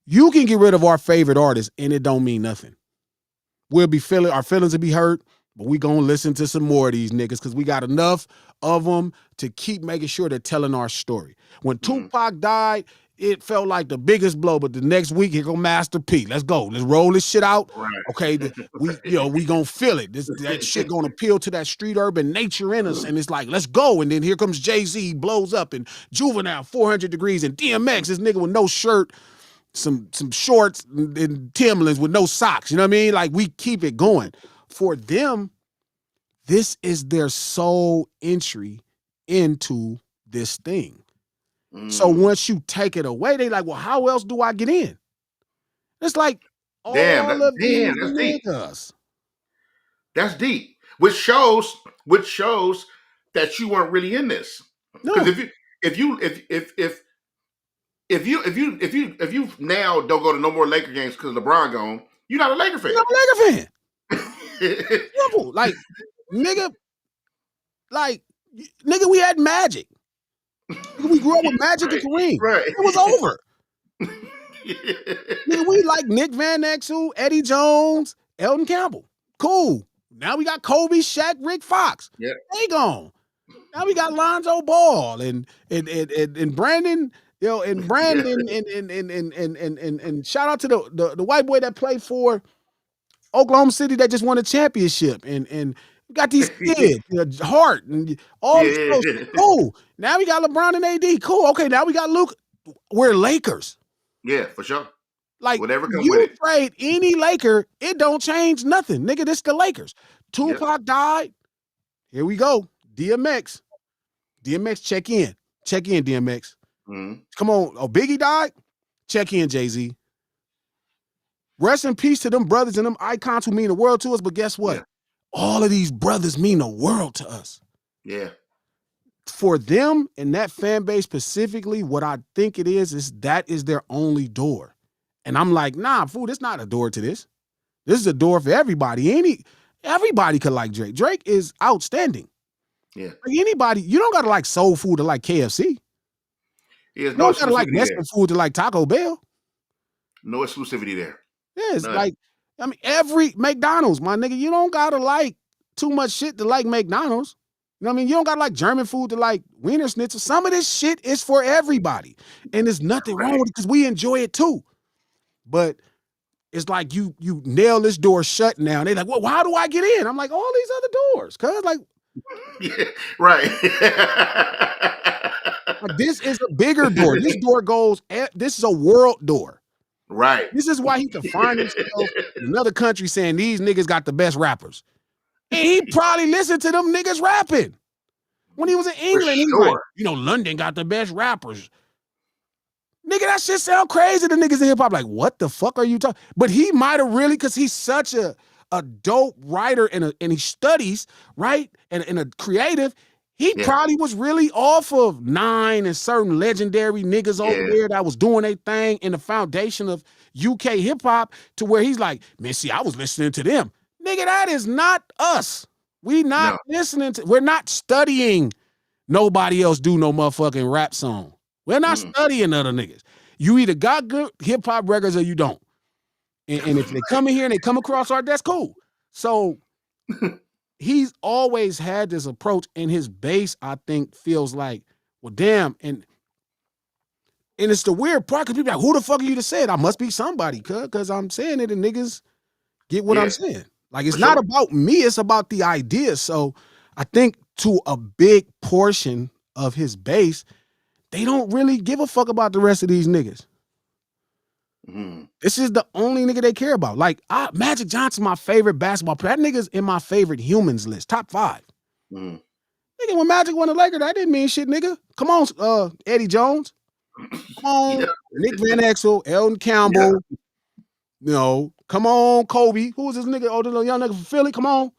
you can get rid of our favorite artists and it don't mean nothing. We'll be feeling our feelings will be hurt, but we gonna listen to some more of these niggas because we got enough of them to keep making sure they're telling our story. When Tupac died, it felt like the biggest blow, but the next week here go Master P. Let's go. Let's roll this shit out. Right. Okay, we gonna feel it. That shit gonna appeal to that street urban nature in us, and it's like, let's go. And then here comes Jay-Z, blows up, and Juvenile, 400 Degrees, and DMX, this nigga with no shirt, some shorts and Timberlands with no socks. You know what I mean? Like, we keep it going. For them, this is their sole entry into this thing. So once you take it away, they like, well, how else do I get in? It's like all of these that's deep. niggas. That's deep. Which shows that you weren't really in this. Because No, if you now don't go to no more Laker games because LeBron gone, you're not a Laker fan. you're not a Laker fan. Simple. Like, nigga, we had Magic. We grew up with Magic and Kareem. Right. It was over. Nigga, we like Nick Van Exel, Eddie Jones, Elton Campbell. Cool. Now we got Kobe, Shaq, Rick Fox. Yeah. They gone. Now we got Lonzo Ball and Brandon, you know, and Brandon and shout out to the white boy that played for Oklahoma City that just won a championship. And we got these kids, Hart and all these folks. Cool. Now we got LeBron and AD. Cool. Okay, now we got Lucc. We're Lakers. Yeah, for sure. Like, whatever comes you with it. trade any Laker, it don't change nothing. Nigga, this the Lakers. Tupac died. Here we go. DMX. DMX, check in. Check in, DMX. Mm-hmm. Come on. Oh, Biggie died? Check in, Jay-Z. Rest in peace to them brothers and them icons who mean the world to us, but guess what? Yeah. All of these brothers mean the world to us. Yeah. For them and that fan base specifically, what I think it is that is their only door. And I'm like, nah, fool, this not a door to this. This is a door for everybody. Everybody could like Drake. Drake is outstanding. Yeah. Like anybody, you don't gotta like soul food to like KFC. There's You no don't gotta like exclusivity there. Mexican food to like Taco Bell. No exclusivity there. Yeah, it's None. like, I mean, every McDonald's, my nigga, you don't gotta like too much shit to like McDonald's. You know what I mean? You don't gotta like German food to like Wiener Schnitzel. Some of this shit is for everybody. And there's nothing wrong with it because we enjoy it too. But it's like you nail this door shut now. And they're like, well, how do I get in? I'm like, all these other doors. Cause Yeah, right. like this is a bigger door. This door goes, this is a world door. Right. This is why he can find himself in another country saying these niggas got the best rappers. And he probably listened to them niggas rapping. When he was in England, he's like, you know, London got the best rappers. Nigga, that shit sound crazy to niggas in hip hop. Like, what the fuck are you talking? But he might have really, because he's such a dope writer and he studies, right? And a creative. He probably was really off of Nine and certain legendary niggas over there that was doing their thing in the foundation of UK hip hop to where he's like, man, see, I was listening to them. Nigga, that is not us. We not listening to, we're not studying nobody else do no motherfucking rap song. We're not studying other niggas. You either got good hip hop records or you don't. And if they come in here and they come across art, that's cool. So he's always had this approach, and his base, I think, feels like, well, damn. And it's the weird part because people are like, who the fuck are you to say it? I must be somebody, because I'm saying it and niggas get what I'm saying. Like, it's not about me, it's about the idea. So I think to a big portion of his base, they don't really give a fuck about the rest of these niggas. This is the only nigga they care about. Like, Magic Johnson, my favorite basketball player. That nigga's in my favorite humans list, top 5. Nigga, when Magic won the Lakers, that didn't mean shit, nigga. Come on, Eddie Jones. Come on, Nick Van Exel, Elton Campbell. You know, come on, Kobe. Who was this nigga? Oh, the little young nigga from Philly. Come on.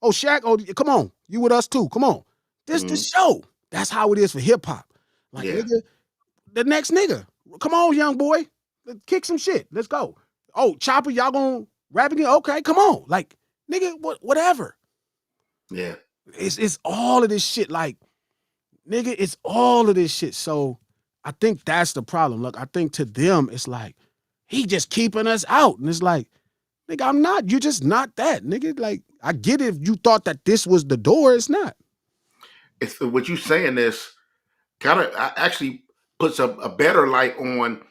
Oh, Shaq. Oh, come on. You with us too. Come on. This the show. That's how it is for hip hop. Like, nigga, the next nigga. Come on, young boy. Let's kick some shit. Let's go. Oh, Chopper, y'all gonna rap again? Okay, come on. Like, nigga, whatever. Yeah. It's all of this shit. Like, nigga, it's all of this shit. So I think that's the problem. Look, I think to them, it's like, he just keeping us out. And it's like, nigga, I'm not. You're just not that, nigga. Like, I get it if you thought that this was the door. It's not. It's what you saying is kind of actually puts a better light on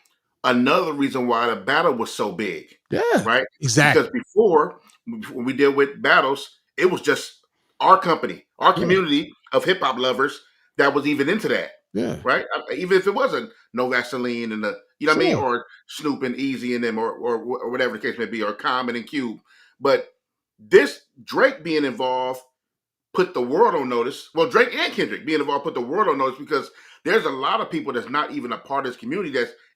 another reason why the battle was so big. Yeah. Right? Exactly. Because before, when we deal with battles, it was just our company, our community of hip hop lovers that was even into that. Yeah. Right? Even if it wasn't No Vaseline and you know what I mean? Or Snoop and Easy and them or whatever the case may be, or Common and Cube. But this Drake being involved put the world on notice. Well, Drake and Kendrick being involved put the world on notice because there's a lot of people that's not even a part of this community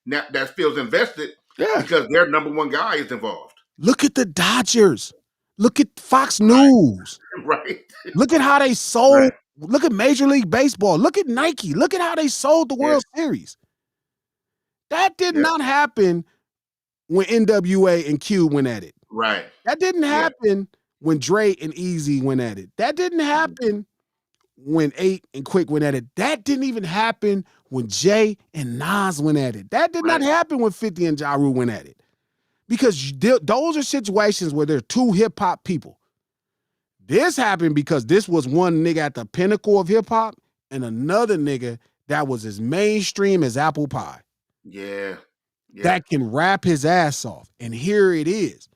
that feels invested because their number one guy is involved. Look at the Dodgers. Look at Fox News. Right. Look at how they sold. Right. Look at Major League Baseball. Look at Nike. Look at how they sold the World Series. That did not happen when NWA and Q went at it. Right. That didn't happen when Dre and Easy went at it. That didn't happen when 8 and Quick went at it. That didn't even happen when Jay and Nas went at it. That did not happen when 50 and Ja Rule went at it. Because those are situations where there are two hip-hop people. This happened because this was one nigga at the pinnacle of hip-hop and another nigga that was as mainstream as apple pie. Yeah. That can rap his ass off. And here it is.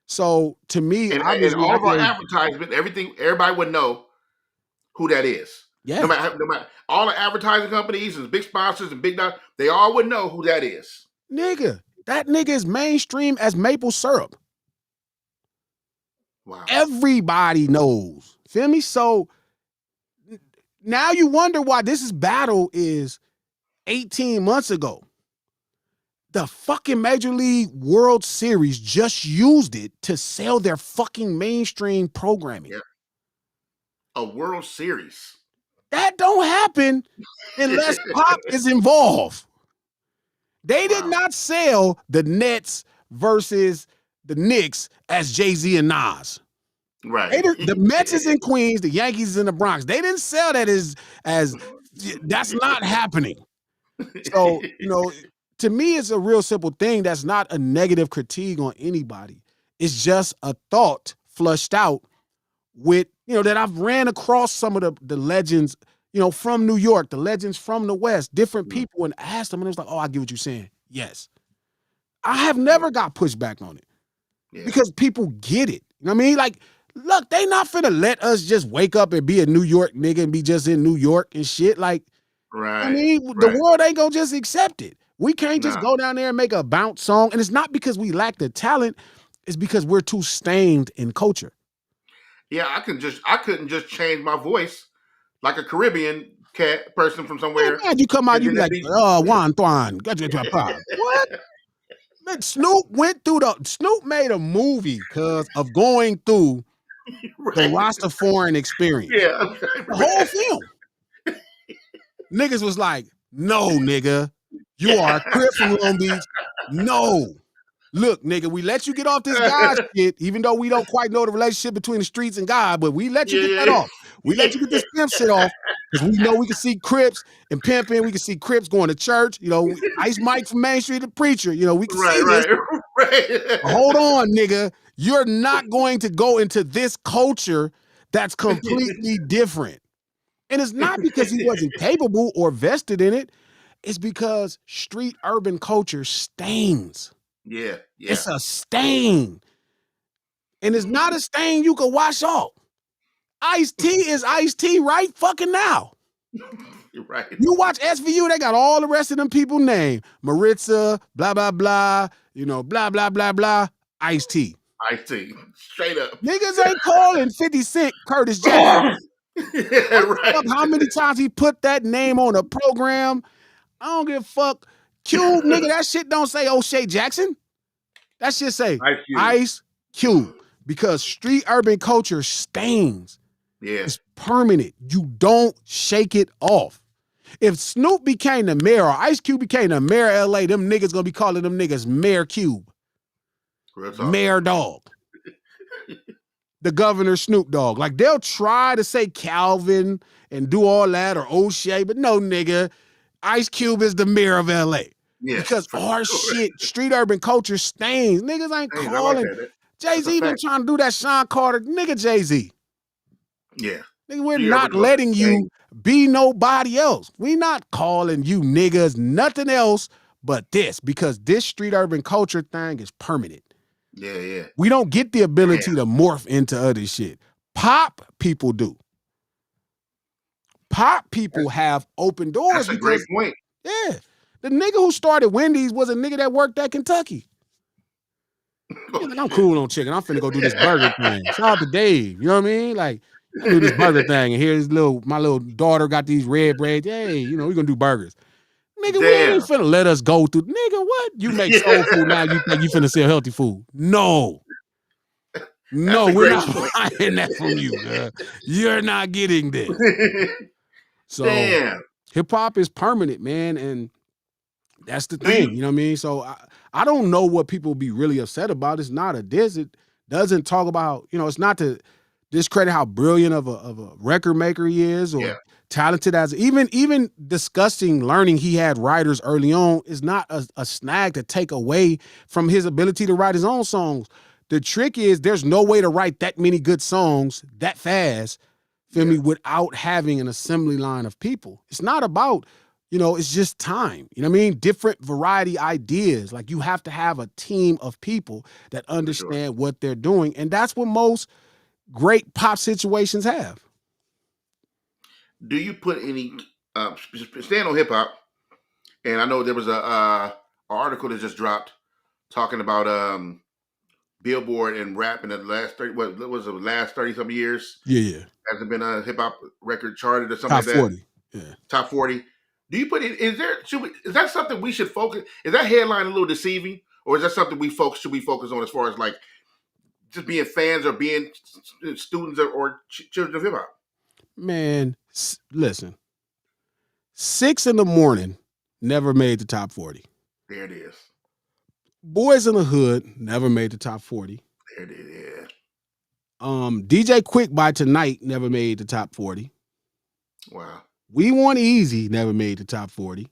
So to me, and all of our advertisement, everything, everybody would know who that is. Yeah. No matter all the advertising companies and big sponsors and big, they all would know who that is. Nigga, that nigga is mainstream as maple syrup. Wow. Everybody knows. Feel me? So now you wonder why this battle is 18 months ago. The fucking Major League World Series just used it to sell their fucking mainstream programming. Yeah. A World Series. That don't happen unless Pop is involved. They did Wow. not sell the Nets versus the Knicks as Jay-Z and Nas. Right. The Mets is in Queens, the Yankees is in the Bronx. They didn't sell that as that's not happening. So, to me, it's a real simple thing. That's not a negative critique on anybody. It's just a thought flushed out with, that I've ran across some of the legends, from New York, the legends from the West, different people, and asked them, and it was like, oh, I get what you're saying. Yes. I have never got pushback on it because people get it. You know what I mean? Like, look, they not finna let us just wake up and be a New York nigga and be just in New York and shit. Like, Right. I mean, the world ain't gonna just accept it. We can't just Nah. go down there and make a bounce song. And it's not because we lack the talent, it's because we're too stained in culture. Yeah, I couldn't just change my voice like a Caribbean cat person from somewhere. Man, you come out, And you then be that like, be Juan Tuan, got you to a pop. What? Man, Snoop made a movie because of going through the right. Rastafarian experience. Yeah. The whole film. Niggas was like, no, nigga, you are a Crip from Long Beach. No. Look, nigga, we let you get off this God shit, even though we don't quite know the relationship between the streets and God, but we let you get that off. We let you get this pimp shit off because we know we can see Crips and pimping. We can see Crips going to church. Ice Mike from Main Street, the preacher. We can see this. Right. Hold on, nigga. You're not going to go into this culture that's completely different. And it's not because he wasn't capable or vested in it. It's because street urban culture stains. Yeah. It's a stain. And it's not a stain you can wash off. Ice-T is Ice-T right fucking now. You're right. You watch SVU, they got all the rest of them people named. Maritza, blah, blah, blah, blah, blah, blah, blah. Ice-T. Ice-T. Straight up. Niggas ain't calling 50 Cent Curtis Jackson. Right. How many times he put that name on a program? I don't give a fuck. Cube, nigga, that shit don't say O'Shea Jackson. That shit say Ice Cube. Because street urban culture stains. Yeah. It's permanent. You don't shake it off. If Snoop became the mayor or Ice Cube became the mayor of LA, them niggas gonna be calling them niggas Mayor Cube. Mayor Dog. The governor Snoop Dogg. Like, they'll try to say Calvin and do all that or O'Shea, but no, nigga. Ice Cube is the mayor of LA. Yes, because our shit, street urban culture stains. Niggas ain't calling. Like Jay-Z even trying to do that Sean Carter. Nigga, Jay-Z. Yeah. Nigga, we're not letting you be nobody else. We not calling you niggas nothing else but this, because this street urban culture thing is permanent. Yeah. We don't get the ability to morph into other shit. Pop people do. Pop people have open doors. That's a great point. Yeah. The nigga who started Wendy's was a nigga that worked at Kentucky. Like, I'm cool on chicken. I'm finna go do this burger thing. Shout out to Dave. You know what I mean? Like, I'm gonna do this burger thing. And here's my little daughter got these red braids. Hey, we're gonna do burgers. Nigga, we ain't finna let us go through. Nigga, what? You make soul food now, you think you finna sell healthy food. No. No, we're not buying that from you, man. You're not getting this. So hip-hop is permanent, man, and that's the thing. You know what I mean? So I don't know what people be really upset about. It's not a diss. It doesn't talk about, it's not to discredit how brilliant of a record maker he is or talented as even discussing learning he had writers early on is not a snag to take away from his ability to write his own songs. The trick is there's no way to write that many good songs that fast, feel me, without having an assembly line of people. It's not about, it's just time. You know what I mean? Different variety ideas. Like, you have to have a team of people that understand what they're doing. And that's what most great pop situations have. Do you put any stand on hip hop? And I know there was a article that just dropped talking about Billboard and rap in the last 30 some years. Yeah. Hasn't been a hip hop record charted or something like that. Top 40. Yeah. Top 40. Do you put it? Is that something we should focus? Is that headline a little deceiving, or is that something should we focus on as far as like just being fans or being students or children of hip hop? Man, listen. 6 a.m. never made the top 40. There it is. Boys in the Hood never made the top 40. There it is. DJ Quick by Tonight never made the top 40. Yeah. Wow. We Want Easy never made the top 40.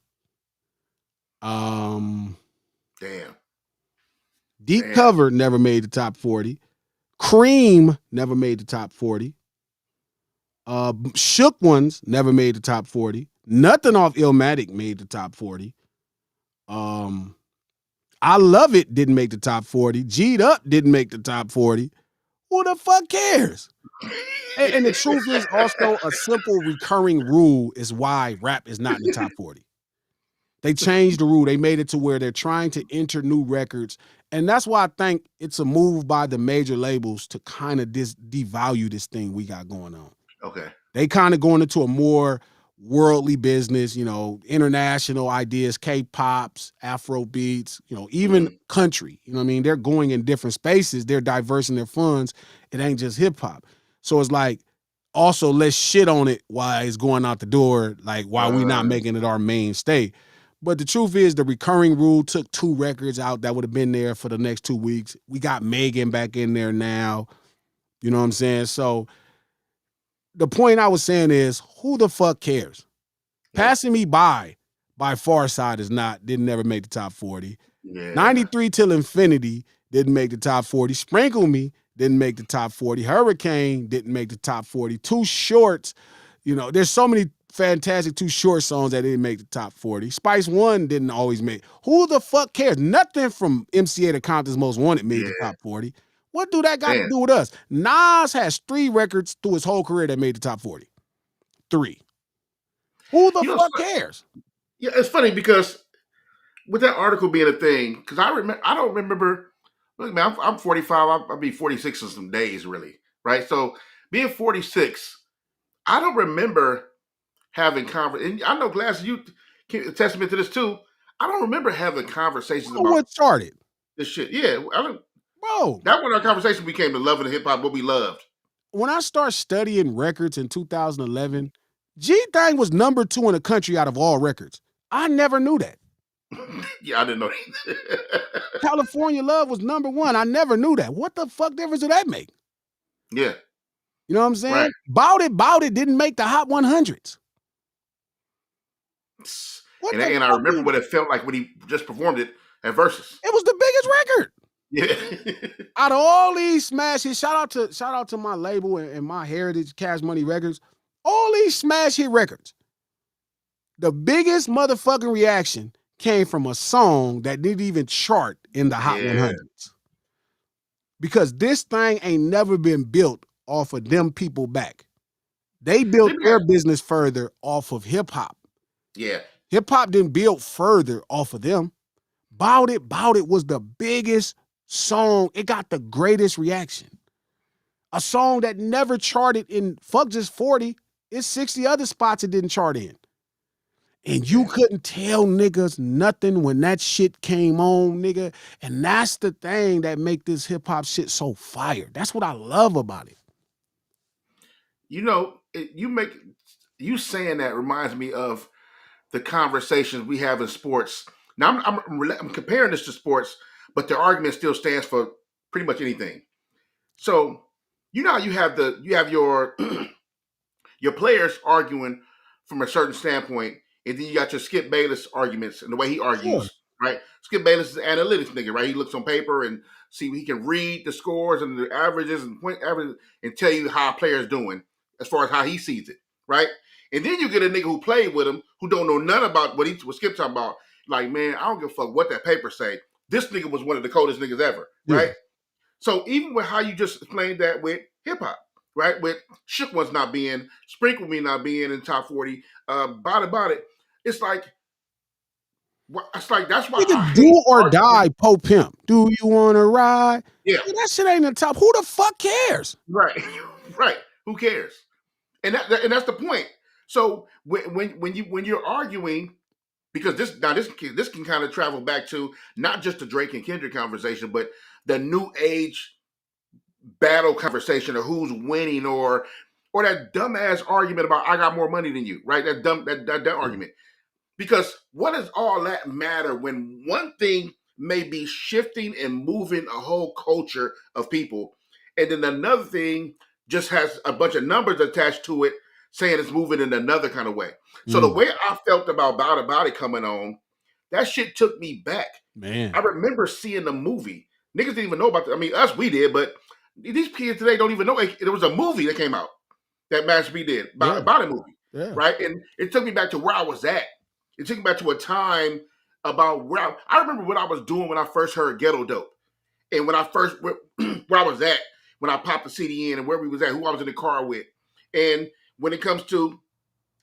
Deep Damn. Cover never made the top 40. Cream never made the top 40. Shook Ones never made the top 40. Nothing off Illmatic made the top 40. I Love It didn't make the top 40. G'd Up didn't make the top 40. Who the fuck cares? And the truth is also a simple recurring rule is why rap is not in the top 40. They changed the rule. They made it to where they're trying to enter new records. And that's why I think it's a move by the major labels to kind of devalue this thing we got going on. Okay. They kind of going into a more worldly business, international ideas, K-pops, Afro beats, even country. You know what I mean? They're going in different spaces. They're diversing their funds. It ain't just hip hop. So it's like, also let's shit on it while it's going out the door, like while we not making it our mainstay. But the truth is the recurring rule took 2 records out that would have been there for the next 2 weeks. We got Megan back in there now. You know what I'm saying? So the point I was saying is, who the fuck cares? Yeah. Passing Me by Farside didn't never make the top 40. Yeah. 93 Till Infinity didn't make the top 40. Sprinkle Me didn't make the top 40. Hurricane didn't make the top 40. Too Shorts, there's so many fantastic Too Short songs that didn't make the top 40. Spice One didn't always make. Who the fuck cares? Nothing from MCA to Compton's Most Wanted made the top 40. What do that got to do with us? Nas has 3 records through his whole career that made the top 40. 3. Who the fuck cares? Yeah, it's funny because with that article being a thing, because I don't remember. Look, man, I'm 45. I'll be 46 in some days, really, right? So being 46, I don't remember having conversations. I know, Glass, you can testament to this too. I don't remember having conversations about what started this shit. Yeah, I don't. Bro, that when our conversation became the love of the hip hop, what we loved. When I started studying records in 2011, G-Thang was number 2 in the country out of all records. I never knew that. Yeah, I didn't know that. California Love was number 1. I never knew that. What the fuck difference did that make? Yeah. You know what I'm saying? Right. Bout It didn't make the Hot 100s. And I remember what it felt like when he just performed it at Versus. It was the biggest record. Yeah. Out of all these smash hits, shout out to my label and my heritage, Cash Money Records. All these smash hit records. The biggest motherfucking reaction came from a song that didn't even chart in the Hot 100s. Because this thing ain't never been built off of them people back. They built their business further off of hip hop. Yeah. Hip hop didn't build further off of them. Bout It was the biggest song. It got the greatest reaction. A song that never charted in fuck just 40. It's 60 other spots it didn't chart in. And you couldn't tell niggas nothing when that shit came on, nigga. And that's the thing that make this hip hop shit so fire. That's what I love about it. You saying that reminds me of the conversations we have in sports. Now I'm comparing this to sports, but the argument still stands for pretty much anything. So you have your your players arguing from a certain standpoint, and then you got your Skip Bayless arguments and the way he argues, right? Skip Bayless is an analytics nigga, right? He looks on paper and he can read the scores and the averages and point averages and tell you how a player is doing as far as how he sees it, right? And then you get a nigga who played with him who don't know none about what Skip talking about. Like, man, I don't give a fuck what that paper say. This nigga was one of the coldest niggas ever, right? So even with how you just explained that with hip hop, right? With Shook Ones not being, Sprinkle Me not being in top 40, Bout It. It's like that's why I do or die, Pope Pimp. Do you want to ride? Yeah, that shit ain't in the top. Who the fuck cares? Right. Who cares? And that's the point. So when you're arguing, because this can kind of travel back to not just the Drake and Kendrick conversation, but the new age battle conversation of who's winning, or that dumbass argument about I got more money than you, right? That dumb argument. Because what does all that matter when one thing may be shifting and moving a whole culture of people, and then another thing just has a bunch of numbers attached to it saying it's moving in another kind of way. So the Mm, way I felt about it coming on, that shit took me back. man. I remember seeing the movie. Niggas didn't even know about it. I mean, us, we did, but these kids today don't even know there was a movie that came out that Master B did Yeah. about a movie, Yeah. right? And it took me back to where I was at. It took me back to a time about where I remember what I was doing when I first heard Ghetto Dope, and when I first where I was at when I popped the CD in, and where we was at, who I was in the car with, and when it comes to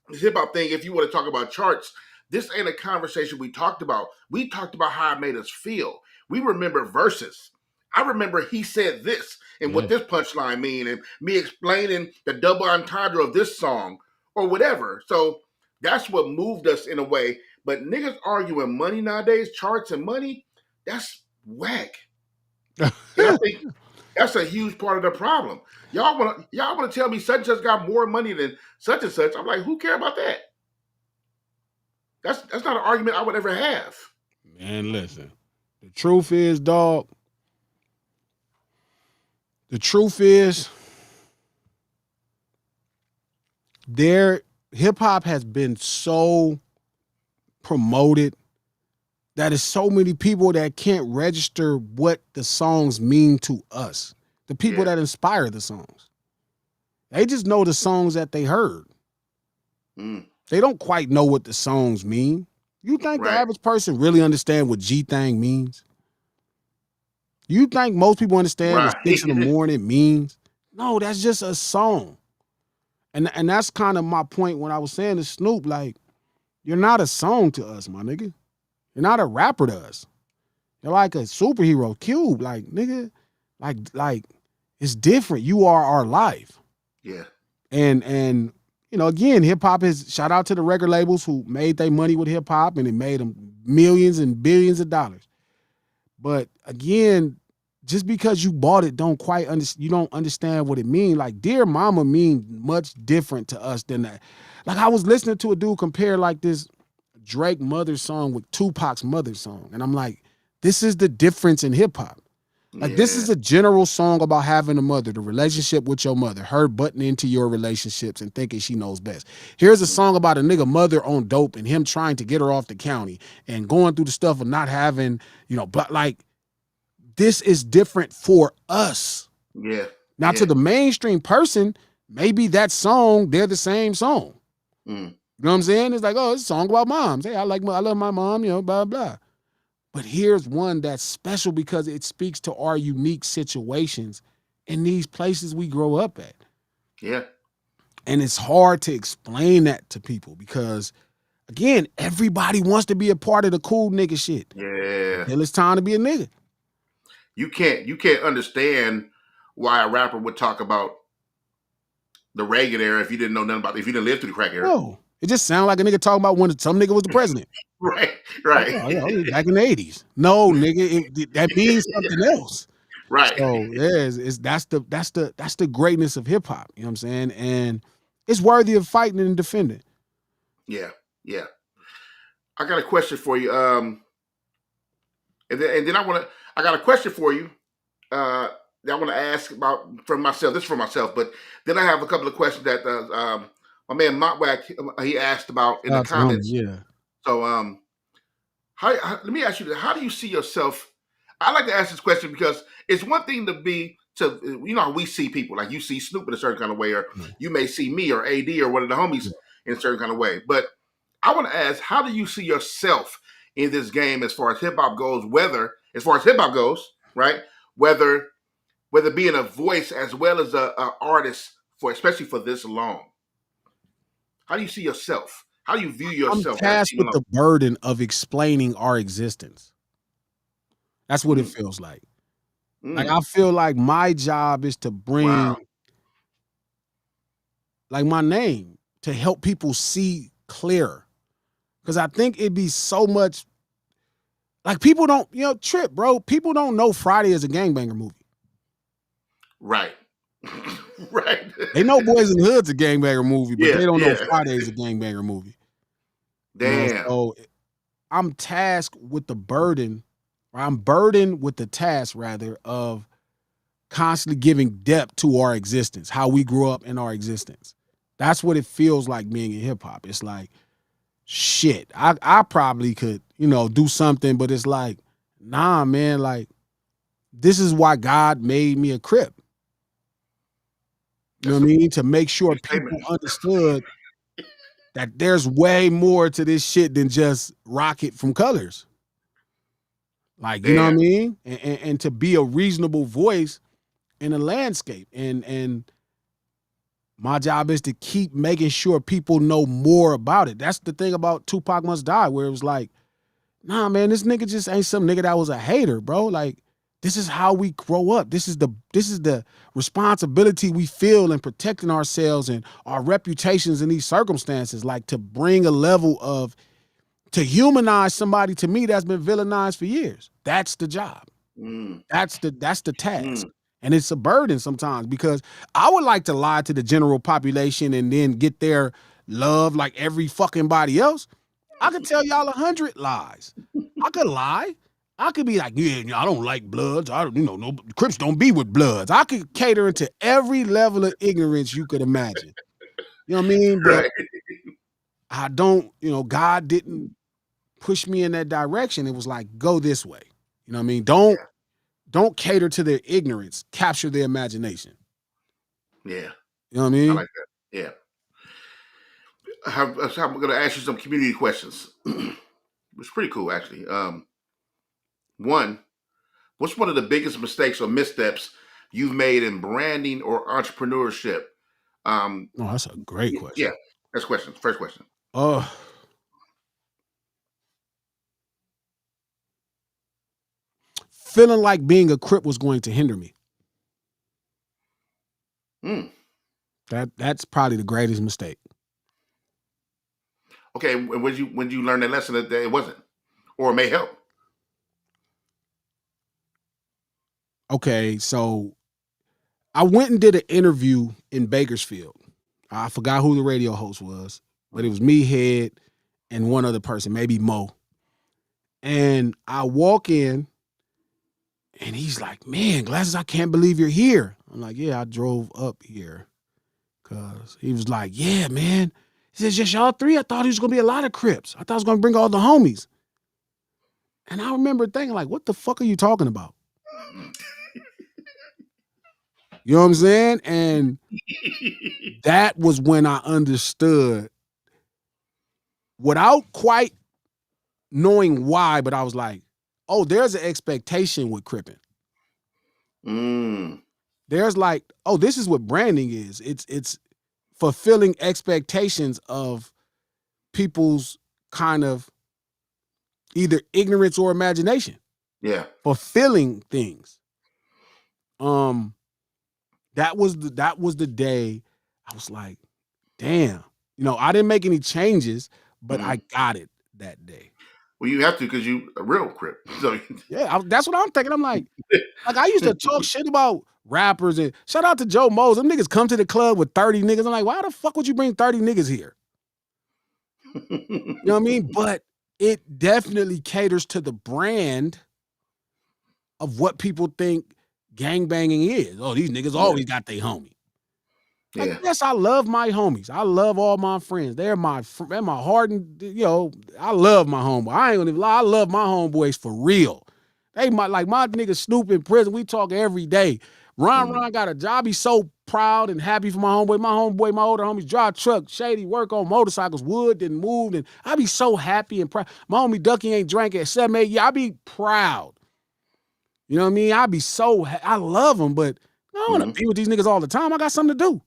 the hip hop thing, if you want to talk about charts, this ain't a conversation we talked about. We talked about how it made us feel. We remember verses. I remember he said this and Yeah. what this punchline mean, and me explaining the double entendre of this song or whatever. So that's what moved us in a way. But niggas arguing money nowadays, charts and money, that's whack. And I think that's a huge part of the problem. Y'all wanna tell me such and such got more money than such and such? I'm like, who care about that? That's not an argument I would ever have. Man, listen. The truth is, dog. The truth is, hip hop has been so promoted that is so many people that can't register what the songs mean to us. The people Yeah, that inspire the songs. They just know the songs that they heard. mm, They don't quite know what the songs mean. You think the right, average person really understand what G thing means? You think most people understand what right. 6 in the morning means? No, that's just a song. And that's kind of my point when I was saying to Snoop, like, you're not a song to us, my nigga. You're not a rapper to us. You're like a superhero. Cube, like, nigga, like it's different. You are our life. Yeah, And you know, again, hip hop is shout out to the record labels who made their money with hip hop and it made them millions and billions of dollars. But again, just because you bought it, you don't understand what it means. Like Dear Mama mean much different to us than that. Like I was listening to a dude compare like this Drake Mother song with Tupac's Mother song. And I'm like, this is the difference in hip hop. Like this yeah, is a general song about having a mother, the relationship with your mother, her butting into your relationships and thinking she knows best. Here's a song about a nigga mother on dope and him trying to get her off the county and going through the stuff of not having, but like this is different for us. yeah, Now to yeah. the mainstream person, maybe that song, they're the same song. Mm, You know what I'm saying? It's like, oh, it's a song about moms. Hey, I love my mom, blah, blah. But here's one that's special because it speaks to our unique situations in these places we grow up at. yeah, And it's hard to explain that to people because, again, everybody wants to be a part of the cool nigga shit yeah. until it's time to be a nigga. You can't understand why a rapper would talk about the Reagan era if you didn't know nothing about if you didn't live through the crack era. No, it just sounds like a nigga talking about when some nigga was the president. Right, Like, right, oh, back in the 80s. No, nigga, that means something else. right. So yeah, that's the greatness of hip hop. You know what I'm saying? And it's worthy of fighting and defending. Yeah, yeah. I got a question for you. And then I got a question for you. That I want to ask about from myself. This is for myself, but then I have a couple of questions that my man Motwack he asked about in Shout the out to homie, comments. yeah. So let me ask you this: how do you see yourself? I like to ask this question because it's one thing how we see people like you see Snoop in a certain kind of way, or Yeah. you may see me or AD or one of the homies Yeah. in a certain kind of way. But I want to ask, how do you see yourself in this game as far as hip hop goes? As far as hip hop goes, right? Whether being a voice as well as a artist especially for this long. How do you see yourself? How do you view I'm yourself as tasked being with alone? the burden of explaining our existence. That's what it Mm, feels like. Like mm, I feel like my job is to bring wow. like my name to help people see clearer. Cause I think it'd be so much like people don't, Trip, bro. People don't know Friday is a gangbanger movie. Right. Right. They know Boys in the Hood's a gangbanger movie, but Yeah, they don't know yeah. Friday is a gangbanger movie. Damn. So I'm tasked with the burden, or I'm burdened with the task rather of constantly giving depth to our existence, how we grew up in our existence. That's what it feels like being in hip hop. It's like, shit, I probably could, do something, but it's like, nah, man, like this is why God made me a Crip. You know That's what a I mean? To make sure big statement. people understood that there's way more to this shit than just Rocket from Colors. Like, you know what I Damn. mean? And to be a reasonable voice in a landscape. And my job is to keep making sure people know more about it. That's the thing about Tupac Must Die, where it was like, nah, man, this nigga just ain't some nigga that was a hater, bro. Like, this is how we grow up. This is the responsibility we feel in protecting ourselves and our reputations in these circumstances. Like, to bring a level of, to humanize somebody, to me, that's been villainized for years. That's the job. Mm, That's the task. mm. And it's a burden sometimes, because I would like to lie to the general population and then get their love like every fucking body else. I could tell y'all 100 lies. I could lie. I could be like, yeah, I don't like Bloods. I don't, no Crips don't be with Bloods. I could cater into every level of ignorance you could imagine. You know what I mean? But Right. I don't, God didn't push me in that direction. It was like, go this way. You know what I mean? Don't cater to their ignorance. Capture their imagination. Yeah. You know what I I mean? like that. Yeah. I'm going to ask you some community questions. It's pretty cool, actually. One, what's one of the biggest mistakes or missteps you've made in branding or entrepreneurship? Oh, that's a great Yeah, question. that's question. First question. Oh, feeling like being a Crip was going to hinder me. Mm. That's probably the greatest mistake. Okay, and when you learn that lesson that it wasn't, or it may help. Okay, so I went and did an interview in Bakersfield. I forgot who the radio host was, but it was me, Head, and one other person, maybe Mo. And I walk in and he's like, man, Glasses, I can't believe you're here. I'm like, yeah, I drove up here. Cause he was like, yeah, man. He says, just y'all three. I thought he was gonna be a lot of Crips. I thought I was gonna bring all the homies. And I remember thinking, like, what the fuck are you talking about? You know what I'm saying? And that was when I understood, without quite knowing why, but I was like, oh, there's an expectation with Crippin'. Mm. There's like, oh, this is what branding is. It's fulfilling expectations of people's kind of either ignorance or imagination, Yeah. fulfilling things. Um, that was the day I was like, damn. I didn't make any changes, but Mm. I got it that day. Well, you have to because you a real crip. So Yeah, that's what I'm thinking. I'm like I used to talk shit about rappers, and shout out to Joe Mose. Them niggas come to the club with 30 niggas. I'm like, why the fuck would you bring 30 niggas here? You know what I mean? But it definitely caters to the brand of what people think gangbanging is. Oh, these niggas yeah. always got their homie. Like, Yeah. yes, I love my homies. I love all my friends. They're my heart, and I love my homeboy. I ain't gonna even lie. I love my homeboys for real. They my nigga Snoop in prison. We talk every day. Mm. Ron got a job. He's so proud and happy for my homeboy. My older homies drive truck, Shady work on motorcycles. Wood didn't move, and I be so happy and proud. My homie Ducky ain't drank at 7, 8 years. I be proud. You know what I mean? I be I love them, but I don't want to Mm. be with these niggas all the time. I got something to do.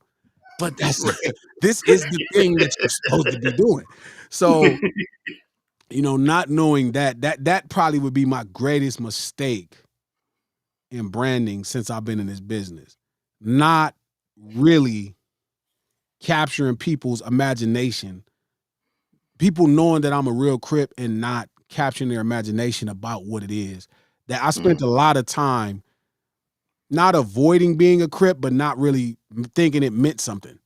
But Right. this is the thing that you're supposed to be doing. So, not knowing that probably would be my greatest mistake in branding since I've been in this business. Not really capturing people's imagination. People knowing that I'm a real Crip and not capturing their imagination about what it is. That I spent Mm. a lot of time not avoiding being a Crip, but not really thinking it meant something.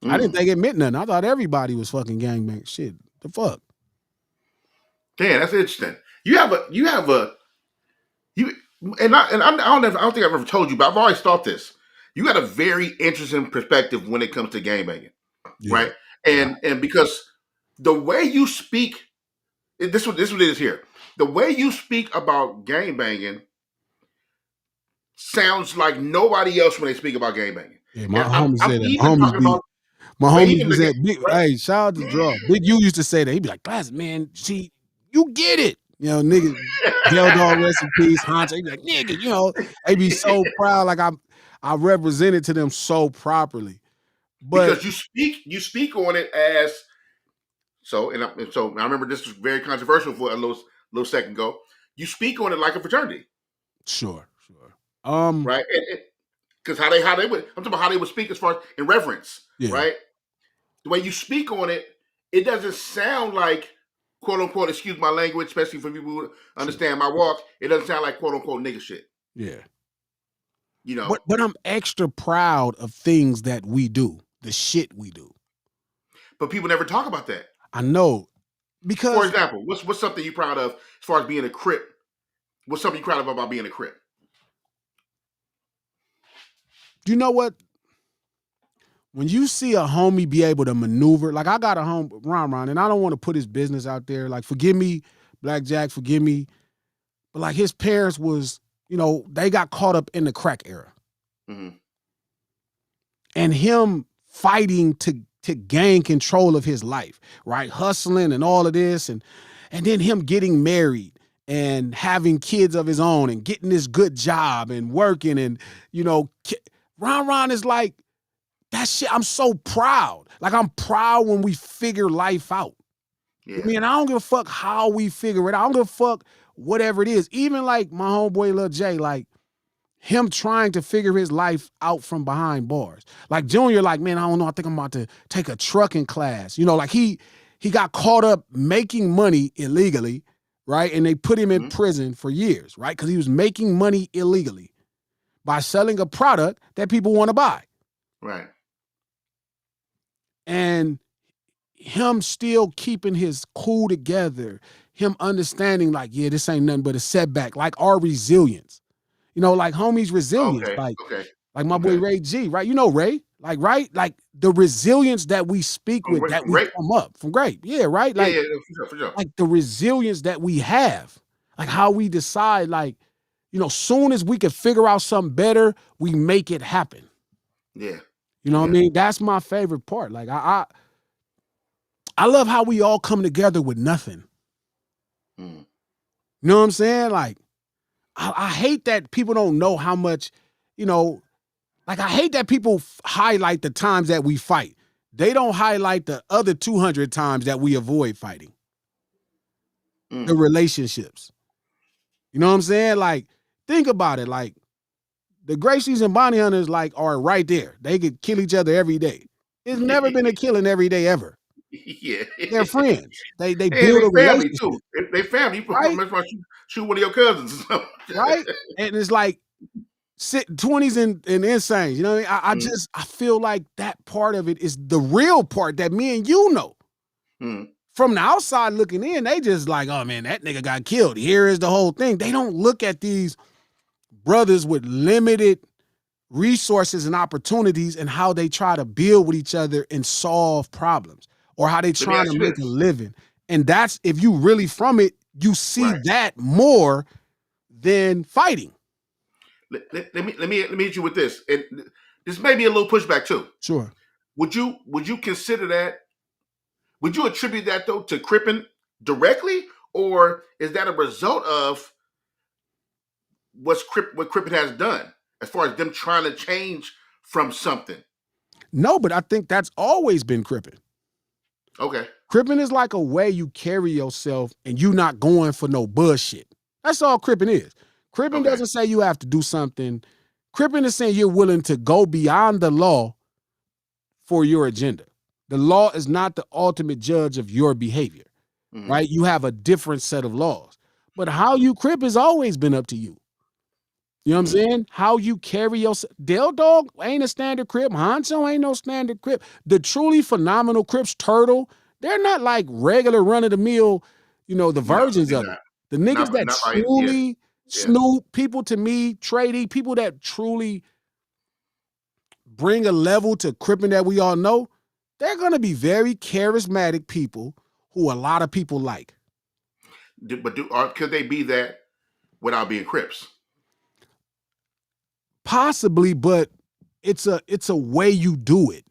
I didn't think it meant nothing. I thought everybody was fucking gangbang. Shit, the fuck. Damn, that's interesting. You have a you and I don't think I've ever told you, but I've always thought this. You got a very interesting perspective when it comes to gangbanging, Yeah. right? And because the way you speak, this what it is here. The way you speak about gangbanging sounds like nobody else when they speak about gangbanging. Yeah, And my homies I'm said that. even talking about, My but homies even was the at Big. right? Hey, shout out to Draw. Big U used to say that. He'd be like, "Glass, man, see, you get it." You know, nigga, Del Dog, rest in peace, Honcho. He'd be like, "Nigga, you know," they be so proud, like I represented to them so properly. But Because you speak on it as so, and so I remember this was very controversial for a little second ago. You speak on it like a fraternity, sure. right? Because how they would, I'm talking about how they would speak as far as in reverence, Yeah, right? The way you speak on it, it doesn't sound like quote unquote, excuse my language, especially for people who understand my walk. It doesn't sound like quote unquote nigga shit, yeah. you know. But I'm extra proud of things that we do, the shit we do. But people never talk about that. I know For because example, what's something you proud of as far as being a crip? What's something you proud of about being a crip? you know what? When you see a homie be able to maneuver, like I got a home Ron, and I don't want to put his business out there. Like, forgive me, Black Jack, forgive me. But like his parents was, they got caught up in the crack era. Mm-hmm. And him fighting to gain control of his life, right? Hustling and all of this, and then him getting married and having kids of his own and getting this good job and working and Ron is like, that shit, I'm so proud. Like, I'm proud when we figure life out. Yeah. I mean, I don't give a fuck how we figure it out. I don't give a fuck whatever it is. Even like my homeboy Lil J, like him trying to figure his life out from behind bars. Like Junior, like, man, I don't know. I think I'm about to take a trucking class. Like he got caught up making money illegally, right? And they put him in prison for years, right? Because he was making money illegally by selling a product that people want to buy. Right. And him still keeping his cool together, him understanding like, yeah, this ain't nothing but a setback, like our resilience. Like homies' resilience. Okay. Like my boy Ray G, right? You know Ray, like, right? Like the resilience that we speak with, that we come up from great. Yeah, right? Like, yeah, for sure. Like the resilience that we have, like how we decide, like, soon as we can figure out something better, we make it happen. Yeah. You know what I mean? That's my favorite part. Like I love how we all come together with nothing. You know what I'm saying? Like, I hate that people don't know how much, like I hate that people highlight the times that we fight. They don't highlight the other 200 times that we avoid fighting. The relationships. You know what I'm saying? Like, think about it. Like, the Gracies and Bounty Hunters, like, are right there. They could kill each other every day. It's never been a killing every day ever. Yeah. They're friends. They build a family relationship. too. They family. You Right? might shoot one of your cousins or something. Right? And it's like 20s and insanes. You know what I mean? I feel like that part of it is the real part that me and you know. From the outside looking in, they just like, oh man, that nigga got killed. Here is the whole thing. They don't look at these brothers with limited resources and opportunities and how they try to build with each other and solve problems, or how they trying to make a living. And that's, if you really from it, you see that more than fighting. Let me hit you with this. And this may be a little pushback too. Sure. Would you consider that? Would you attribute that though to Crippin directly, or is that a result of what Crippin has done as far as them trying to change from something? No, but I think that's always been Crippin. Okay. Crippin is like a way you carry yourself and you not going for no bullshit. That's all Crippin is. Crippin doesn't say you have to do something. Crippin is saying you're willing to go beyond the law for your agenda. The law is not the ultimate judge of your behavior, right? You have a different set of laws. But how you crip has always been up to you. You know what I'm saying? How you carry yourself. Del Dog ain't a standard Crip. Honcho ain't no standard Crip. The truly phenomenal Crips, Turtle, they're not like regular run of the mill, the No, versions they're of it. not. The niggas Not that not by yeah, truly yeah. Snoop, people to me, Trady, people that truly bring a level to Crippin' that we all know, they're gonna be very charismatic people who a lot of people like. Could they be that without being Crips? Possibly, but it's a way you do it.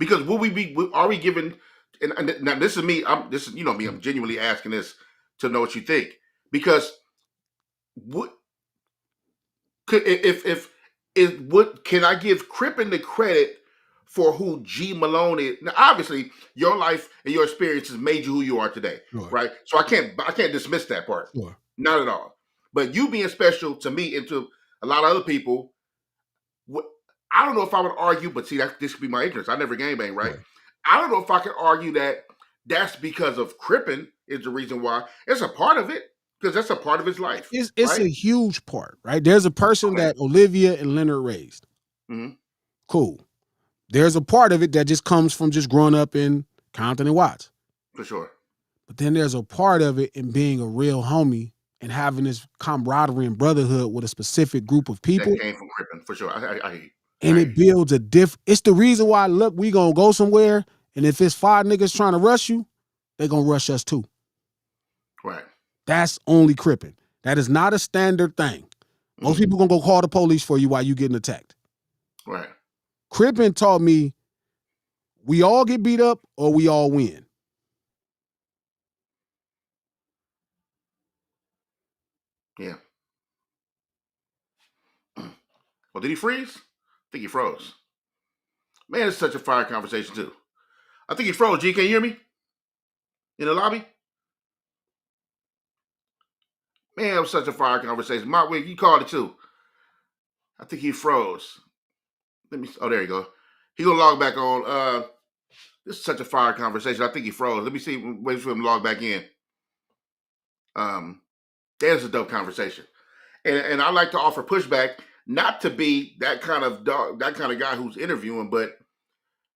Because are we given? And now this is me. This is me. I'm genuinely asking this to know what you think. Because what could if what can I give Crippin the credit for who G Malone is? Now, obviously, your life and your experiences made you who you are today, Sure. right? So I can't dismiss that part, Sure. not at all. But you being special to me and to a lot of other people, I don't know if I would argue, but see, this could be my ignorance. I never gangbang, right? Sure. I don't know if I could argue that that's because of Crippin is the reason why. It's a part of it because that's a part of his life, It's right? a huge part, right? There's a person Okay. that Olivia and Leonard raised. Mm-hmm. Cool. There's a part of it that just comes from just growing up in Compton and Watts. For sure. But then there's a part of it in being a real homie and having this camaraderie and brotherhood with a specific group of people. That came from Crippin, for sure. I hear you. And it builds a it's the reason why, look, we gonna go somewhere, and if it's 5 niggas trying to rush you, they gonna rush us too. Right. That's only Crippin'. That is not a standard thing. Most people gonna go call the police for you while you getting attacked. Right. Crippin' taught me we all get beat up or we all win. Yeah. Well, did he freeze? I think he froze. Man, it's such a fire conversation too. I think he froze. G, can you hear me? In the lobby? Man, it was such a fire conversation. Mark, you called it too. I think he froze. Let me. Oh, there you go. He gonna log back on. This is such a fire conversation. I think he froze. Let me see. Wait for him to log back in. There's a dope conversation, and I like to offer pushback, not to be that kind of dog, that kind of guy who's interviewing, but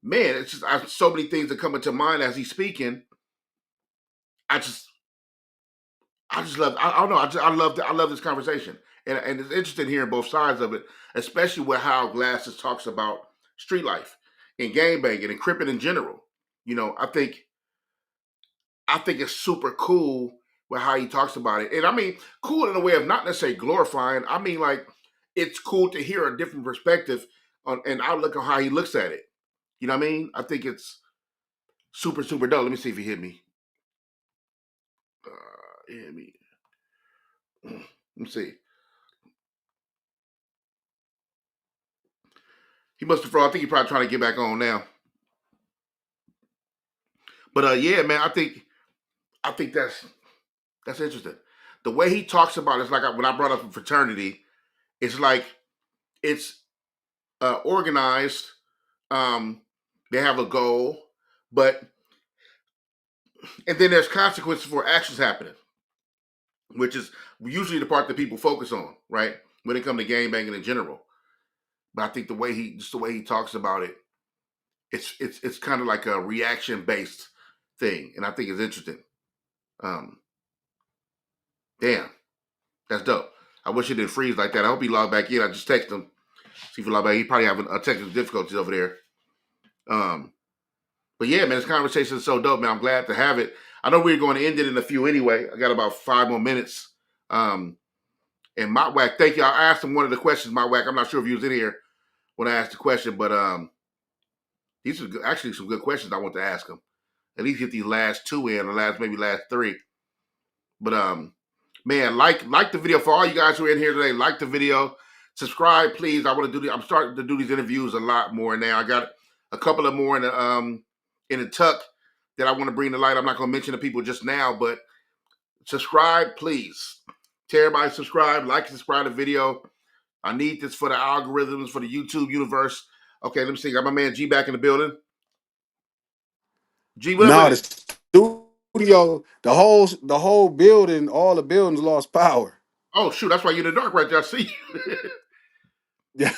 man, it's just so many things that come into mind as he's speaking. I just love. I don't know. I love this conversation, and it's interesting hearing both sides of it, especially with how Glasses talks about street life and gangbanging and cripping in general. I think it's super cool with how he talks about it, and I mean, cool in a way of not necessarily glorifying. I mean, like it's cool to hear a different perspective on and outlook on how he looks at it. You know what I mean? I think it's super super dope. Let me see if he hit me. Hit me. Let me see. He must have. I think he's probably trying to get back on now. But yeah, man, I think that's interesting. The way he talks about it's like when I brought up a fraternity, it's like it's organized. They have a goal, but and then there's consequences for actions happening, which is usually the part that people focus on, right? When it comes to gang banging in general. But I think the way he talks about it, it's kind of like a reaction based thing, and I think it's interesting. Um, damn, that's dope. I wish it didn't freeze like that. I hope he logged back in. I just texted him. See if he logged back. He probably having technical difficulties over there. But yeah, man, this conversation is so dope, man. I'm glad to have it. I know we're going to end it in a few anyway. I got about 5 more minutes. And Motwack, thank you. I asked him one of the questions, Motwack. I'm not sure if he was in here when I asked the question, but these are actually some good questions I want to ask him. At least get these last 2 in, or maybe last 3. But man, like the video for all you guys who are in here today. Like the video, subscribe, please. I want to do. I'm starting to do these interviews a lot more now. I got a couple of more in the tuck that I want to bring to light. I'm not going to mention the people just now, but subscribe, please. Tell everybody subscribe, like, subscribe to the video. I need this for the algorithms, for the YouTube universe. Okay, let me see. Got my man G back in the building. G, what No, up the with it? studio, the whole building, all the buildings lost power. Oh shoot, that's why you're in the dark right there. I see Yeah.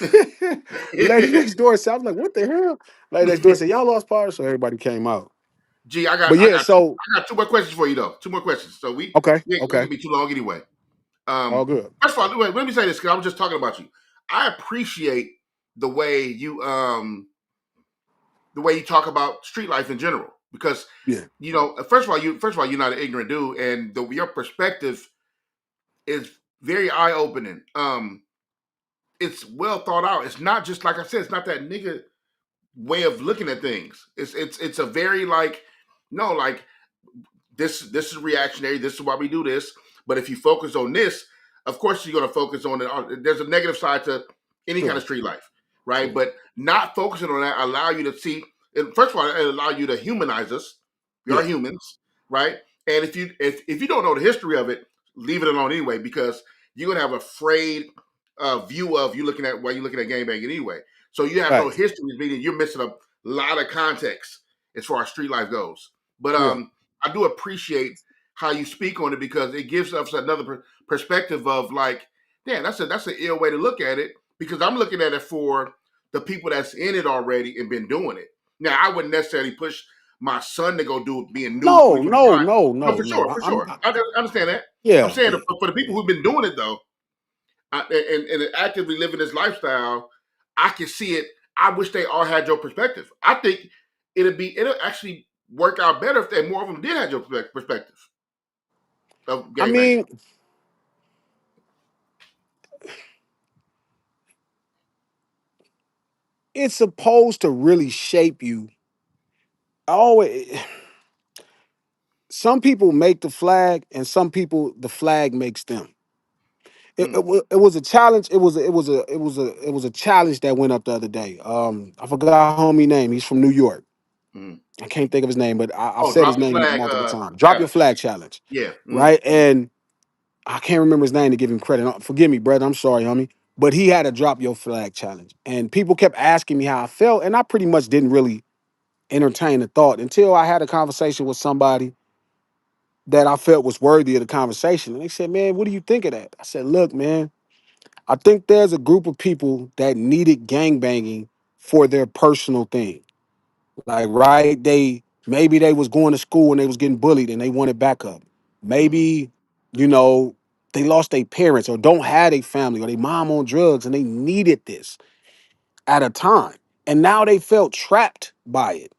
Lady you. next door said, I was like, what the hell? Lady next door said, y'all lost power, so everybody came out. Gee, But yeah, so I got two more questions for you though. Two more questions. So okay, we ain't okay, gonna be too long anyway. all good. First of all, wait, let me say this because I was just talking about you. I appreciate the way you talk about street life in general because Yeah, first of all you're not an ignorant dude and your perspective is very eye opening. It's well thought out. It's not just like I said. It's not that nigga way of looking at things. It's a very like no like this is reactionary. This is why we do this. But if you focus on this, of course you're going to focus on it. There's a negative side to any kind of sure, street life, right? sure. But not focusing on that allow you to see. First of all, it allow you to humanize us. We are Yeah, humans, right? And if you don't know the history of it, leave it alone anyway, because you're gonna have a frayed view of you looking at while you're looking at gangbang anyway. So you have no right. history, meaning you're missing a lot of context as far as street life goes. But Yeah. I do appreciate how you speak on it because it gives us another perspective of like, damn, that's an ill way to look at it because I'm looking at it for the people that's in it already and been doing it. Now, I wouldn't necessarily push my son to go do being new No, no, 2025. no, No, no, no. for sure. I understand that. I'm Yeah, saying yeah. for the people who've been doing it though, and actively living this lifestyle, I can see it. I wish they all had your perspective. I think it'll actually work out better if more of them did have your perspective of I gangbanging. mean, it's supposed to really shape you. I always some people make the flag, and some people the flag makes them. Mm, It was a challenge. It was a challenge that went up the other day. I forgot homie name. He's from New York. mm. I can't think of his name, but I've Oh, said his drop the name flag multiple times. Drop your challenge. flag challenge, Yeah. Mm, right? And I can't remember his name to give him credit. Forgive me, brother. I'm sorry, homie. But he had a drop your flag challenge, and people kept asking me how I felt, and I pretty much didn't really entertain the thought until I had a conversation with somebody that I felt was worthy of the conversation. And they said, "Man, what do you think of that?" I said, "Look, man, I think there's a group of people that needed gangbanging for their personal thing. Like, right, maybe they was going to school and they was getting bullied and they wanted backup. mm, Maybe, you know, they lost their parents or don't have a family or their mom on drugs and they needed this at a time. And now they felt trapped by it.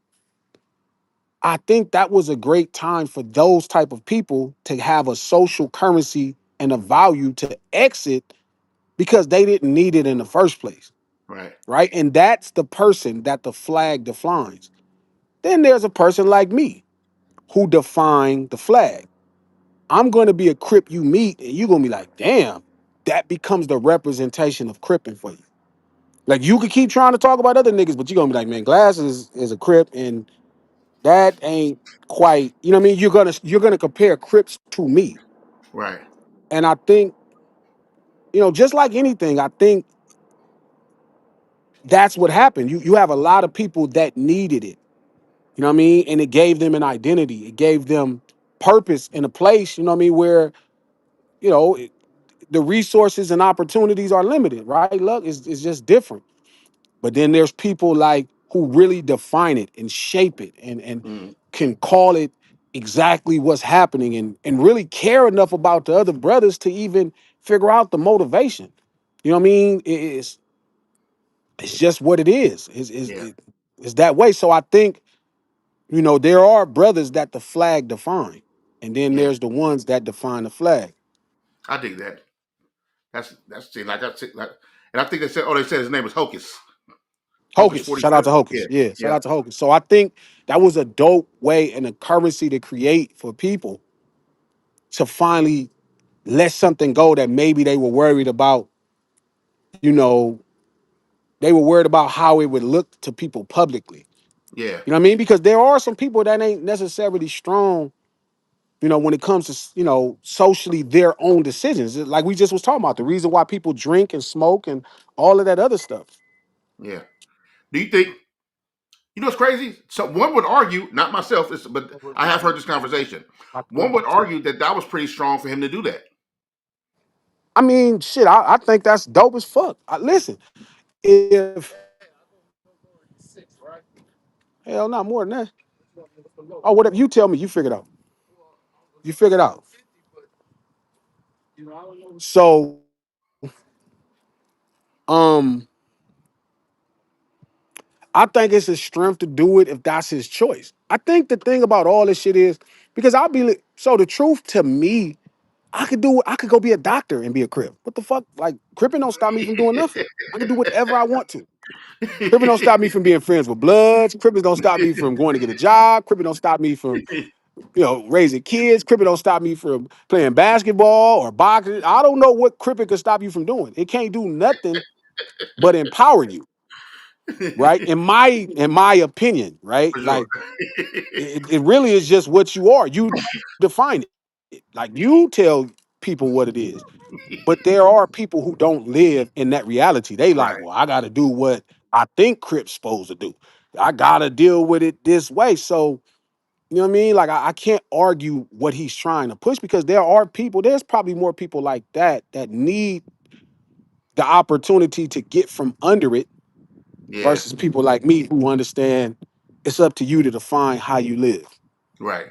I think that was a great time for those type of people to have a social currency and a value to exit because they didn't need it in the first place, right. right? And that's the person that the flag defines. Then there's a person like me who define the flag. I'm going to be a Crip you meet, and you're going to be like, damn, that becomes the representation of Cripping for you. Like, you could keep trying to talk about other niggas, but you're going to be like, man, Glass is a Crip, and that ain't quite, you know what I mean? You're gonna compare Crips to me. Right. And I think, just like anything, I think that's what happened. You have a lot of people that needed it. You know what I mean? And it gave them an identity. It gave them purpose in a place, you know what I mean, where, you know, it- the resources and opportunities are limited, right? Look, it's just different. But then there's people like who really define it and shape it and Mm, can call it exactly what's happening and really care enough about the other brothers to even figure out the motivation. You know what I mean? It's just what it is. yeah. It's that way. So I think, there are brothers that the flag define, and then Yeah. there's the ones that define the flag. I dig that. That's see, like I said, and I think they said his name was Hocus. Hocus Hocus, shout out to 47. Hocus. Yeah. Yeah, shout Yeah. out to Hocus. So I think that was a dope way and a currency to create for people to finally let something go that maybe they were worried about, you know, they were worried about how it would look to people publicly. Yeah. You know what I mean? Because there are some people that ain't necessarily strong, when it comes to, socially their own decisions. Like we just was talking about, the reason why people drink and smoke and all of that other stuff. Yeah. Do you think what's crazy? So one would argue, not myself, but I have heard this conversation. One would argue that was pretty strong for him to do that. I mean, shit, I think that's dope as fuck. Listen, if hell not more than that. Oh, whatever you tell me, you figure it out. You figure it out. So, um, I think it's his strength to do it if that's his choice. I think the thing about all this shit is because so the truth to me, I could go be a doctor and be a crip. What the fuck? Like cripping don't stop me from doing nothing. I can do whatever I want to. Cripping don't stop me from being friends with Bloods. Cripping don't stop me from going to get a job. Cripping don't stop me from, raising kids. Cripping don't stop me from playing basketball or boxing. I don't know what cripping could stop you from doing. It can't do nothing but empower you, right? In my opinion, right? For sure. Like it really is just what you are. You define it. Like you tell people what it is. But there are people who don't live in that reality. They like, Right. well, I gotta do what I think Crip's supposed to do. I gotta deal with it this way. So, you know what I mean? Like I can't argue what he's trying to push because there's probably more people like that need the opportunity to get from under it Yeah. versus people like me who understand it's up to you to define how you live. Right.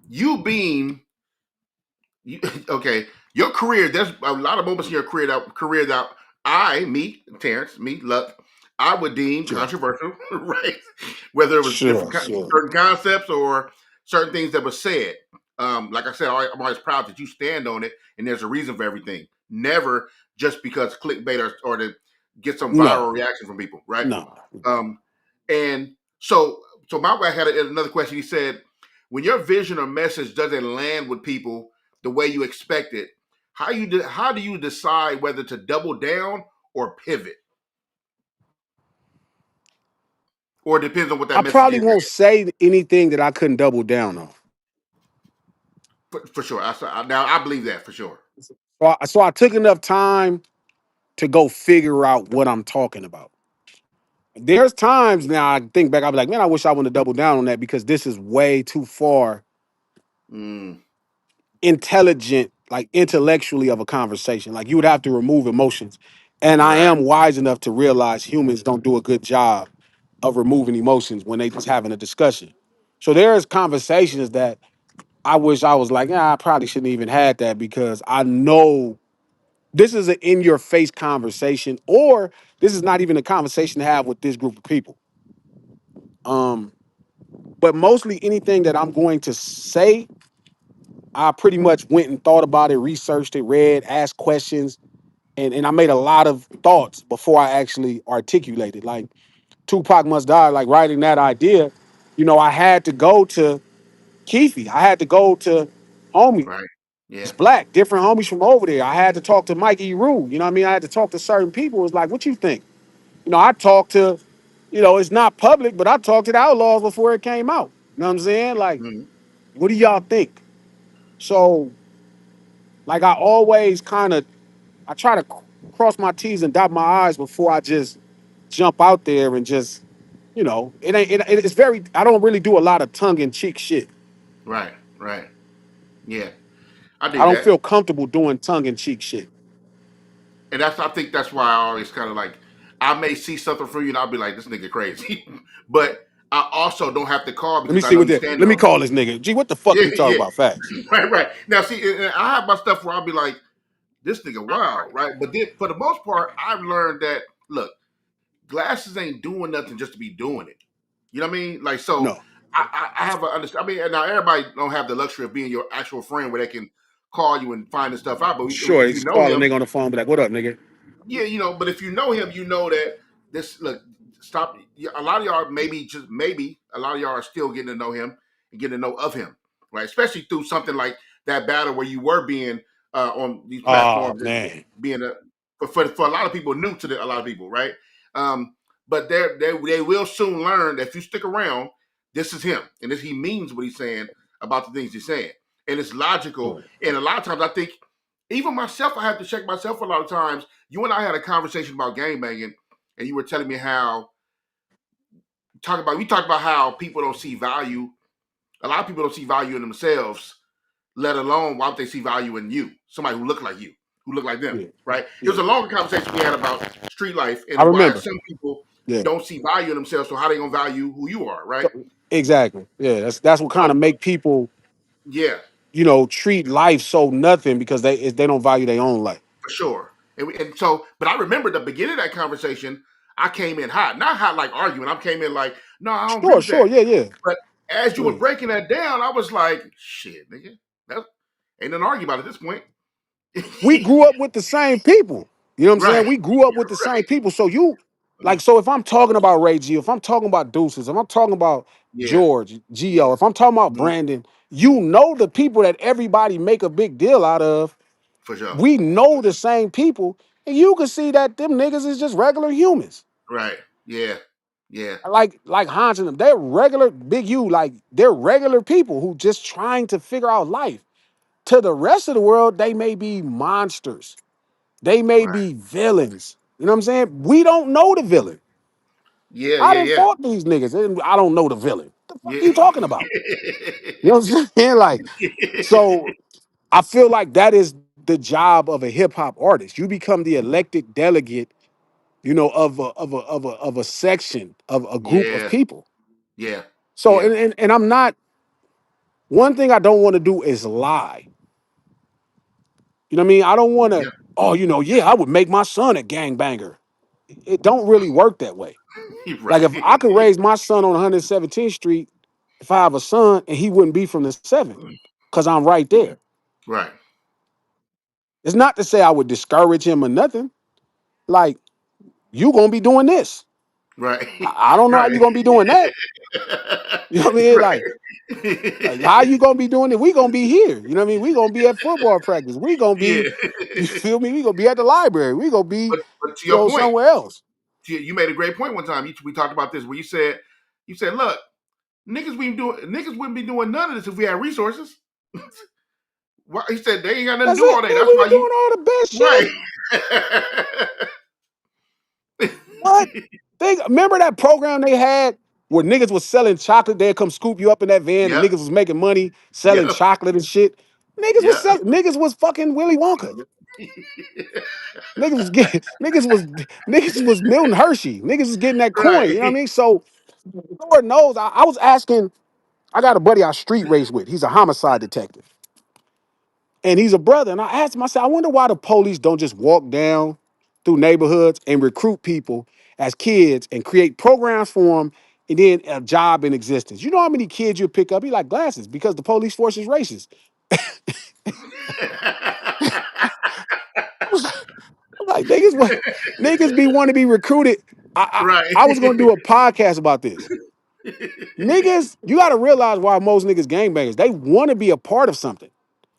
You being you, okay, your career. There's a lot of moments in your career that Terrence, Luck, I would deem Sure. controversial, right? Whether it was Sure, sure. certain concepts or certain things that were said. Like I said, I'm always proud that you stand on it, and there's a reason for everything. Never just because clickbait or to get some viral No, reaction from people, right? no. Um, and so my wife had another question. He said, when your vision or message doesn't land with people the way you expect it, how do you decide whether to double down or pivot? Or it depends on what that I message probably is. won't say anything that I couldn't double down on. For sure. Now I believe that for sure. So I took enough time to go figure out what I'm talking about. There's times now I think back, I'll be like, man, I wish I wouldn't have doubled down on that because this is way too far Mm, intelligent, like intellectually of a conversation. Like you would have to remove emotions. And I right. am wise enough to realize humans don't do a good job of removing emotions when they just having a discussion. So there's conversations that I wish I was like, yeah, I probably shouldn't even had that because I know this is an in your face conversation, or this is not even a conversation to have with this group of people. Um, but mostly anything that I'm going to say, I pretty much went and thought about it, researched it, read, asked questions, and I made a lot of thoughts before I actually articulated. Like Tupac Must Die, like writing that idea, I had to go to Keefe. I had to go to homies, Right. Yeah. black, different homies from over there. I had to talk to Mikey Rue. You know what I mean? I had to talk to certain people. It was like, what you think? I talked to, it's not public, but I talked to the Outlaws before it came out. You know what I'm saying? Like, Mm, what do y'all think? So, like, I try to cross my T's and dot my I's before I just jump out there and just, it's very, I don't really do a lot of tongue in cheek shit. right. Right. Yeah. I I dig don't that. feel comfortable doing tongue in cheek shit. And I think that's why I always kind of like I may see something from you and I'll be like, this nigga crazy. But I also don't have to call Let me because I see know what you that. stand Let me on. call this nigga. Gee, what the fuck Yeah, you talk yeah. about? Facts. Right. Now see, and I have my stuff where I'll be like, this nigga wow, right? But then for the most part, I've learned that look, glasses ain't doing nothing just to be doing it. You know what I mean? Like so, No, I have a understand. I mean, and now everybody don't have the luxury of being your actual friend where they can call you and find this stuff out. But sure. if you Just know call a him, nigga on the phone, be like, "What up, nigga?" yeah, but if you know him, you know that this look stop. A lot of y'all maybe a lot of y'all are still getting to know him and getting to know of him, right? Especially through something like that battle where you were being on these Oh platforms and man. being for a lot of people new to a lot of people, right? Um, but they will soon learn that if you stick around, this is him, and he means what he's saying about the things he's saying, and it's logical. Sure. And a lot of times, I think even myself, I have to check myself a lot of times. You and I had a conversation about game banging, and you were telling me how we talked about how people don't see value. A lot of people don't see value in themselves let alone why would they see value in you, somebody who look like you, who look like them, Yeah, right? It was yeah. a longer conversation we had about street life I and why remember. some people Yeah. don't see value in themselves. So how they gonna value who you are, right? So, exactly. Yeah. That's what kind So of make people, yeah, treat life so nothing because they don't value their own life. for sure. And so, but I remember the beginning of that conversation. I came in hot, not hot like arguing. I came in like, no, I don't agree Sure, with that. sure. Yeah, yeah. But as you were Yeah. breaking that down, I was like, shit, nigga, that ain't nothing to argue about at this point. We grew up with the same people. You know what I'm saying? Right, We grew up with the same right. people. So so if I'm talking about Ray G, if I'm talking about Deuces, if I'm talking about Yeah, George, Gio, if I'm talking about mhm, Brandon, you know the people that everybody make a big deal out of. for sure. We know the same people, and you can see that them niggas is just regular humans. Right. Yeah. Yeah. Like Hans and them, they're regular Big U, like they're regular people who just trying to figure out life. To the rest of the world, they may be monsters. They may Right. be villains. You know what I'm saying? We don't know the villain. Yeah. I Yeah. didn't Yeah. fought these niggas, and I don't know the villain. The fuck are Yeah. you talking about? You know what I'm saying? Like, so I feel like that is the job of a hip hop artist. You become the elected delegate, of a section of a group of Yeah. people. Yeah. So Yeah. and I'm not. One thing I don't want to do is lie. You know what I mean? I don't want to. Yeah. Oh, yeah, I would make my son a gangbanger. It don't really work that way. Like if I Right. could raise my son on 117th Street, if I have a son, and he wouldn't be from the 7th, because I'm right there. Right. It's not to say I would discourage him or nothing. Like, you gonna be doing this. Right. I don't know how Right. you gonna be doing that. You know what I mean? Like how you gonna be doing it? We gonna be here. You know what I mean? We gonna be at football practice. We gonna Yeah. be, you feel me? We gonna be at the library. We gonna be, But to your point, somewhere else. you made a great point one time. We talked about this where you said, look, niggas wouldn't be doing none of this if we had resources. Why, he said they ain't got nothing That's to do it. all day. Man, That's we why were you doing all the best shit. right. What? Remember that program they had where niggas was selling chocolate? They'd come scoop you up in that van, and Yep. niggas was making money selling Yep. chocolate and shit. Yep. Niggas was fucking Willy Wonka. Niggas was getting niggas was Milton Hershey. Niggas was getting that coin. You know what I Right. mean? So Lord knows, I was asking. I got a buddy I street race with. He's a homicide detective, and he's a brother. And I asked him. I said, I wonder why the police don't just walk down through neighborhoods and recruit people as kids and create programs for them, and then a job in existence. You know how many kids you pick up? He like glasses because the police force is racist. I was like, niggas be want to be recruited. Right. I was gonna do a podcast about this. Niggas, you got to realize why most niggas gangbangers. They want to be a part of something.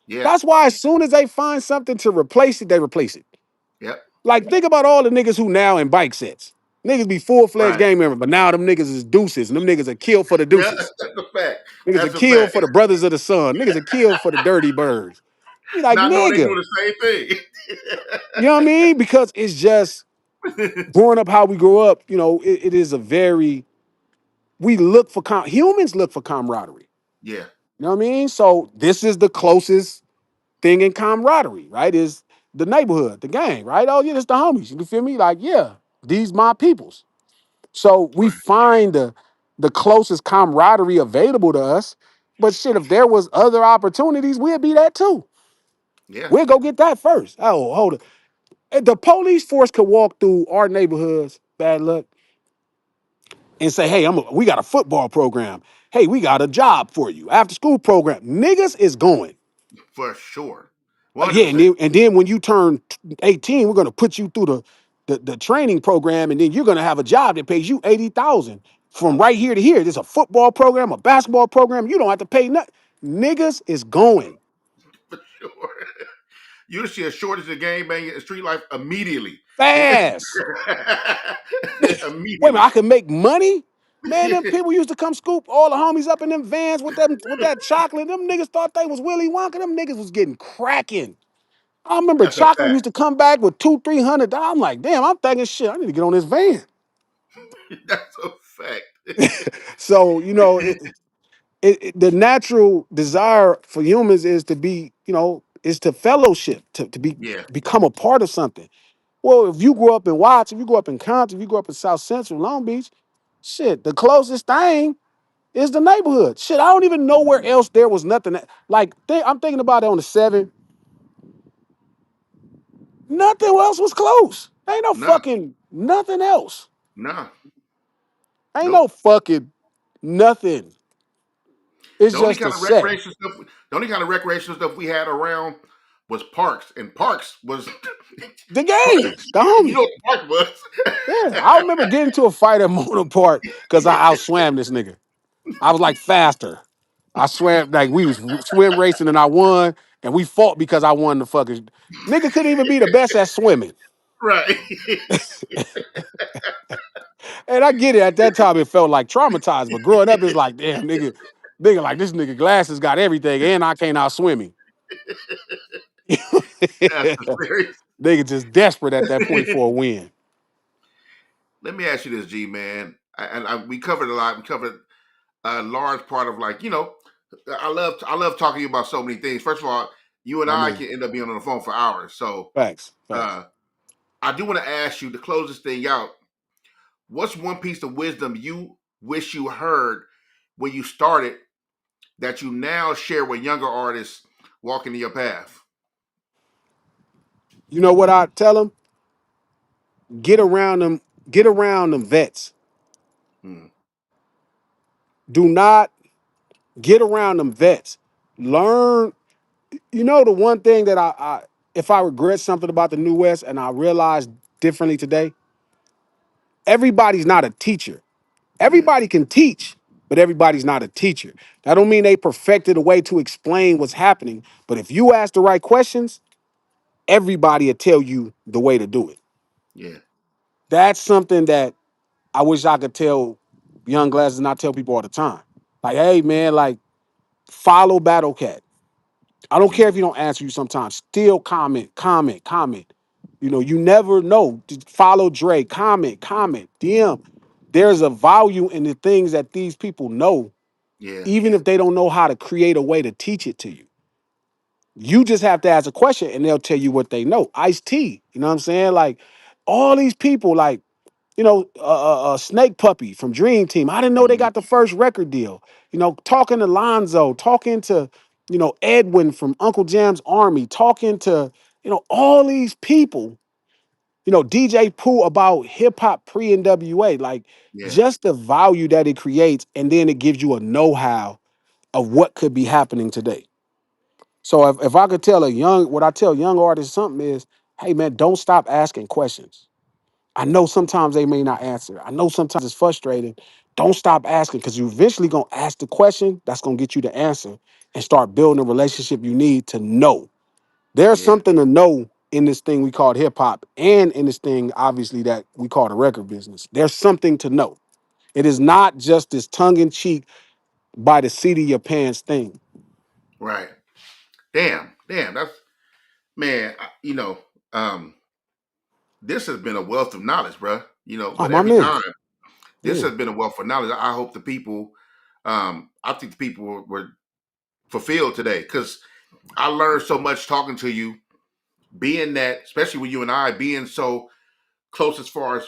Yeah. That's why as soon as they find something to replace it, they replace it. Yep. Like, think about all the niggas who now in bike sets. Niggas be full-fledged Right. gang members, but now them niggas is deuces, and them niggas are killed for the Yeah. deuces. That's a fact. Niggas are That's a killed fact. for the brothers of the sun. Niggas are killed for the dirty birds. Be like, Not knowing they nigga. doing the same You know what I mean? Because it's just thing. growing up how we grew up, it is a very, we look for, humans look for camaraderie. Yeah. You know what I mean? So this is the closest thing in camaraderie, right? Is the neighborhood, the gang, right? Oh, yeah, it's the homies. You feel me? Like, yeah, these my peoples. So we Right. find the closest camaraderie available to us. But shit, if there was other opportunities, we'd be that too. Yeah. We'll go get that first. Oh, hold it. If the police force could walk through our neighborhoods, bad luck, and say, hey, we got a football program. Hey, we got a job for you. After school program. Niggas is going. For sure. 100%. Yeah, and then when you turn 18, we're gonna put you through the training program, and then you're gonna have a job that pays you 80,000 from right here to here. There's a football program, a basketball program. You don't have to pay nothing. Niggas is going For sure. You see a shortage of game banging and street life immediately. fast. Wait a minute, Immediately. I can make money. Man, them people used to come scoop all the homies up in them vans with that chocolate. Them niggas thought they was Willy Wonka. Them niggas was getting cracking. I remember That's a chocolate fact. used to come back with $200-300. I'm like, damn, I'm thinking shit. I need to get on this van. That's a fact. So the natural desire for humans is to be, is to fellowship, to Yeah. become a part of something. Well, if you grew up in Watts, if you grew up in Compton, if you grew up in South Central, Long Beach, shit, the closest thing is the neighborhood. Shit, I don't even know where else there was nothing. I'm thinking about it on the 7. Nothing else was close. Ain't no Nah. fucking nothing else. Nah. Ain't no Nope. fucking nothing. It's The only just kind a of set. recreational stuff. The only kind of recreational stuff we had around was parks, and parks was. The Park, games, the you know homies. what the park Yeah, was? I remember getting to a fight at Mona Park because I outswam this nigga. I was like faster. I swam like we was swim racing and I won, and we fought because I won the fucking nigga couldn't even be the best at swimming. Right. And I get it. At that time, it felt like traumatized, but growing up, it's like, damn, nigga, like this nigga glasses got everything, and I can't out swim him. That's hilarious. Nigga just desperate at that point for a win. Let me ask you this, G man. We covered a lot. We covered a large part of I love talking to you about so many things. First of all, you and My I man. can end up being on the phone for hours. So Facts. Facts. uh, I do want to ask you to close this thing out. What's one piece of wisdom you wish you heard when you started that you now share with younger artists walking in your path? You know what I tell them? Get around them, get around them vets. Hmm. Do not get around them vets. Learn, the one thing that if I regret something about the New West and I realize differently today, everybody's not a teacher. Yeah. Everybody can teach, but everybody's not a teacher. That don't mean they perfected a way to explain what's happening. But if you ask the right questions, everybody will tell you the way to do it. Yeah. That's something that I wish I could tell young glasses and I tell people all the time. Like, hey man, like follow Battle Cat. I don't care Yeah. if you don't answer you sometimes. Still comment, comment, comment. You never know. Just follow Dre, comment, DM. There's a value in the things that these people know, Yeah. even if they don't know how to create a way to teach it to you. You just have to ask a question and they'll tell you what they know. Ice-T, you know what I'm saying? Like all these people, like, Snake Puppy from Dream Team. I didn't know they Mhm. got the first record deal. Talking to Lonzo, talking to, Edwin from Uncle Jam's Army, talking to, all these people, DJ Pooh about hip hop pre NWA, like Yeah. just the value that it creates. And then it gives you a know how of what could be happening today. So if I could tell what I tell young artists something is, hey man, don't stop asking questions. I know sometimes they may not answer. I know sometimes it's frustrating. Don't stop asking because you eventually gonna ask the question that's gonna get you the answer and start building a relationship you need to know. There's Yeah. something to know in this thing we call hip hop and in this thing, obviously, that we call the record business. There's something to know. It is not just this tongue in cheek by the seat of your pants thing. Right. Damn. Damn. That's man. Um, this has been a wealth of knowledge, bro. Oh, But my every man. time this Yeah. has been a wealth of knowledge. I hope the people, I think the people were fulfilled today because I learned so much talking to you, being that, especially with you and I being so close as far as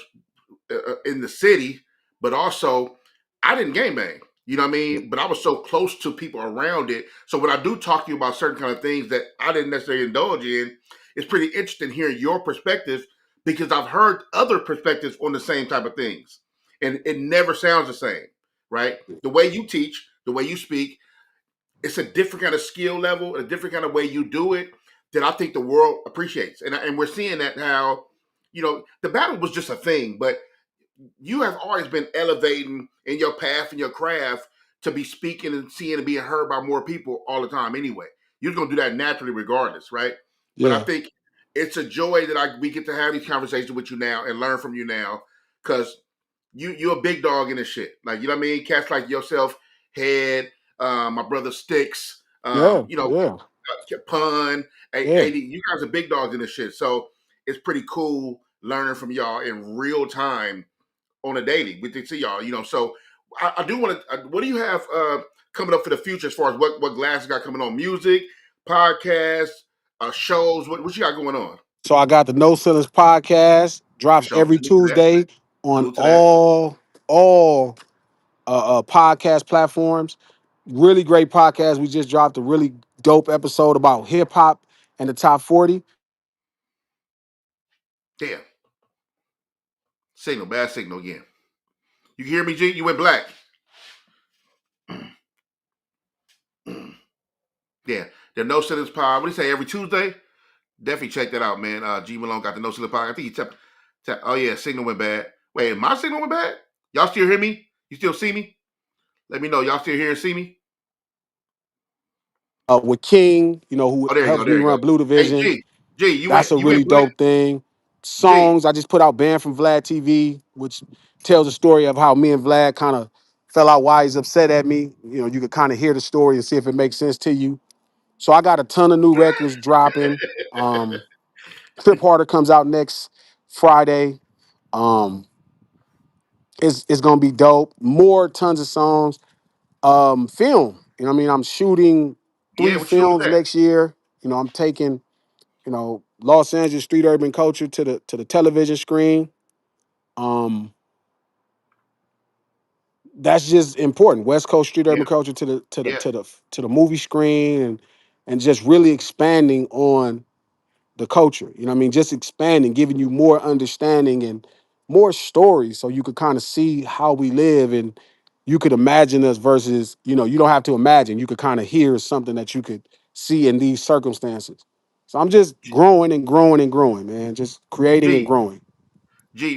in the city, but also I didn't game bang. You know what I mean? But I was so close to people around it. So when I do talk to you about certain kind of things that I didn't necessarily indulge in, it's pretty interesting hearing your perspective because I've heard other perspectives on the same type of things. And it never sounds the same, right? The way you teach, the way you speak, it's a different kind of skill level, a different kind of way you do it that I think the world appreciates. And we're seeing that how, the battle was just a thing, but you have always been elevating in your path and your craft to be speaking and seeing and being heard by more people all the time anyway. You're going to do that naturally regardless, right? But I Yeah. think it's a joy that we get to have these conversations with you now and learn from you now because you're a big dog in this shit. Like, you know what I mean? Cats like yourself, Head, my brother Sticks, Yeah. Yeah. Pun, Yeah. AD, you guys are big dogs in this shit. So it's pretty cool learning from y'all in real time on a daily. We can see y'all, So I do want to. What do you have coming up for the future as far as what Glass got coming on? Music, podcasts, shows. What you got going on? So I got the No Ceilings podcast, For drops sure. every Salute to that. Tuesday on Salute to that. all podcast platforms. Really great podcast. We just dropped a really dope episode about hip hop and the top 40. Damn. Signal. Bad signal again. You can hear me, G? You went black. Yeah. The No Ceilings Pod. What do you say? Every Tuesday? Definitely check that out, man. G Malone got the No Ceilings Pod. I think he tapped. Oh, yeah. Signal went bad. Wait, my signal went bad? Y'all still hear me? You still see me? Let me know. Y'all still hear and see me? With King, who Oh, there you go. helps me There you run go. Blue Hey, Division. G, That's a you really went black. dope thing. G. Songs, I just put out Banned from Vlad TV, which tells the story of how me and Vlad kind of fell out, why he's upset at me. You could kind of hear the story and see if it makes sense to you. So I got a ton of new records dropping. Trip Harder comes out next Friday. Um, it's gonna be dope. More tons of songs. Film. I'm shooting Yeah, 3 what you doing with films that? next year. I'm taking, Los Angeles street urban culture to the television screen. Um, that's just important. West Coast street Yeah, urban culture yeah. to the movie screen and just really expanding on the culture. Just expanding, giving you more understanding and more stories so you could kind of see how we live and you could imagine us versus, you don't have to imagine. You could kind of hear something that you could see in these circumstances. So I'm just growing and growing and growing, man. Just creating and G, growing.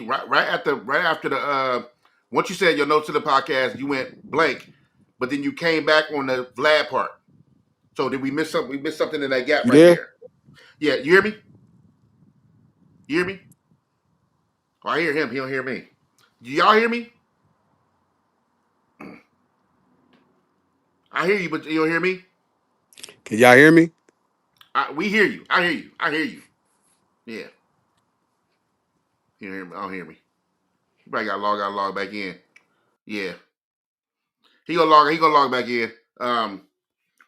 right after the once you said your notes to the podcast, you went blank, but then you came back on the Vlad part. So did we miss something? We missed something in that gap You right there? there. Yeah, you hear me? You hear me? Oh, I hear him. He don't hear me. Do y'all hear me? I hear you, but you don't hear me. Can y'all hear me? We hear you. I hear you. I hear you. Yeah, you hear me? I don't hear me. He probably got to log out, log back in. Yeah, He gonna log back in.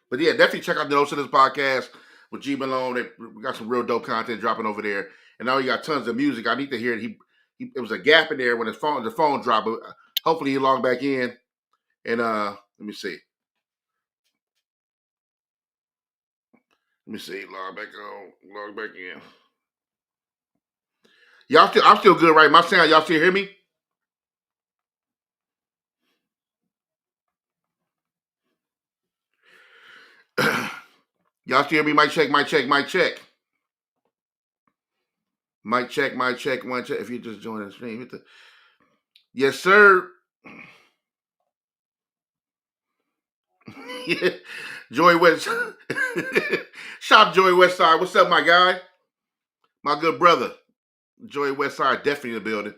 But yeah, definitely check out the Notes of this podcast with G Malone. We got some real dope content dropping over there, and now you got tons of music. I need to hear it. It was a gap in there when the phone dropped, but hopefully he logged back in. And let me see. Let me see. Log back on. Log back in. I'm still good, right? My sound, y'all still hear me? Y'all still hear me? Mic check, mic check, mic check. Mic check, mic check, one check. If you just joined the stream, hit the yes, sir. Joy West. Shop Joy Westside. What's up, my guy? My good brother. Joy Westside, definitely in the building.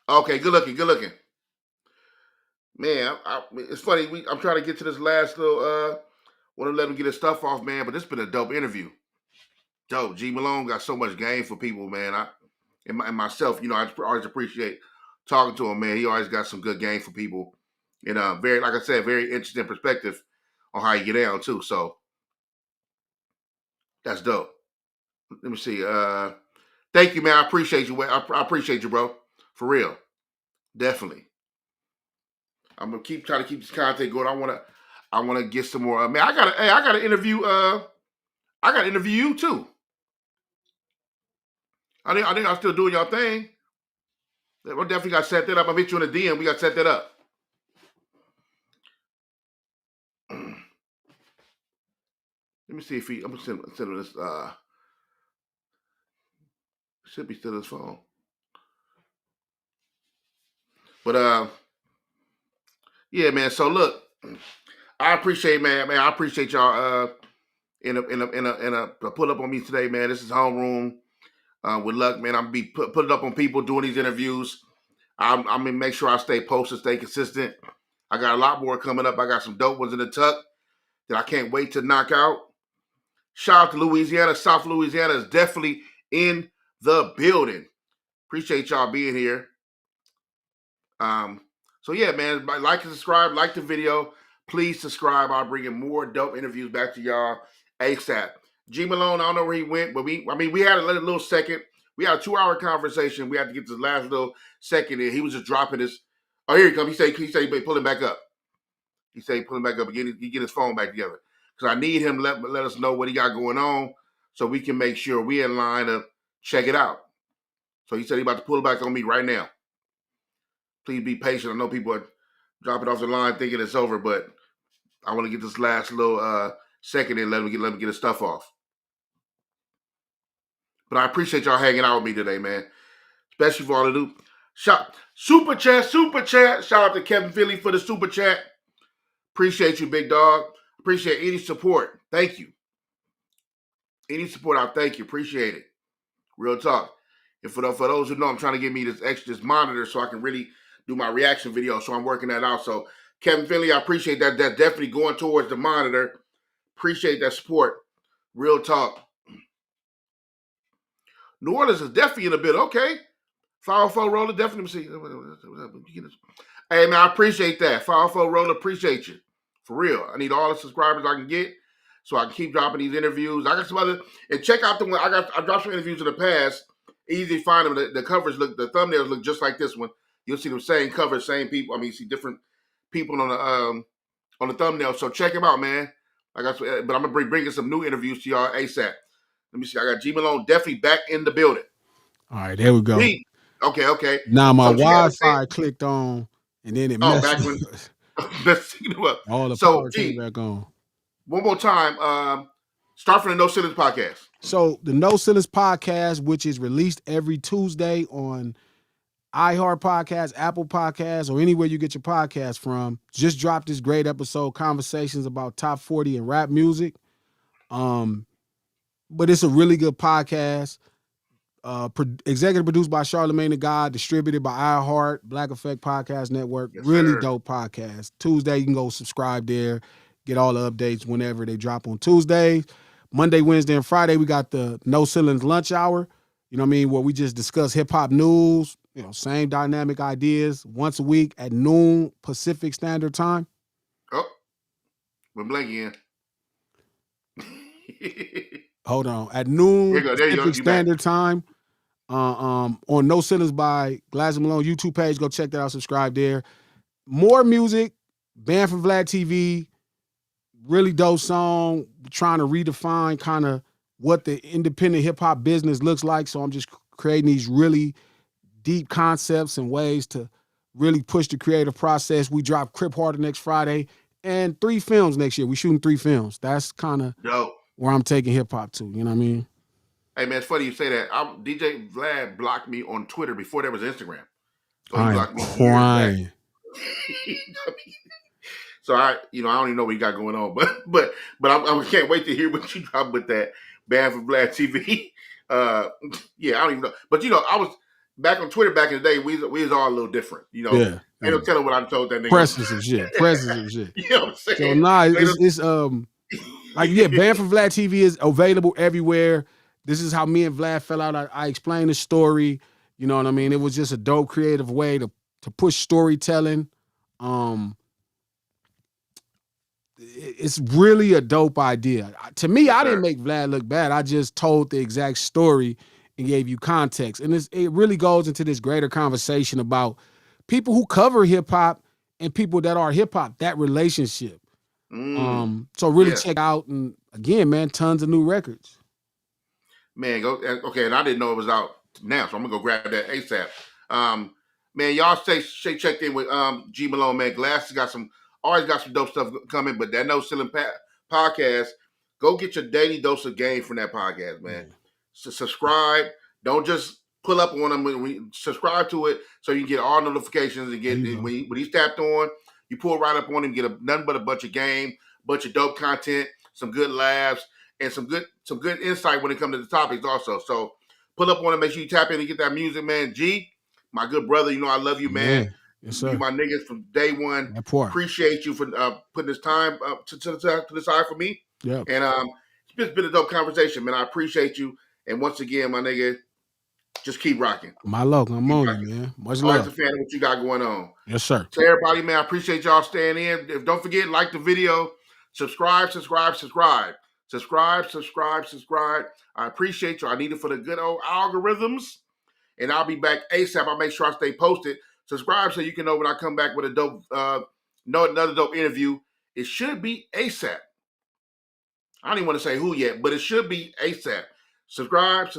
Okay, good looking, good looking. Man, it's funny. I'm trying to get to this last little. Want to let him get his stuff off, man. But this been a dope interview. Dope. G Malone got so much game for people, man. And myself, I always appreciate talking to him, man. He always got some good game for people, and very, like I said, very interesting perspective on how you get down too. So that's dope. Let me see. Thank you, man. I appreciate you. I appreciate you, bro. For real, definitely. I'm gonna try to keep this content going. I wanna get some more. Man, I gotta interview. I gotta interview you too. I think I'm still doing your thing. We definitely got to set that up. I met you in the DM. We got to set that up. Let me see if I'm gonna send him this. Should be still his phone. But yeah, man. So look, I appreciate, man. I appreciate y'all. Put up on me today, man. This is homeroom. With luck, man. I'm gonna be put it up on people doing these interviews. I'm gonna make sure I stay posted, stay consistent. I got a lot more coming up. I got some dope ones in the tuck that I can't wait to knock out. Shout out to Louisiana. South Louisiana is definitely in the building. Appreciate y'all being here. So yeah, man, like and subscribe, like the video. Please subscribe. I'll bring in more dope interviews back to y'all ASAP. G Malone, I don't know where he went, but we had a little second. We had a 2-hour conversation. We had to get this last little second in. He was just dropping his. Oh, here he comes. He said pull him back up. He said pull him back up and get his phone back together. Because I need him to let us know what he got going on so we can make sure we in line to check it out. So he said he about to pull it back on me right now. Please be patient. I know people are dropping off the line thinking it's over, but I want to get this last little second in. Let me get his stuff off. But I appreciate y'all hanging out with me today, man. Especially for all the new super chat. Shout out to Kevin Philly for the super chat. Appreciate you, big dog. Appreciate any support. Thank you. Any support, I thank you. Appreciate it. Real talk. And for those who know, I'm trying to get me this monitor so I can really do my reaction video. So I'm working that out. So Kevin Finley, I appreciate that. That's definitely going towards the monitor. Appreciate that support. Real talk. New Orleans is definitely in a bit. Okay. 504 Roller, definitely see. Hey, man, I appreciate that. 504 Roller, appreciate you. For real. I need all the subscribers I can get so I can keep dropping these interviews. I got some other, and check out the one. I dropped some interviews in the past. Easy to find them. The covers the thumbnails look just like this one. You'll see the same cover, same people. I mean, you see different people on the thumbnail. So check them out, man. But I'm gonna bring some new interviews to y'all ASAP. Let me see. I got G Malone definitely back in the building. All right, there we go. G. Okay. Now my Wi-Fi clicked on, and then it messed back when all the so power came back on. One more time. Start from the No Ceilings podcast. So the No Ceilings podcast, which is released every Tuesday on iHeart Podcast, Apple Podcasts, or anywhere you get your podcast from, just dropped this great episode, conversations about top 40 and rap music. But it's a really good podcast. Executive produced by Charlamagne the God, distributed by iHeart, Black Effect Podcast Network. Yes, really sir. Dope podcast. Tuesday, you can go subscribe there, get all the updates whenever they drop on Tuesdays. Monday, Wednesday, and Friday, we got the No Ceilings Lunch Hour. You know what I mean? Where we just discuss hip-hop news, same dynamic ideas once a week at noon Pacific Standard Time. Oh, we're blanking. Hold on. At noon Pacific Standard Time. On No Ceilings by Glass Malone YouTube page. Go check that out. Subscribe there. More music. Banned from Vlad TV. Really dope song. Trying to redefine kind of what the independent hip hop business looks like. So I'm just creating these really deep concepts and ways to really push the creative process. We drop Crip Harder next Friday and 3 films next year. We shooting 3 films. That's kind of where I'm taking hip hop to. You know what I mean? Hey man, it's funny you say that. DJ Vlad blocked me on Twitter before there was Instagram. So he blocked me crying. So I don't even know what you got going on, but I can't wait to hear what you drop with that Banned from Vlad TV. Yeah, I don't even know. But I was back on Twitter back in the day. We was all a little different. Yeah. Ain't no telling what I told that nigga. Presses and shit. You know what I'm saying? So it's Banned from Vlad TV is available everywhere. This is how me and Vlad fell out. I explained the story. You know what I mean? It was just a dope, creative way to push storytelling. It's really a dope idea. To me, I didn't make Vlad look bad. I just told the exact story and gave you context. And it really goes into this greater conversation about people who cover hip-hop and people that are hip-hop, that relationship. So really check out. And again, man, tons of new records. Man, go okay, and I didn't know it was out now, so I'm gonna go grab that ASAP. Man, y'all stay checked in with G Malone, man. Glass has always got some dope stuff coming, but that No Ceiling podcast, go get your daily dose of game from that podcast, man. So subscribe. Don't just pull up on them. When you subscribe to it so you can get all notifications and get when he's tapped on, you pull right up on him, get nothing but a bunch of game, bunch of dope content, some good laughs, and some good insight when it comes to the topics also. So pull up on it, make sure you tap in and get that music, man. G, my good brother, I love you, man. Yes, sir. You my niggas from day one. Appreciate you for putting this time to the side for me. Yeah. And it's been a dope conversation, man. I appreciate you. And once again, my nigga, Just keep rocking. My luck, I'm Keep on rocking. you, man. Much Always love. a fan of what you got going on. Yes, sir. To everybody, man, I appreciate y'all staying in. If don't forget, like the video, subscribe. I appreciate you. I need it for the good old algorithms. And I'll be back ASAP. I'll make sure I stay posted. Subscribe so you can know when I come back with a dope, another dope interview. It should be ASAP. I don't even want to say who yet, but it should be ASAP. Subscribe.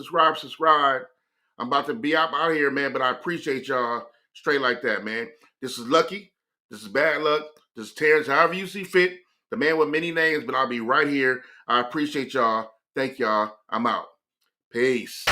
I'm about to be out here, man, but I appreciate y'all straight like that, man. This is Lucky. This is Bad Luck. This is Terrence, however you see fit. The man with many names, but I'll be right here. I appreciate y'all. Thank y'all. I'm out. Peace.